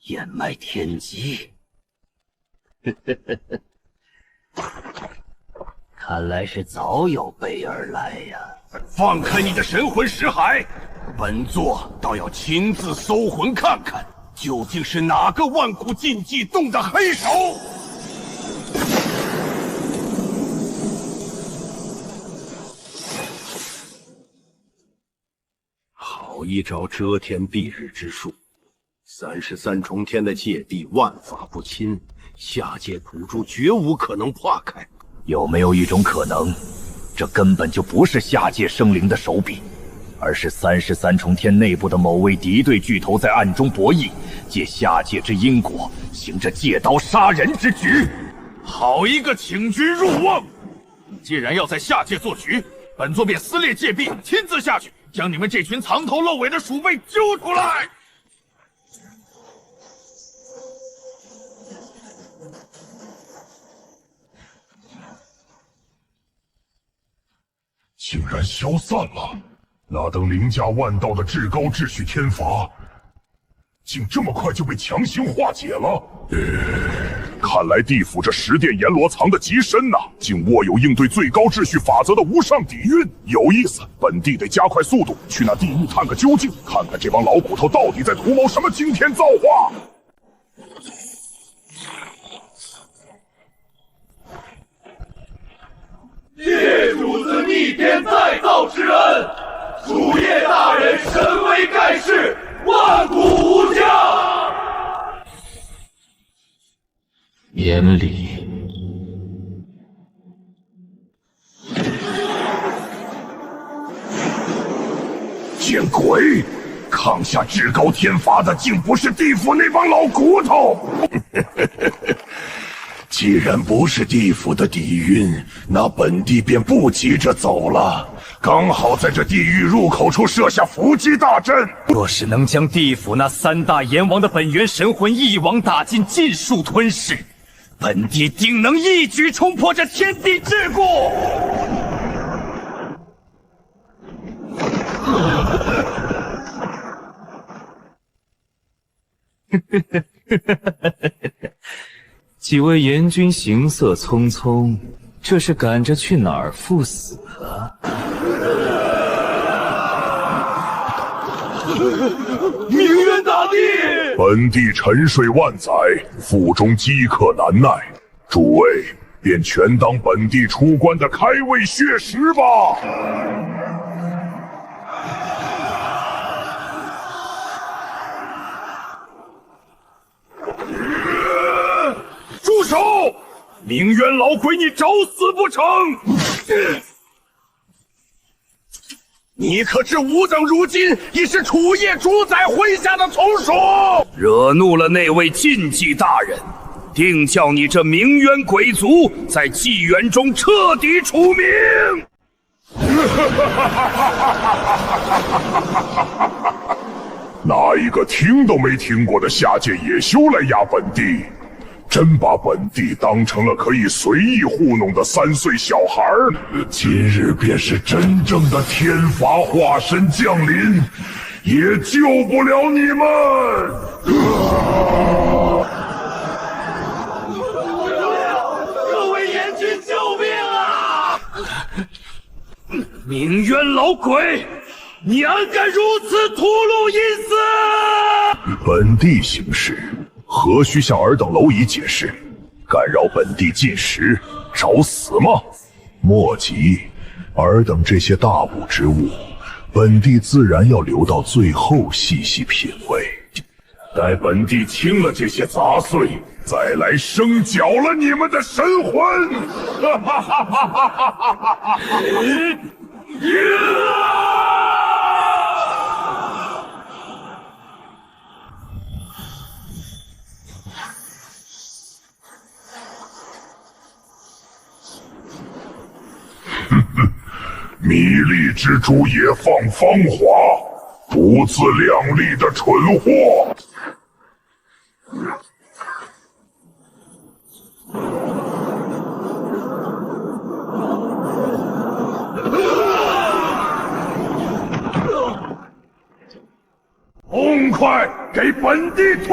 [SPEAKER 19] 燕麦天机，看来是早有备而来呀！
[SPEAKER 8] 放开你的神魂识海，本座倒要亲自搜魂看看，究竟是哪个万古禁忌动的黑手！
[SPEAKER 17] 好一招遮天蔽日之术！33重天的界地万法不侵，下界土著绝无可能破开。
[SPEAKER 6] 有没有一种可能，这根本就不是下界生灵的手笔，而是33重天内部的某位敌对巨头在暗中博弈，借下界之因果，行着借刀杀人之举？
[SPEAKER 8] 好一个请君入瓮！既然要在下界做局，本座便撕裂界壁，亲自下去，将你们这群藏头露尾的鼠辈揪出来！
[SPEAKER 9] 竟然消散了！那等凌驾万道的至高秩序天罚，竟这么快就被强行化解了。看来地府这10殿阎罗藏得极深呐，竟握有应对最高秩序法则的无上底蕴，有意思。本地得加快速度，去那地狱探个究竟，看看这帮老骨头到底在图谋什么惊天造化。
[SPEAKER 8] 业主子逆天再造之恩，主业大人神威盖世，万古无疆。
[SPEAKER 10] 眼里
[SPEAKER 9] 见鬼！抗下至高天罚的，竟不是地府那帮老骨头。既然不是地府的底蕴，那本地便不急着走了。刚好在这地狱入口处设下伏击大阵。
[SPEAKER 6] 若是能将地府那3大阎王的本源神魂一网打尽，尽数吞噬，本地定能一举冲破这天地桎梏。
[SPEAKER 4] 几位阎君行色匆匆，这是赶着去哪儿赴死啊？
[SPEAKER 8] 明渊大帝，
[SPEAKER 9] 本地沉睡万载，腹中饥渴难耐，诸位便全当本地出关的开胃血食吧。
[SPEAKER 8] 住手！明渊老鬼，你找死不成？你可知吾等如今已是楚业主宰麾下的从属？
[SPEAKER 6] 惹怒了那位禁忌大人，定叫你这明渊鬼族在纪元中彻底除名！
[SPEAKER 9] 拿一个听都没听过的下界野修来压本地，真把本地当成了可以随意糊弄的3岁小孩儿。今日便是真正的天罚化身降临，也救不了你们。
[SPEAKER 8] 各位阎君，救命啊！
[SPEAKER 6] 明渊老鬼，你安敢如此吐露阴私？
[SPEAKER 9] 本地行事，何须向尔等蝼蚁解释？敢扰本地进食，找死吗？莫急，尔等这些大补之物，本地自然要留到最后细细品味。待本地清了这些杂碎，再来生搅了你们的神魂！糜粝之主也放芳华，不自量力的蠢货！痛快给本地吞！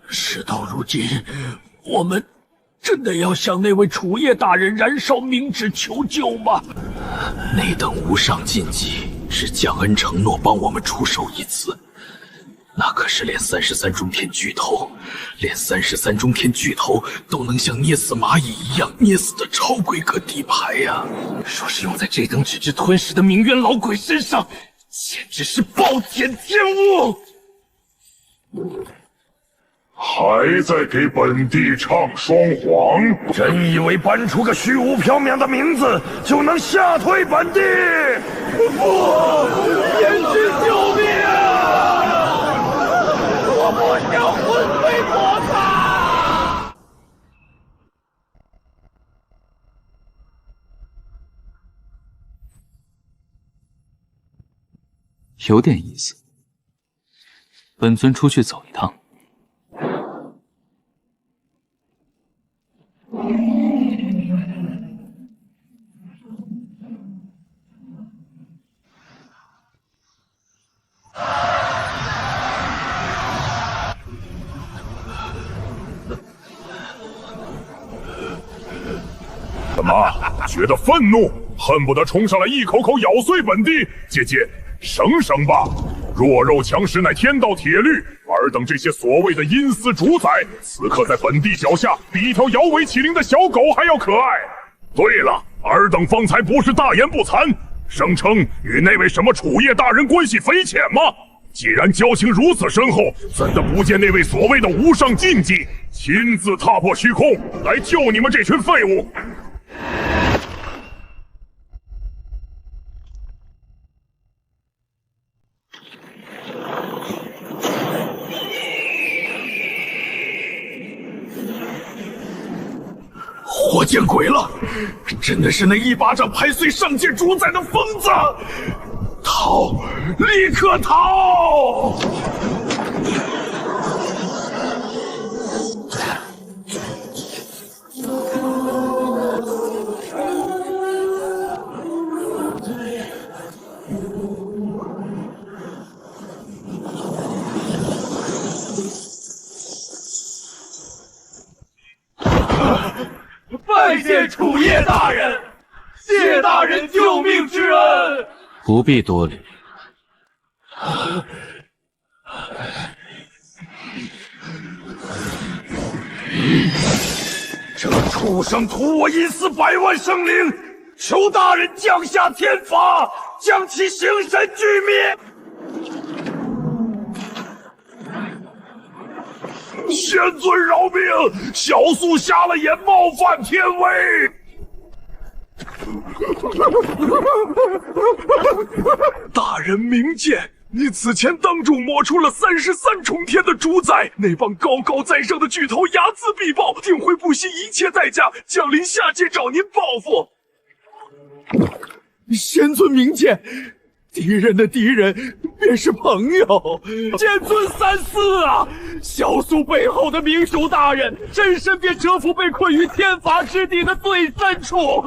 [SPEAKER 1] 事到如今，我们真的要向那位楚叶大人燃烧冥纸求救吗？那等无上禁忌是蒋恩承诺帮我们出手一次，那可是连33中天巨头，连33中天巨头都能像捏死蚂蚁一样捏死的超规格底牌呀！说是用在这等只知吞噬的冥渊老鬼身上，简直是暴殄天物！
[SPEAKER 9] 还在给本地唱双簧？真以为搬出个虚无缥缈的名字就能吓退本地？
[SPEAKER 8] 不，燕军救命啊！我不想魂飞魄散。
[SPEAKER 15] 有点意思。本尊出去走一趟。
[SPEAKER 9] 怎么觉得愤怒，恨不得冲上来一口口咬碎本地？姐姐，省省吧！弱肉强食乃天道铁律，尔等这些所谓的阴司主宰，此刻在本地脚下，比一条摇尾乞灵的小狗还要可爱。对了，尔等方才不是大言不惭，声称与那位什么楚叶大人关系匪浅吗？既然交情如此深厚，怎的不见那位所谓的无上禁忌亲自踏破虚空来救你们这群废物？
[SPEAKER 1] 我见鬼了！真的是那一巴掌拍碎上界主宰的疯子！逃！立刻逃！
[SPEAKER 8] 拜见楚叶大人，谢大人救命之恩。
[SPEAKER 10] 不必多礼。
[SPEAKER 8] 这畜生屠我阴司100万生灵，求大人降下天罚，将其形神俱灭。
[SPEAKER 9] 仙尊饶命！小素瞎了眼，冒犯天威。
[SPEAKER 8] 大人明鉴，你此前当众抹出了33重天的主宰，那帮高高在上的巨头睚眦必报，定会不惜一切代价降临下界找您报复。仙尊明鉴，敌人的敌人便是朋友，剑尊三思啊！小苏背后的明主大人，真身便蛰伏被困于天罚之地的最深处。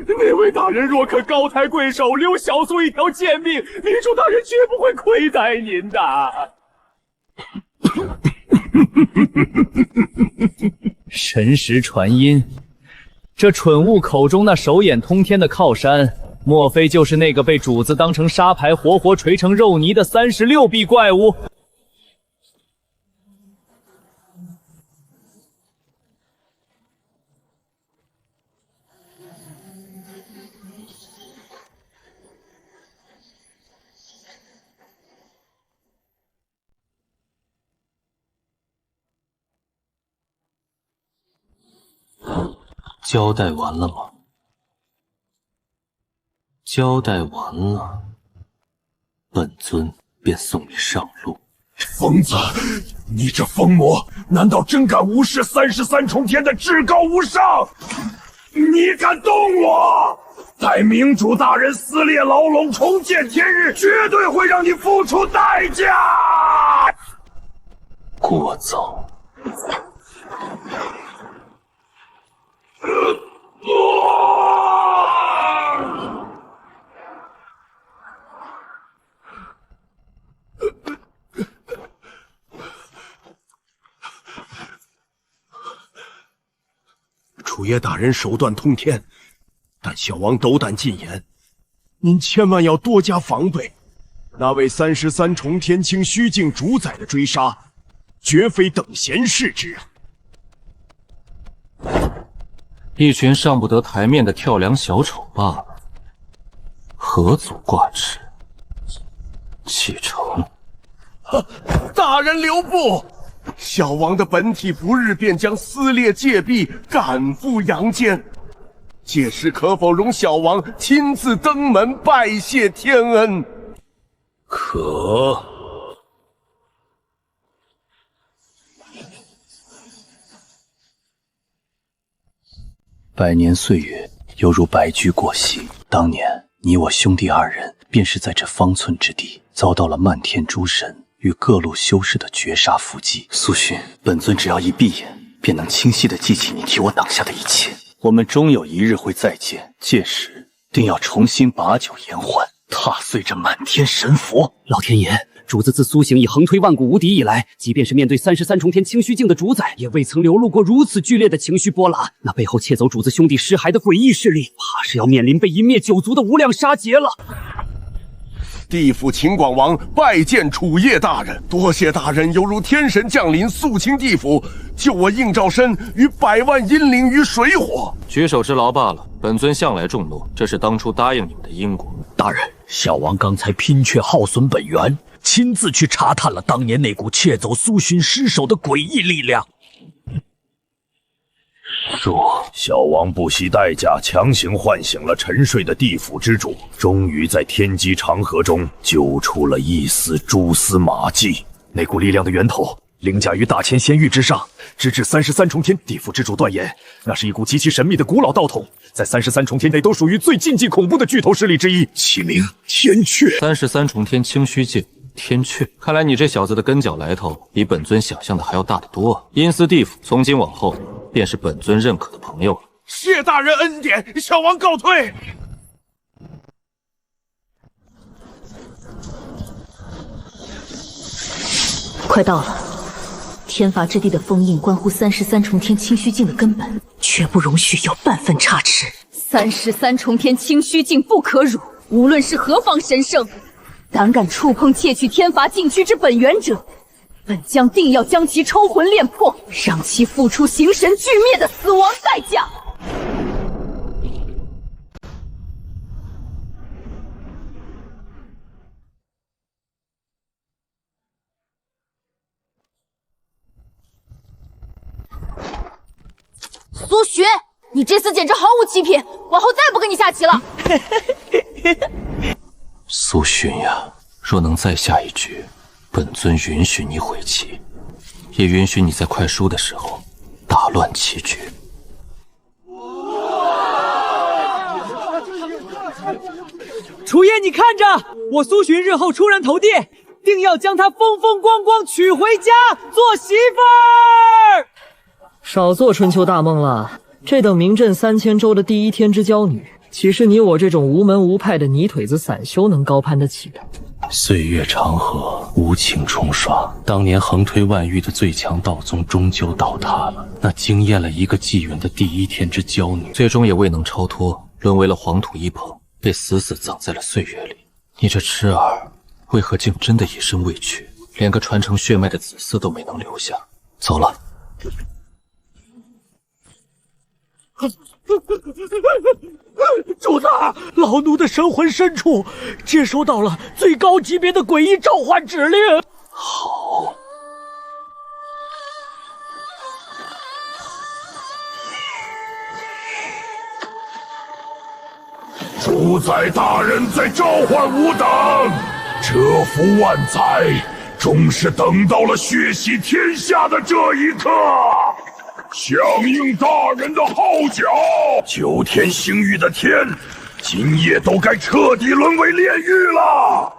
[SPEAKER 8] 那位大人若肯高抬贵手，留小苏一条贱命，明主大人绝不会亏待您的。
[SPEAKER 11] 神识传音，这蠢物口中那手眼通天的靠山，莫非就是那个被主子当成沙牌活活锤成肉泥的36臂怪物？
[SPEAKER 10] 交代完了吗？交代完了，本尊便送你上路。
[SPEAKER 9] 疯子，你这疯魔，难道真敢无视33重天的至高无上？你敢动我？待明主大人撕裂牢笼，重见天日，绝对会让你付出代价！
[SPEAKER 10] 聒噪！
[SPEAKER 17] 楚爷大人手段通天，但小王斗胆进言，您千万要多加防备。那位33重天清虚境主宰的追杀，绝非等闲视之啊！
[SPEAKER 10] 一群上不得台面的跳梁小丑罢了，何足挂齿？启程！
[SPEAKER 17] 大人留步！小王的本体不日便将撕裂戒壁，赶赴阳间。届时可否容小王亲自登门拜谢天恩？
[SPEAKER 10] 可。
[SPEAKER 6] 百年岁月犹如白驹过隙，当年你我兄弟二人便是在这方寸之地遭到了漫天诸神与各路修士的绝杀伏击。苏洵，本尊只要一闭眼，便能清晰地记起你替我挡下的一切。我们终有一日会再见，届时定要重新把酒言欢，踏碎这满天神佛。
[SPEAKER 19] 老天爷，主子自苏醒以横推万古无敌以来，即便是面对33重天清虚境的主宰，也未曾流露过如此剧烈的情绪波澜。那背后窃走主子兄弟尸骸的诡异势力，怕是要面临被一灭九族的无量杀劫了。
[SPEAKER 17] 地府秦广王拜见楚叶大人，多谢大人犹如天神降临，肃清地府，救我应兆申与100万阴灵于水火。
[SPEAKER 10] 举手之劳罢了，本尊向来重诺，这是当初答应你们的因果。
[SPEAKER 6] 大人，小王刚才拼却耗损本源，亲自去查探了当年那股窃走苏洵尸首的诡异力量。
[SPEAKER 10] 若
[SPEAKER 6] 小王不惜代价强行唤醒了沉睡的地府之主，终于在天机长河中揪出了一丝蛛丝马迹。那股力量的源头凌驾于大千仙域之上，直至33重天。地府之主断言，那是一股极其神秘的古老道统，在33重天内都属于最禁忌恐怖的巨头势力之一，其名天阙。
[SPEAKER 10] 33重天清虚境。天阙，看来你这小子的根脚来头比本尊想象的还要大得多。阴司地府从今往后便是本尊认可的朋友了。
[SPEAKER 2] 谢大人恩典，小王告退。
[SPEAKER 5] 快到了，天罚之地的封印关乎33重天清虚境的根本，绝不容许有半分差池。33重天清虚境不可辱，无论是何方神圣，胆敢触碰窃取天罚禁区之本源者，本将定要将其抽魂炼魄，让其付出形神俱灭的死亡代价。苏洵，你这次简直毫无七品，往后再不跟你下棋了。
[SPEAKER 10] 苏洵呀，若能再下一局，本尊允许你悔棋，也允许你在快输的时候打乱棋局。
[SPEAKER 11] 楚爷，你看着，我苏洵日后出人头地，定要将她风风光光娶回家做媳妇儿。
[SPEAKER 20] 少做春秋大梦了，这等名震3000州的第一天之娇女，岂是你我这种无门无派的泥腿子散修能高攀得起的？
[SPEAKER 6] 岁月长河，无情冲刷，当年横推万域的最强道宗终究倒塌了。那惊艳了一个纪元的第一天之娇女，
[SPEAKER 10] 最终也未能超脱，沦为了黄土一捧，被死死葬在了岁月里。你这痴儿，为何竟真的一身未娶，连个传承血脉的子嗣都没能留下？走了。
[SPEAKER 3] 主子，老奴的神魂深处接收到了最高级别的诡异召唤指令。
[SPEAKER 10] 好。
[SPEAKER 9] 主宰大人在召唤吾等，蛰伏万载，终是等到了血洗天下的这一刻。响应大人的号角，9天星域的天，今夜都该彻底沦为炼狱了。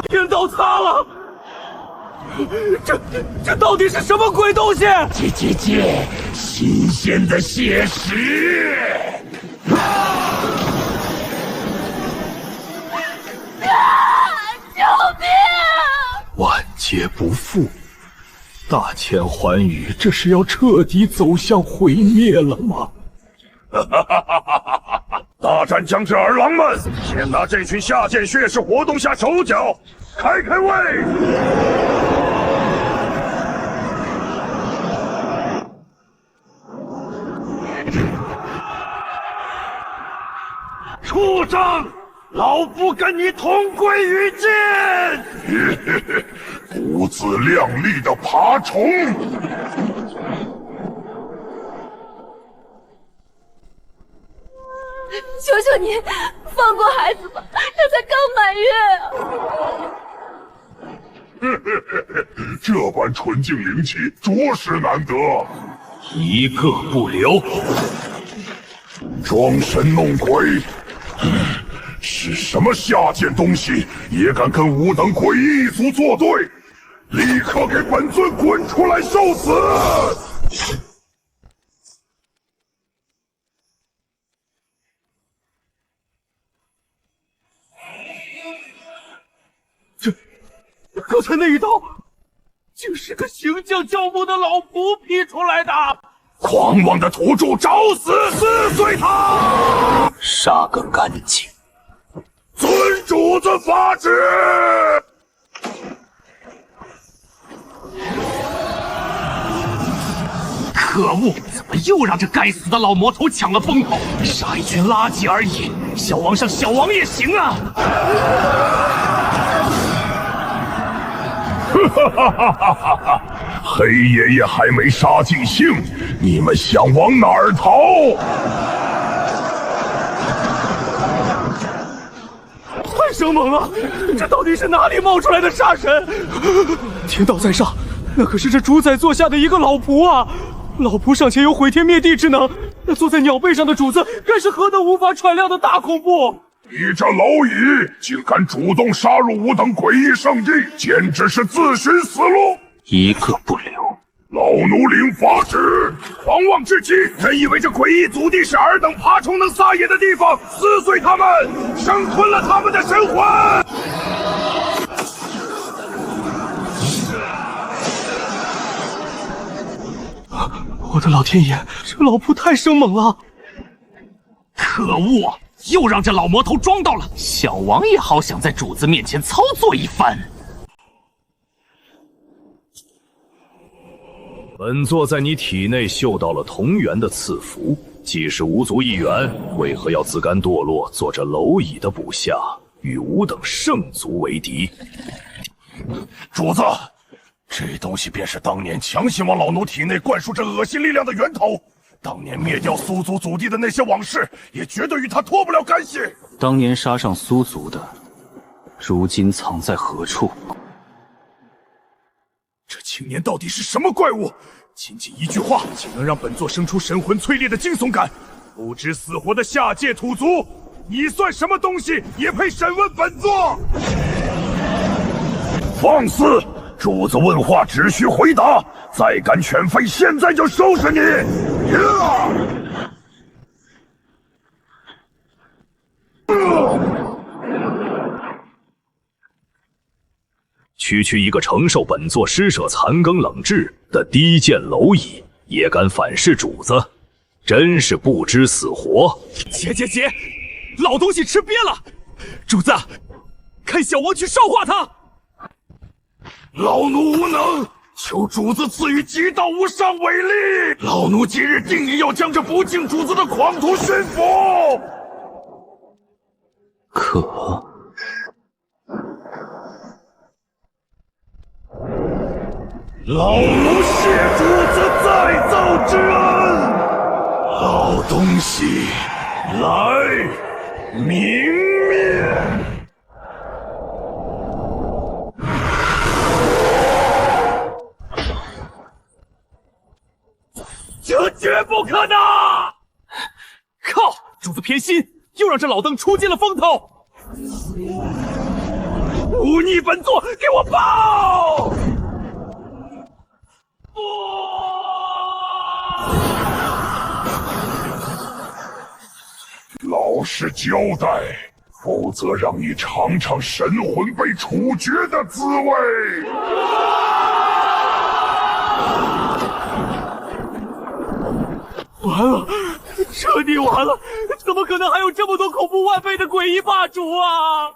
[SPEAKER 3] 天都塌了！这到底是什么鬼东西？
[SPEAKER 9] 新鲜的血石！
[SPEAKER 12] 救命！
[SPEAKER 17] 万劫不复，大千寰宇，这是要彻底走向毁灭了吗？
[SPEAKER 9] 大战将至，儿郎们，先拿这群下贱血士活动下手脚，开开胃！畜生，老夫跟你同归于尽！不自量力的爬虫！
[SPEAKER 5] 求求你放过孩子吧，他才刚满月啊！
[SPEAKER 9] 这般纯净灵气，着实难得，
[SPEAKER 14] 一个不留。
[SPEAKER 9] 装神弄鬼，是什么下贱东西，也敢跟吾等诡异一族作对？立刻给本尊滚出来受死！
[SPEAKER 3] 刚才那一刀，竟是个行将教母的老仆劈出来的！
[SPEAKER 9] 狂妄的土著，找死！撕碎他！
[SPEAKER 10] 杀个干净！
[SPEAKER 9] 遵主子法旨！
[SPEAKER 7] 可恶！怎么又让这该死的老魔头抢了风头？杀一群垃圾而已，小王上小王也行啊！
[SPEAKER 9] 哈！黑爷爷还没杀尽兴，你们想往哪儿逃？
[SPEAKER 3] 太生猛了！这到底是哪里冒出来的杀神？天道在上，那可是这主宰座下的一个老仆啊！老仆尚且有毁天灭地之能，那坐在鸟背上的主子该是何等无法喘量的大恐怖！
[SPEAKER 9] 你这蝼蚁，竟敢主动杀入吾等诡异圣地，简直是自寻死路！
[SPEAKER 10] 一个不留！
[SPEAKER 9] 老奴领法旨，狂妄至极！真以为这诡异祖地是尔等爬虫能撒野的地方？撕碎他们，生吞了他们的神魂！
[SPEAKER 3] 我的老天爷，这老仆太生猛了！
[SPEAKER 7] 可恶！又让这老魔头装到了，小王也好想在主子面前操作一番。
[SPEAKER 13] 本座在你体内嗅到了同源的赐福，既是吾族一员，为何要自甘堕落，做这蝼蚁的部下，与吾等圣族为敌？
[SPEAKER 9] 主子，这东西便是当年强行往老奴体内灌输这恶心力量的源头。当年灭掉苏族祖地的那些往事，也绝对与他脱不了干系。
[SPEAKER 10] 当年杀上苏族的，如今藏在何处？
[SPEAKER 9] 这青年到底是什么怪物？仅仅一句话，竟能让本座生出神魂淬裂的惊悚感。不知死活的下界土族，你算什么东西，也配审问本座？放肆！主子问话只需回答，再敢犬吠，现在就收拾你！
[SPEAKER 13] 区一个承受本座施舍残羹冷炙的低贱蝼蚁，也敢反噬主子，真是不知死活！
[SPEAKER 3] 姐，老东西吃瘪了！主子，看小王去烧化他！
[SPEAKER 9] 老奴无能，求主子赐予极道无上伟力！老奴今日定义要将这不敬主子的狂徒驯服！
[SPEAKER 8] 老奴谢主子再造之恩。好东西，来，明面！
[SPEAKER 2] 这绝不可能！靠！主子偏心，又让这老邓出尽了风头。忤逆本座，给我报！
[SPEAKER 9] 老实交代，否则让你尝尝神魂被处决的滋味。
[SPEAKER 2] 完了，彻底完了！怎么可能还有这么多恐怖万倍的诡异霸主啊！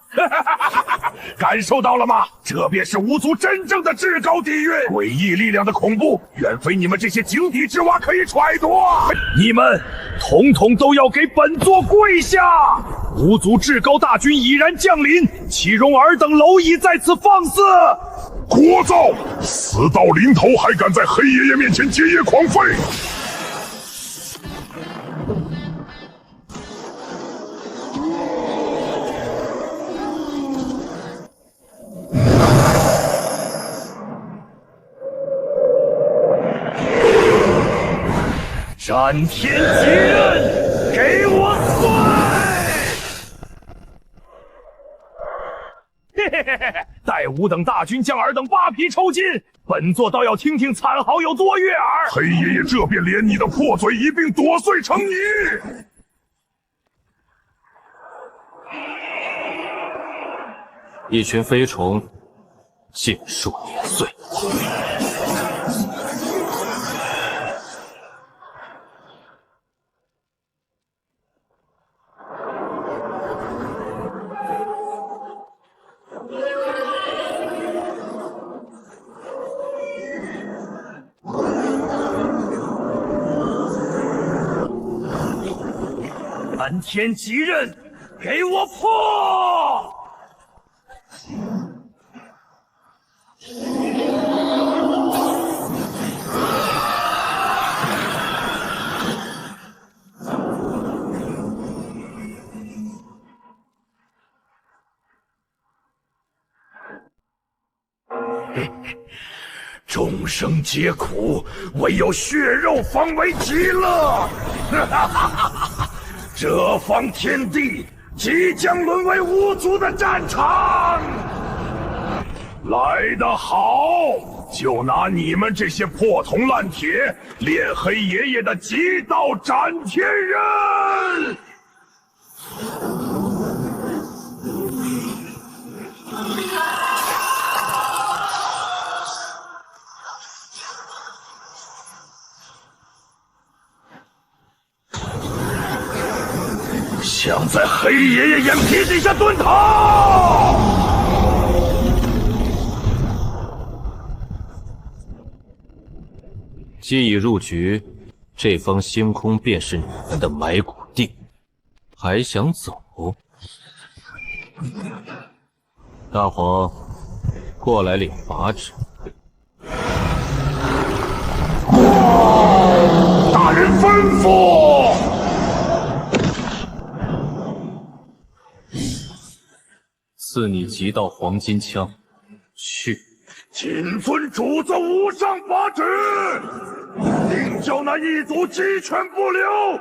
[SPEAKER 8] 感受到了吗？这便是巫族真正的至高底蕴，诡异力量的恐怖，远非你们这些井底之蛙可以揣度。
[SPEAKER 2] 你们统统都要给本座跪下！巫族至高大军已然降临，岂容尔等蝼蚁在此放肆？
[SPEAKER 9] 聒噪！死到临头还敢在黑爷爷面前结业狂吠！
[SPEAKER 8] 斩天极刃，给我
[SPEAKER 2] 碎！嘿嘿嘿嘿，待吾等大军将尔等扒皮抽筋，本座倒要听听惨嚎有多悦耳。
[SPEAKER 9] 黑爷爷这便连你的破嘴一并剁碎成泥！
[SPEAKER 10] 一群飞虫，尽数碾碎。
[SPEAKER 8] 斩天极刃，给我破！众生皆苦，唯有血肉方为极乐。这方天地即将沦为巫族的战场。来得好，就拿你们这些破铜烂铁练黑爷爷的极道斩天刃！想在黑爷爷眼皮底下蹲逃！
[SPEAKER 10] 既已入局，这方星空便是你们的埋骨地，还想走？大黄，过来领法旨。
[SPEAKER 9] 大人吩咐。
[SPEAKER 10] 赐你极道黄金枪，去。
[SPEAKER 8] 谨遵主子无上法旨，定叫那一族鸡犬不留！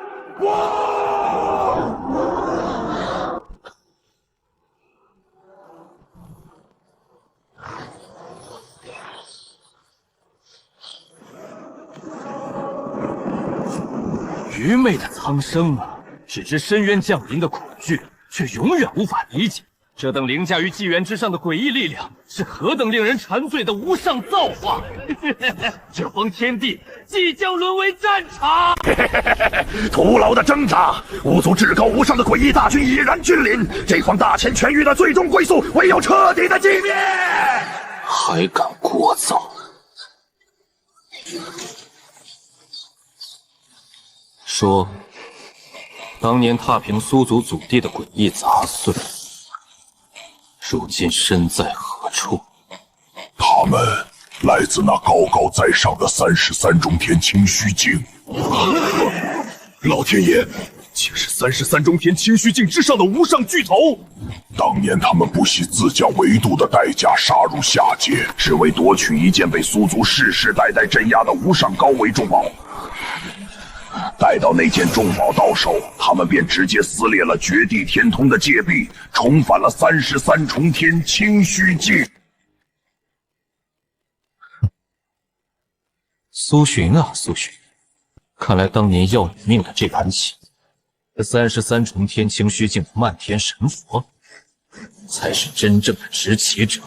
[SPEAKER 10] 愚昧的苍生啊，只知深渊降临的恐惧，却永远无法理解。这等凌驾于纪元之上的诡异力量，是何等令人馋醉的无上造化！这方天地即将沦为战场。
[SPEAKER 8] 徒劳的挣扎，巫族至高无上的诡异大军已然君临，这方大千全域的最终归宿，唯有彻底的击灭。
[SPEAKER 10] 还敢聒噪！说，当年踏平苏族祖地的诡异杂碎。如今身在何处？
[SPEAKER 9] 他们来自那高高在上的33中天清虚境。
[SPEAKER 2] 老天爷，竟是33中天清虚境之上的无上巨头！
[SPEAKER 9] 当年他们不惜自降维度的代价杀入下界，只为夺取一件被苏族世世代代镇压的无上高维重宝。待到那件重宝到手，他们便直接撕裂了绝地天通的戒壁，重返了33重天清虚境。
[SPEAKER 10] 苏洵啊，苏洵，看来当年要你命的这盘棋，这33重天清虚境的漫天神佛，才是真正的执棋者。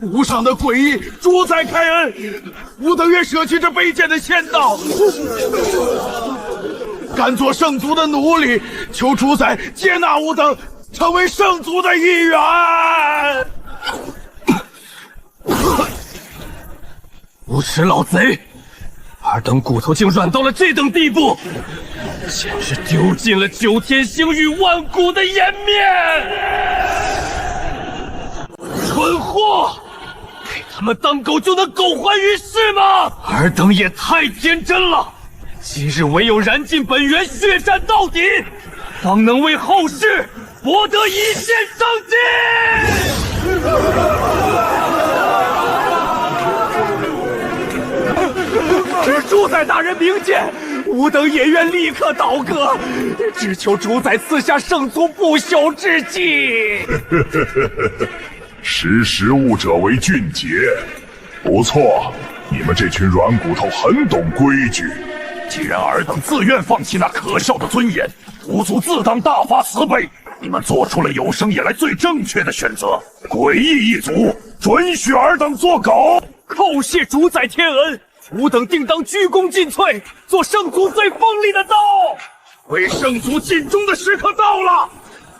[SPEAKER 2] 无上的诡异，主宰开恩！吾等愿舍弃这卑贱的仙道，甘做圣族的奴隶，求主宰接纳吾等，成为圣族的一员。
[SPEAKER 1] 无耻老贼！尔等骨头竟软到了这等地步，简直丢尽了9天星域万古的颜面！蠢货！给他们当狗就能狗还于世吗？尔等也太天真了！今日唯有燃尽本源，血战到底，方能为后世博得一线生机！
[SPEAKER 2] 主宰大人明鉴，吾等也愿立刻倒戈，只求主宰赐下圣族不朽之际。
[SPEAKER 9] 识时务者为俊杰，不错，你们这群软骨头很懂规矩。
[SPEAKER 8] 既然尔等自愿放弃那可笑的尊严，吾族自当大发慈悲。你们做出了有生以来最正确的选择。诡异一族准许尔等做狗，
[SPEAKER 2] 叩谢主宰天恩，吾等定当鞠躬尽瘁，做圣族最锋利的刀。为圣族尽忠的时刻到了，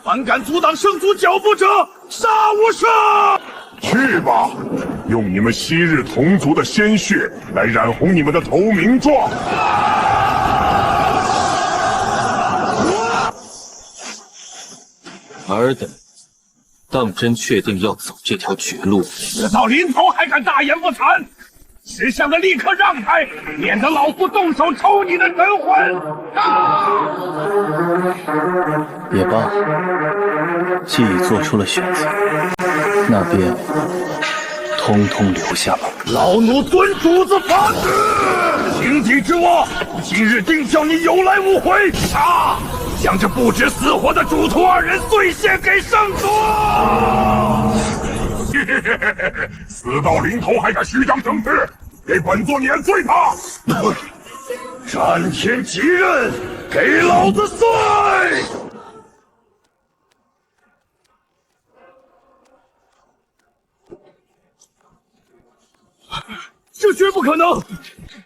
[SPEAKER 2] 胆敢阻挡圣族脚步者，杀无赦！
[SPEAKER 9] 去吧，用你们昔日同族的鲜血来染红你们的投名状。
[SPEAKER 10] 尔等当真确定要走这条绝路？
[SPEAKER 2] 事到临头还敢大言不惭！识相的立刻让开，免得老夫动手抽你的神魂！
[SPEAKER 16] 也罢，既已做出了选择，那便通通留下吧。
[SPEAKER 8] 老奴遵主子法旨。井底之蛙，今日定叫你有来无回！杀！将这不知死活的主徒2人遂献给圣族！
[SPEAKER 9] 死到临头还敢虚张声势，给本座碾碎他！
[SPEAKER 8] 战天极刃，给老子碎！
[SPEAKER 2] 这绝不可能！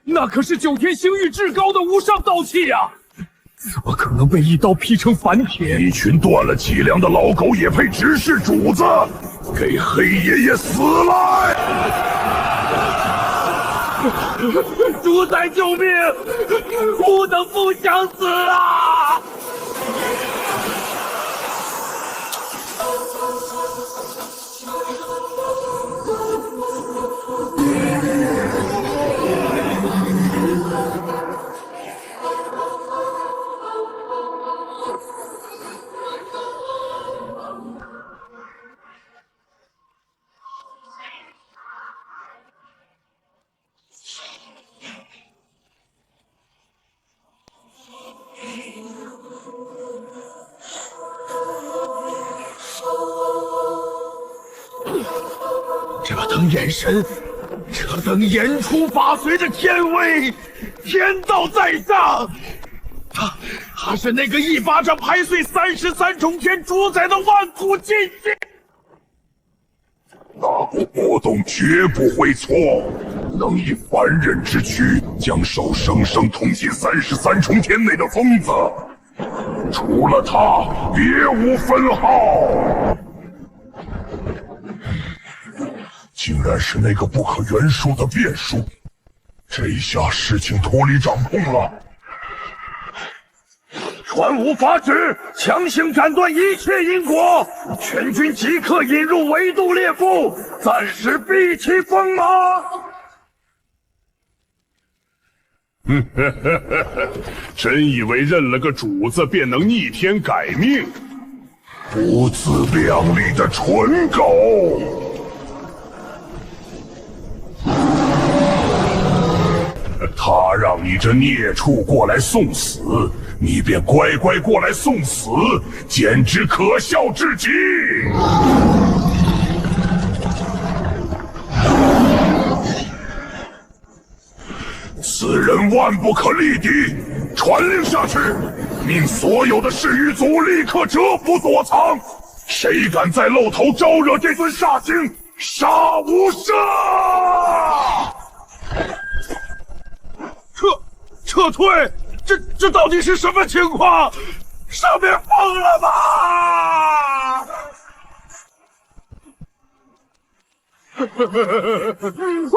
[SPEAKER 2] 那可是9天星域至高的无上道器呀！怎么可能被一刀劈成凡铁？
[SPEAKER 9] 一群断了脊梁的老狗也配直视主子？给黑爷爷死来！
[SPEAKER 2] 主宰救命！吾等不想死啊！这等眼神，这等言出法随的天威，天道在上。他是那个一巴掌拍碎33重天主宰的万古禁忌。
[SPEAKER 9] 那股波动绝不会错，能以凡人之躯将手生生捅进33重天内的疯子，除了他，别无分号。竟然是那个不可言说的变数。这下事情脱离掌控了。
[SPEAKER 8] 传吾法旨，强行斩断一切因果，全军即刻引入维度列布，暂时避其锋芒。
[SPEAKER 9] 真以为认了个主子便能逆天改命？不自量力的蠢狗！他让你这孽畜过来送死，你便乖乖过来送死，简直可笑至极！此人万不可力敌，传令下去，命所有的侍御组立刻蛰伏躲藏，谁敢再露头招惹这尊煞星，杀无赦！
[SPEAKER 8] 撤退！这到底是什么情况？上面疯了吧？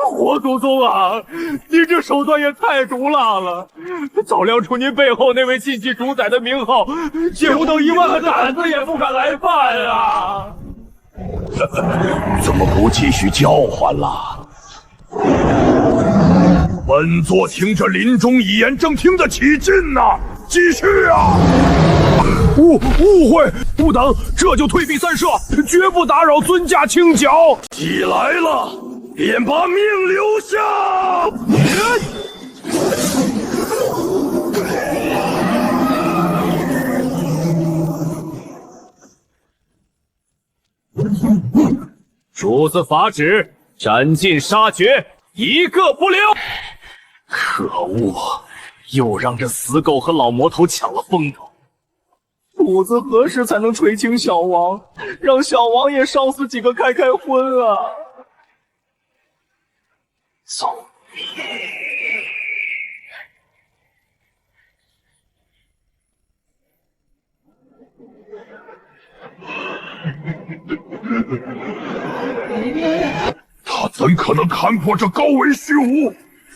[SPEAKER 2] 火祖宗啊，您这手段也太毒辣了！早亮出您背后那位禁忌主宰的名号，姐夫都1万个胆子也不敢来犯啊！
[SPEAKER 6] 怎么不继续叫唤了？
[SPEAKER 9] 本座听着临终遗言，正听得起劲呢。继续啊！
[SPEAKER 3] 误会，不等，这就退避三舍，绝不打扰尊驾清剿。
[SPEAKER 8] 既来了，便把命留下。
[SPEAKER 2] 主子法旨，斩尽杀绝，一个不留。
[SPEAKER 11] 可恶，又让这死狗和老魔头抢了风头。主子何时才能垂青小王，让小王也烧死几个开荤啊？送你。
[SPEAKER 9] 他怎可能看破这高维虚无？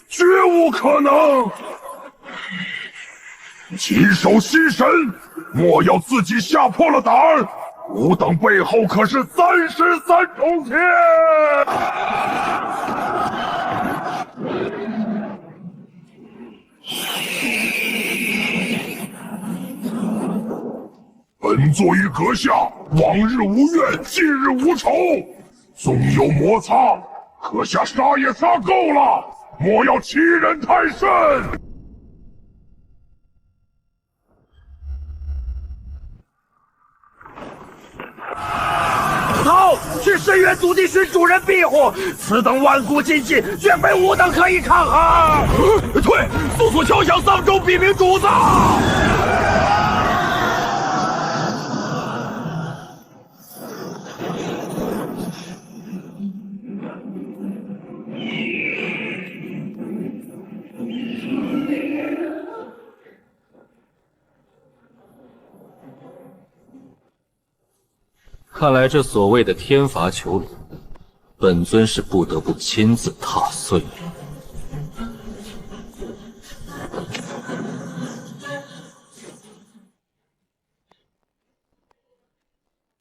[SPEAKER 9] 绝无可能！谨守心神，莫要自己吓破了胆儿。吾等背后可是33重天！本座与阁下往日无怨，近日无仇。纵有摩擦，阁下杀也杀够了，莫要欺人太甚。
[SPEAKER 8] 好，去深渊祖地寻主人庇护。此等万古禁忌，绝非吾等可以抗衡。
[SPEAKER 3] 退，速速敲响丧钟，禀明主子。
[SPEAKER 10] 看来这所谓的天罚囚笼，本尊是不得不亲自踏碎了。